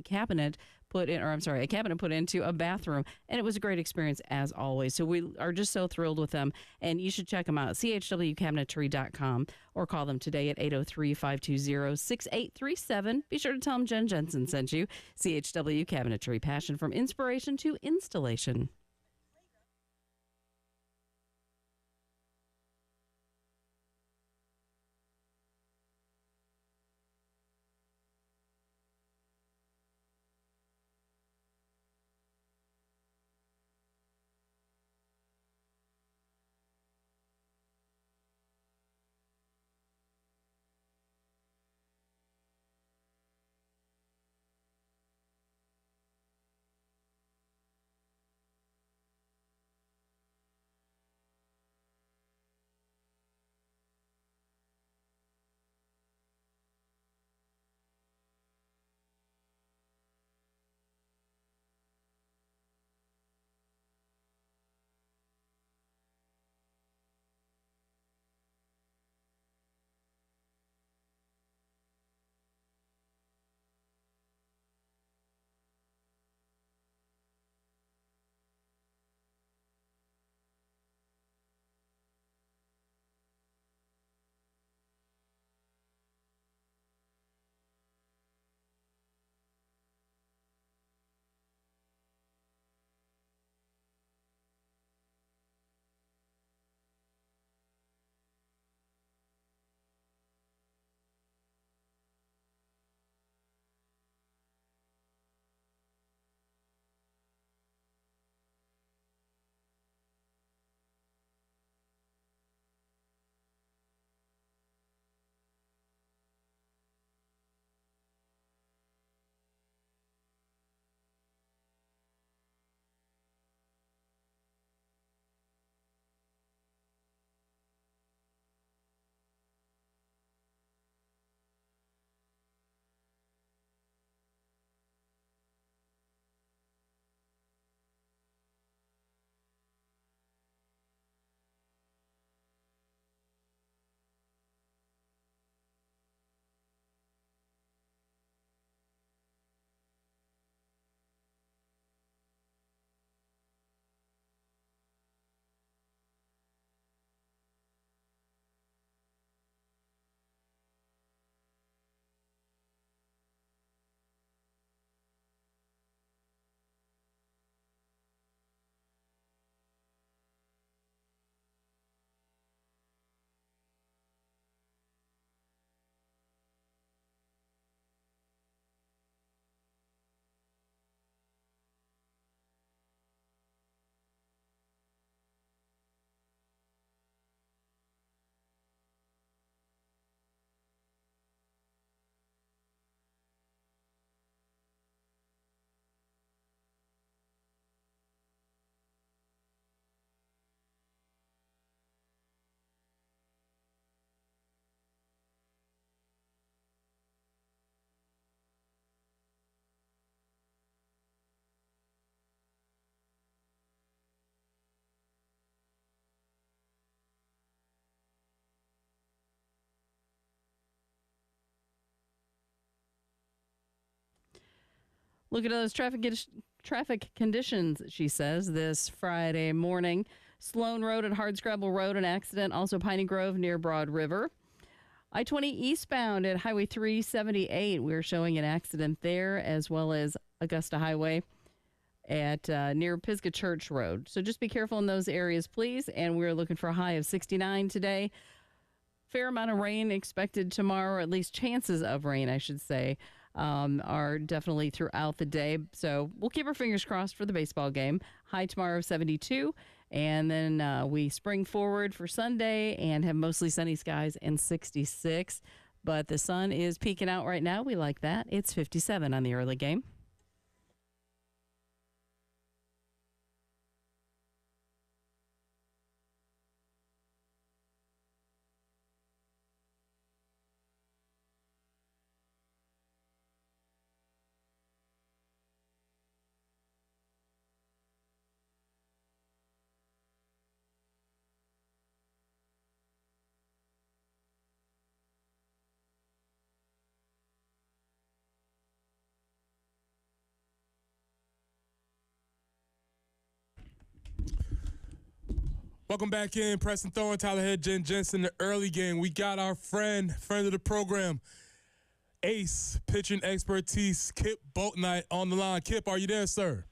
cabinet put into a bathroom, and it was a great experience as always. So we are just so thrilled with them, and you should check them out, chwcabinetry.com, or call them today at 803-520-6837. Be sure to tell them Jen Jensen sent you. CHW Cabinetry, passion from inspiration to installation. Look at those traffic conditions, she says, this Friday morning. Sloan Road and Hardscrabble Road, an accident. Also Piney Grove near Broad River. I-20 eastbound at Highway 378. We're showing an accident there, as well as Augusta Highway at near Pisgah Church Road. So just be careful in those areas, please. And we're looking for a high of 69 today. Fair amount of rain expected tomorrow, or at least chances of rain, I should say, are definitely throughout the day. So we'll keep our fingers crossed for the baseball game. High tomorrow of 72. And then we spring forward for Sunday and have mostly sunny skies and 66. But the sun is peeking out right now. We like that. It's 57 on the early game. Welcome back in. Preston Thorne, Tyler Head, Jen Jensen, the early game. We got our friend of the program, Ace, pitching expertise, Kip Boatnight on the line. Kip, are you there, sir?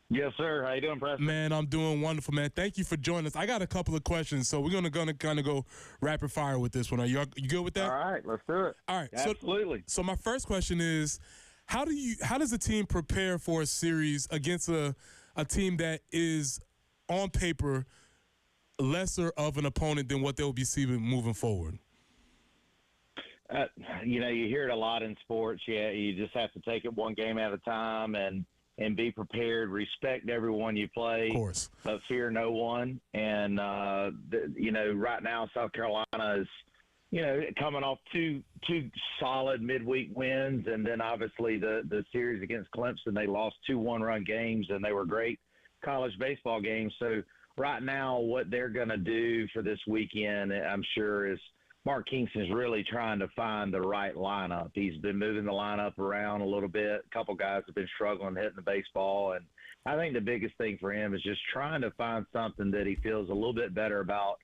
Yes, sir. How you doing, Preston? Man, I'm doing wonderful, man. Thank you for joining us. I got a couple of questions, so we're gonna kind of go rapid fire with this one. Are you good with that? All right, let's do it. All right. Absolutely. So my first question is, how does a team prepare for a series against a team that is on paper lesser of an opponent than what they'll be seeing moving forward? You hear it a lot in sports. Yeah, you just have to take it one game at a time and be prepared. Respect everyone you play, Of course, but fear no one. And right now South Carolina is, coming off two solid midweek wins, and then obviously the series against Clemson, they lost 2 one-run games, and they were great college baseball games. So right now, what they're going to do for this weekend, I'm sure, is Mark Kingston's really trying to find the right lineup. He's been moving the lineup around a little bit. A couple guys have been struggling hitting the baseball, and I think the biggest thing for him is just trying to find something that he feels a little bit better about,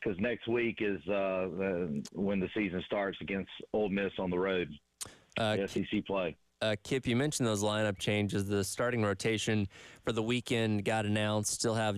because next week is when the season starts against Ole Miss on the road, SEC play. Kip, you mentioned those lineup changes. The starting rotation for the weekend got announced. Still have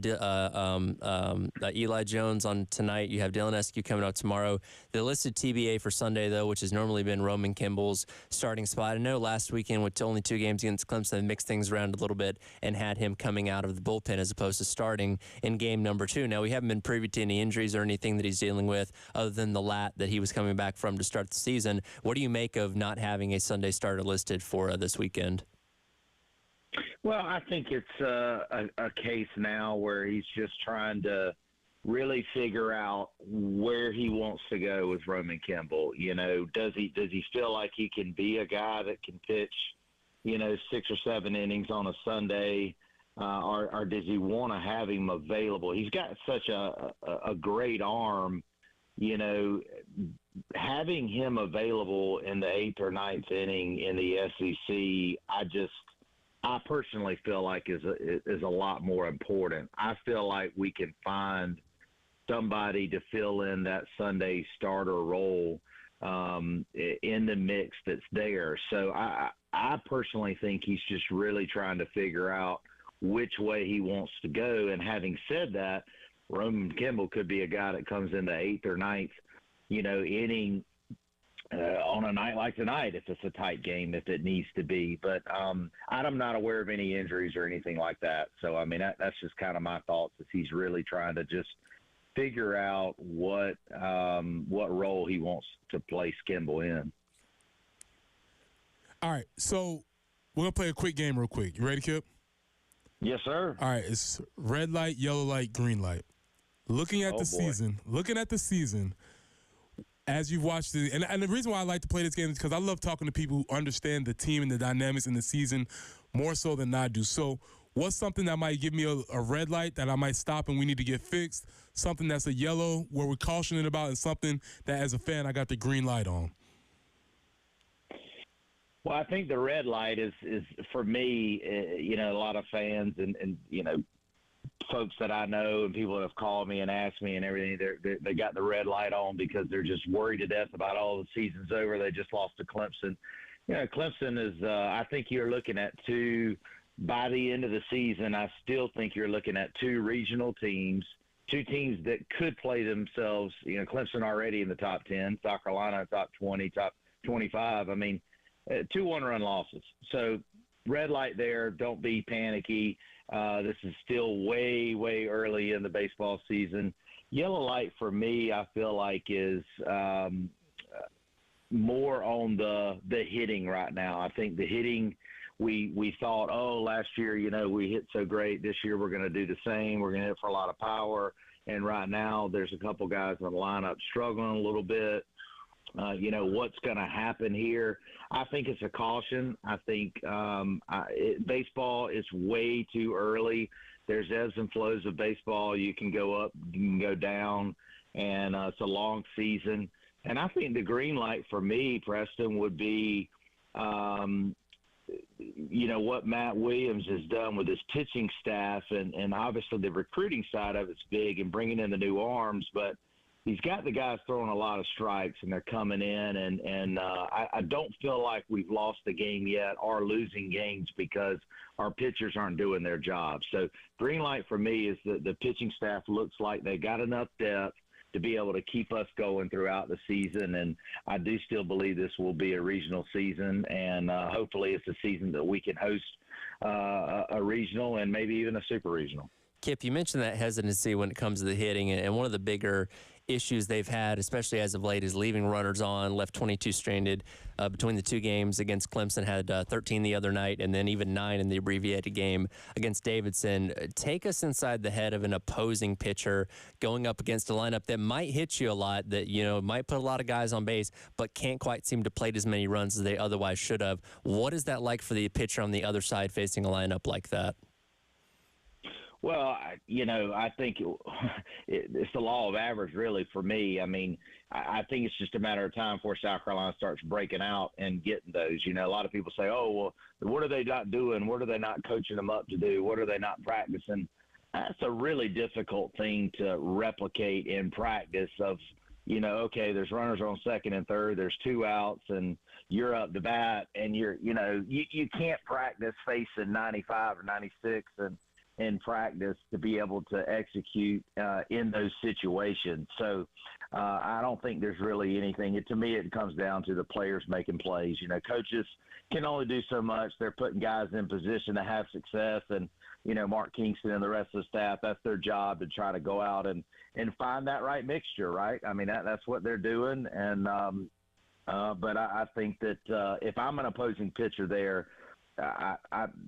Eli Jones on tonight. You have Dylan Eskew coming out tomorrow. The listed TBA for Sunday, though, which has normally been Roman Kimball's starting spot. I know last weekend with only 2 games against Clemson, they mixed things around a little bit and had him coming out of the bullpen as opposed to starting in game number 2. Now, we haven't been privy to any injuries or anything that he's dealing with other than the lat that he was coming back from to start the season. What do you make of not having a Sunday starter listed for this weekend? Well, I think it's a case now where he's just trying to really figure out where he wants to go with Roman Kimball. Does he feel like he can be a guy that can pitch, 6 or 7 innings on a Sunday, or does he want to have him available? He's got such a great arm. Having him available in the 8th or 9th inning in the SEC, I personally feel like is a lot more important. I feel like we can find somebody to fill in that Sunday starter role in the mix that's there. So I personally think he's just really trying to figure out which way he wants to go. And having said that, Roman Kimball could be a guy that comes in the 8th or 9th, inning on a night like tonight, if it's a tight game, if it needs to be. But I'm not aware of any injuries or anything like that. So, I mean, that's just kind of my thoughts, is he's really trying to just figure out what role he wants to place Kimball in. All right, so we're going to play a quick game real quick. You ready, Kip? Yes, sir. All right, it's red light, yellow light, green light. Looking at the season, as you've watched it, and the reason why I like to play this game is because I love talking to people who understand the team and the dynamics in the season more so than I do. So what's something that might give me a red light that I might stop and we need to get fixed, something that's a yellow where we're cautioning about, and something that as a fan I got the green light on? Well, I think the red light is for me, a lot of fans and folks that I know and people that have called me and asked me and everything, they got the red light on because they're just worried to death about all the season's over. They just lost to Clemson. Clemson is, I think you're looking at by the end of the season, I still think you're looking at two regional teams, two teams that could play themselves, Clemson already in the top 10, South Carolina top 20, top 25. I mean, 2 one-run losses. So red light there. Don't be panicky. This is still way, way early in the baseball season. Yellow light for me, I feel like, is more on the hitting right now. I think the hitting, we thought, last year, we hit so great. This year we're going to do the same. We're going to hit for a lot of power. And right now there's a couple guys in the lineup struggling a little bit. What's going to happen here? I think it's a caution. I think baseball is way too early. There's ebbs and flows of baseball. You can go up, you can go down, and it's a long season. And I think the green light for me, Preston, would be, what Matt Williams has done with his pitching staff, and obviously the recruiting side of it's big and bringing in the new arms, but he's got the guys throwing a lot of strikes, and they're coming in, and I don't feel like we've lost the game yet or losing games because our pitchers aren't doing their job. So green light for me is that the pitching staff looks like they got enough depth to be able to keep us going throughout the season, and I do still believe this will be a regional season, and hopefully it's a season that we can host a regional and maybe even a super regional. Kip, you mentioned that hesitancy when it comes to the hitting, and one of the bigger issues they've had, especially as of late, is leaving runners on, left 22 stranded between the 2 games against Clemson, had 13 the other night, and then even 9 in the abbreviated game against Davidson. Take us inside the head of an opposing pitcher going up against a lineup that might hit you a lot, that, might put a lot of guys on base, but can't quite seem to plate as many runs as they otherwise should have. What is that like for the pitcher on the other side facing a lineup like that? Well, I think it's the law of average, really, for me. I mean, I think it's just a matter of time before South Carolina starts breaking out and getting those. A lot of people say, what are they not doing? What are they not coaching them up to do? What are they not practicing? That's a really difficult thing to replicate in practice of, okay, there's runners on second and third, there's 2 outs, and you're up to bat, and you can't practice facing 95 or 96 and in practice to be able to execute in those situations. So I don't think there's really anything. To me, it comes down to the players making plays. Coaches can only do so much. They're putting guys in position to have success, and Mark Kingston and the rest of the staff, that's their job, to try to go out and find that right mixture, right? I mean, that's what they're doing. And but I think that if I'm an opposing pitcher there,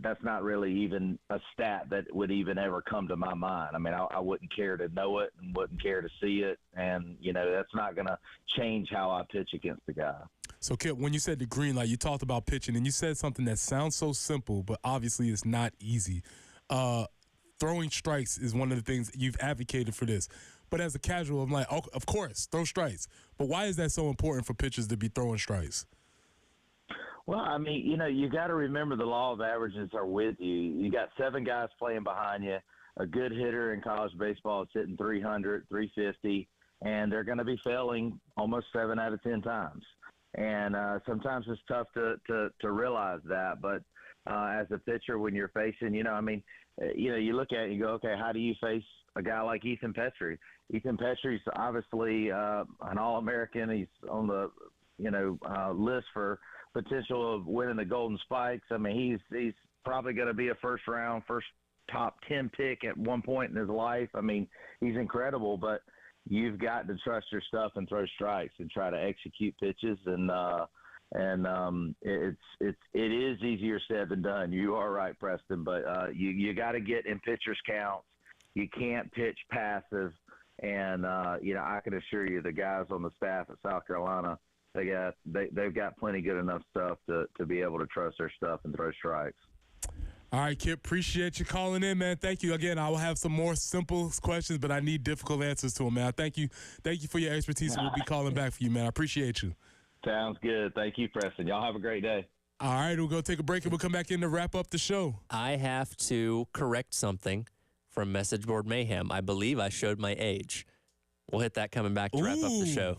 that's not really even a stat that would even ever come to my mind. I mean, I wouldn't care to know it and wouldn't care to see it. And, that's not going to change how I pitch against the guy. So, Kip, when you said the green light, you talked about pitching, and you said something that sounds so simple, but obviously it's not easy. Throwing strikes is one of the things you've advocated for this. But as a casual, I'm like, of course, throw strikes. But why is that so important for pitchers to be throwing strikes? Well, I mean, you got to remember the law of averages are with you. You got 7 guys playing behind you. A good hitter in college baseball is hitting 300, 350, and they're going to be failing almost 7 out of 10 times. And sometimes it's tough to realize that. But as a pitcher, when you're facing, you look at it and you go, okay, how do you face a guy like Ethan Petry? Ethan Petry's obviously an All-American. He's on the list for potential of winning the Golden Spikes. I mean, he's probably going to be a first top 10 pick at one point in his life. I mean, he's incredible, but you've got to trust your stuff and throw strikes and try to execute pitches. And it is easier said than done. You are right, Preston, but you got to get in pitchers' counts. You can't pitch passive. And, I can assure you the guys on the staff at South Carolina, they've got plenty good enough stuff to be able to trust their stuff and throw strikes. All right, Kip, appreciate you calling in, man. Thank you. Again, I will have some more simple questions, but I need difficult answers to them, man. Thank you for your expertise, and we'll be calling back for you, man. I appreciate you. Sounds good. Thank you, Preston. Y'all have a great day. All right, we'll go take a break and we'll come back in to wrap up the show. I have to correct something from Message Board Mayhem. I believe I showed my age. We'll hit that coming back to wrap up the Ooh. show.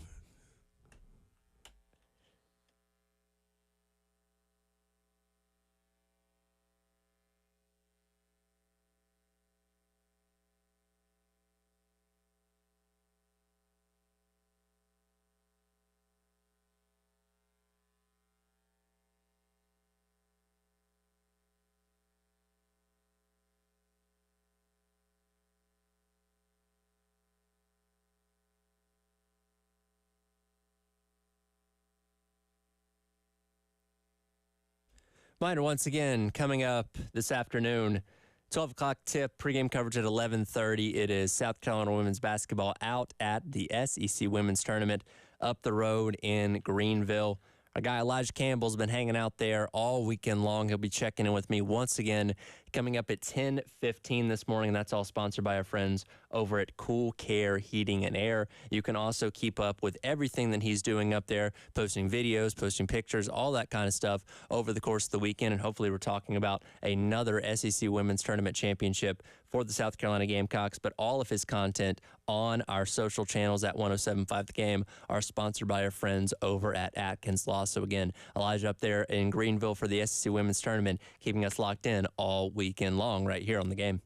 Reminder once again, coming up this afternoon, 12 o'clock tip, pregame coverage at 11:30. It is South Carolina women's basketball out at the SEC Women's Tournament up the road in Greenville. Our guy Elijah Campbell's been hanging out there all weekend long. He'll be checking in with me once again coming up at 10:15 this morning. And that's all sponsored by our friends over at Cool Care Heating and Air. You can also keep up with everything that he's doing up there, posting videos, posting pictures, all that kind of stuff over the course of the weekend. And hopefully we're talking about another SEC Women's Tournament Championship for the South Carolina Gamecocks. But all of his content on our social channels at 107.5 The Game are sponsored by our friends over at Atkins Law. So again, Elijah up there in Greenville for the SEC Women's Tournament, keeping us locked in all weekend long right here on The Game.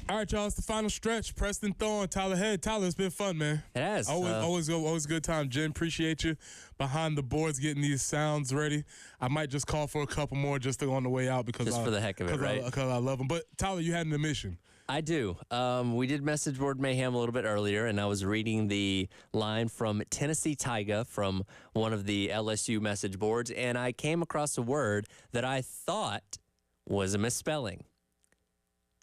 All right, y'all, it's the final stretch. Preston Thorne, Tyler Head. Tyler, it's been fun, man. It has. Always a good time. Jen, appreciate you behind the boards getting these sounds ready. I might just call for a couple more just to go on the way out because Just for the heck of it, right? Because I love them. But Tyler, you had an admission. I do. We did message board mayhem a little bit earlier, and I was reading the line from Tennessee Tyga from one of the LSU message boards, and I came across a word that I thought was a misspelling.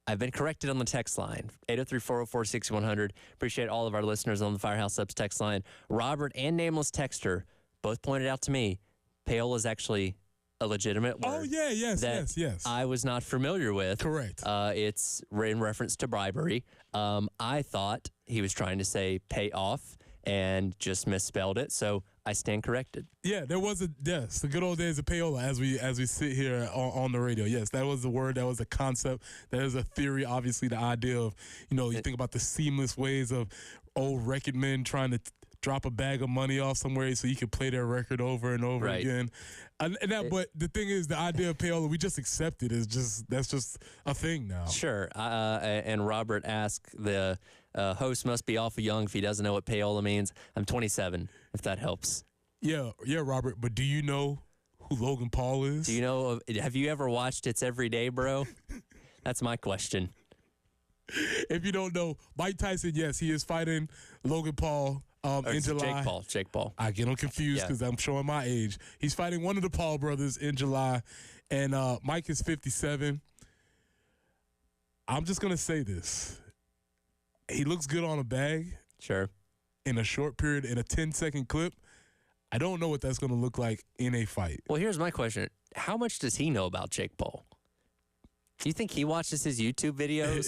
I've been corrected on the text line, 803-404-6100. Appreciate all of our listeners on the Firehouse Subs text line. Robert and Nameless Texter both pointed out to me, payola is actually a legitimate word. Oh, yeah, yes. I was not familiar with. Correct. It's in reference to bribery. I thought he was trying to say pay off and just misspelled it, so I stand corrected. Yeah, there was the good old days of payola as we sit here on the radio. Yes, that was the word, that was the concept, that is a theory. Obviously, the idea of, you think about the seamless ways of old record men trying to drop a bag of money off somewhere so you can play their record over and over again. But the thing is, the idea of payola, we just accept it. That's just a thing now. Sure. And Robert asked, the host must be awful young if he doesn't know what payola means. I'm 27, if that helps. Yeah, Robert. But do you know who Logan Paul is? Do you know? Have you ever watched It's Every Day, Bro? That's my question. If you don't know, Mike Tyson, yes, he is fighting Logan Paul in July. Jake Paul. I get him confused because I'm showing my age. He's fighting one of the Paul brothers in July, and Mike is 57. I'm just going to say this. He looks good on a bag. Sure. In a short period, in a 10-second clip. I don't know what that's going to look like in a fight. Well, here's my question. How much does he know about Jake Paul? Do you think he watches his YouTube videos?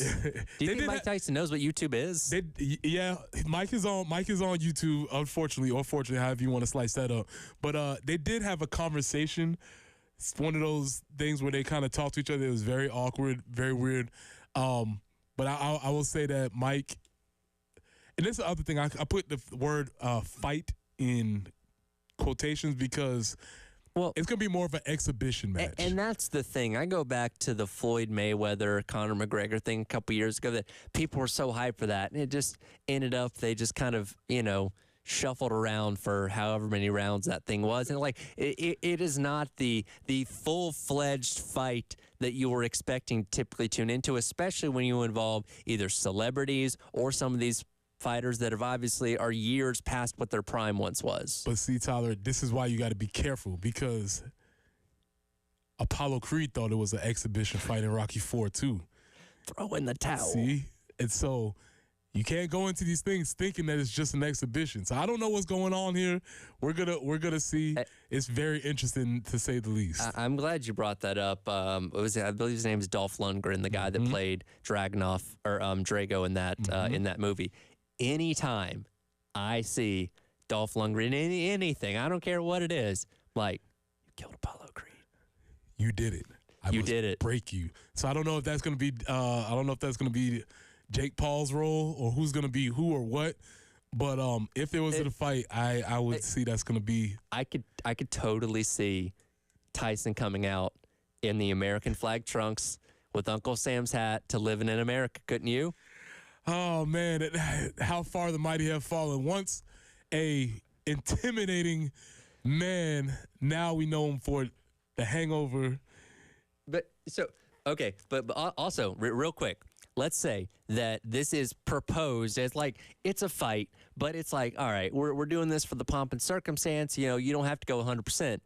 Do you think Mike Tyson knows what YouTube is? Yeah, Mike is on YouTube, unfortunately, or fortunately, however you want to slice that up. But they did have a conversation. It's one of those things where they kind of talk to each other. It was very awkward, very weird. But I will say that Mike, and this is the other thing, I put the word fight in quotations because it's going to be more of an exhibition match. And that's the thing. I go back to the Floyd Mayweather, Conor McGregor thing a couple years ago that people were so hyped for that. And it just ended up, they just kind of, shuffled around for however many rounds that thing was. And it is not the full-fledged fight that you were expecting to typically tune into, especially when you involve either celebrities or some of these fighters that have obviously are years past what their prime once was. But see, Tyler, this is why you got to be careful because Apollo Creed thought it was an exhibition fight in Rocky IV too. Throw in the towel. See? And so you can't go into these things thinking that it's just an exhibition. So I don't know what's going on here. We're gonna see. It's very interesting to say the least. I'm glad you brought that up. I believe his name is Dolph Lundgren, the guy that played Dragunov or Drago in that movie. Anytime I see Dolph Lundgren in anything, I don't care what it is, like, you killed Apollo Creed. You did it. You did it. Break you. So I don't know if that's gonna be. I don't know if that's gonna be Jake Paul's role or who's gonna be who or what. But if there was a fight, I would see that's gonna be. I could totally see Tyson coming out in the American flag trunks with Uncle Sam's hat to Living in America. Couldn't you? Oh man, how far the mighty have fallen. Once a intimidating man, now we know him for The Hangover. But also real quick, let's say that this is proposed as like it's a fight, but it's like, all right, we're doing this for the pomp and circumstance. You don't have to go 100%.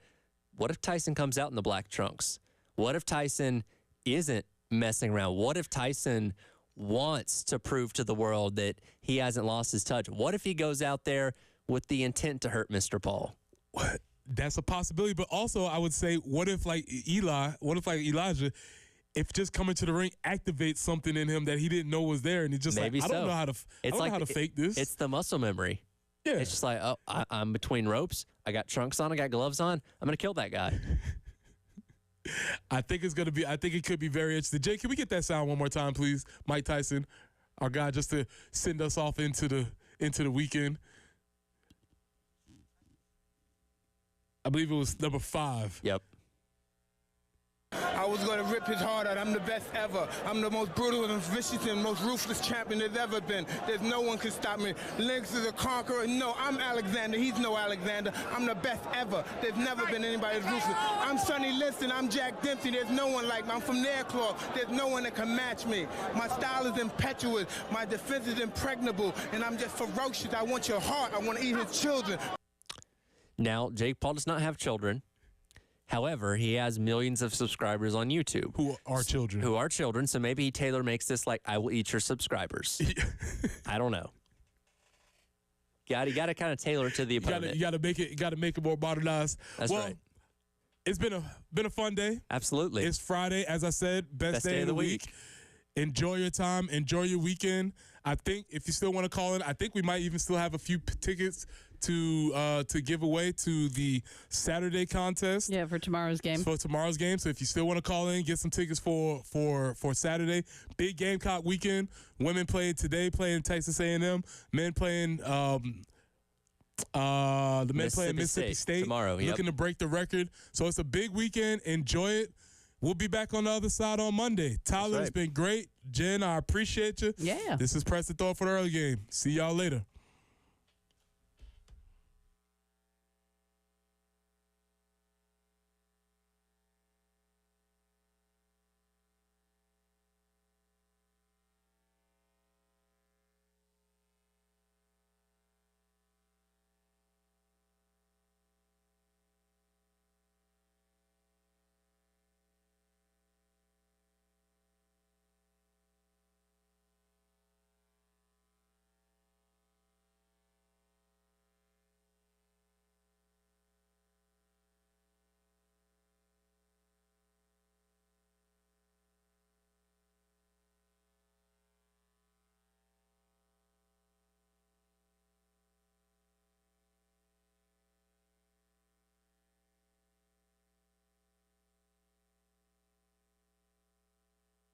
What if Tyson comes out in the black trunks? What if Tyson isn't messing around? What if Tyson wants to prove to the world that he hasn't lost his touch? What if he goes out there with the intent to hurt Mr. Paul? What? That's a possibility. But also, I would say, what if Elijah, if just coming to the ring activates something in him that he didn't know was there, and he's just Maybe I don't know how to fake this. It's the muscle memory. Yeah. It's just like, oh, I'm between ropes. I got trunks on. I got gloves on. I'm going to kill that guy. I think it could be very interesting. Jay, can we get that sound one more time, please? Mike Tyson, our guy, just to send us off into the weekend. I believe it was number 5. Yep. I I was going to rip his heart out. I'm the best ever. I'm the most brutal and vicious and most ruthless champion there's ever been. There's no one can stop me. Lynx is a conqueror. No, I'm Alexander. He's no Alexander. I'm the best ever. There's never been anybody as ruthless. I'm Sonny Liston. I'm Jack Dempsey. There's no one like me. I'm from Nairclaw. There's no one that can match me. My style is impetuous. My defense is impregnable. And I'm just ferocious. I want your heart. I want to eat his children. Now, Jake Paul does not have children. However, he has millions of subscribers on YouTube. Who are children. Who are children. So maybe Taylor makes this like, I will eat your subscribers. I don't know. You got to kind of tailor it to the opponent. You got to make it more modernized. That's right. It's been a fun day. Absolutely. It's Friday, as I said, best day of the week. Enjoy your time. Enjoy your weekend. I think if you still want to call in, I think we might even still have a few tickets to give away to the Saturday contest. Yeah, for tomorrow's game. For tomorrow's game. So if you still want to call in, get some tickets for Saturday. Big Gamecock weekend. Women playing today, playing Texas A&M. Men playing the men playing Mississippi State tomorrow. Yep. Looking to break the record. So it's a big weekend. Enjoy it. We'll be back on the other side on Monday. Tyler, it's been great. Jen, I appreciate you. Yeah. This is Preston Thorpe for the early game. See y'all later.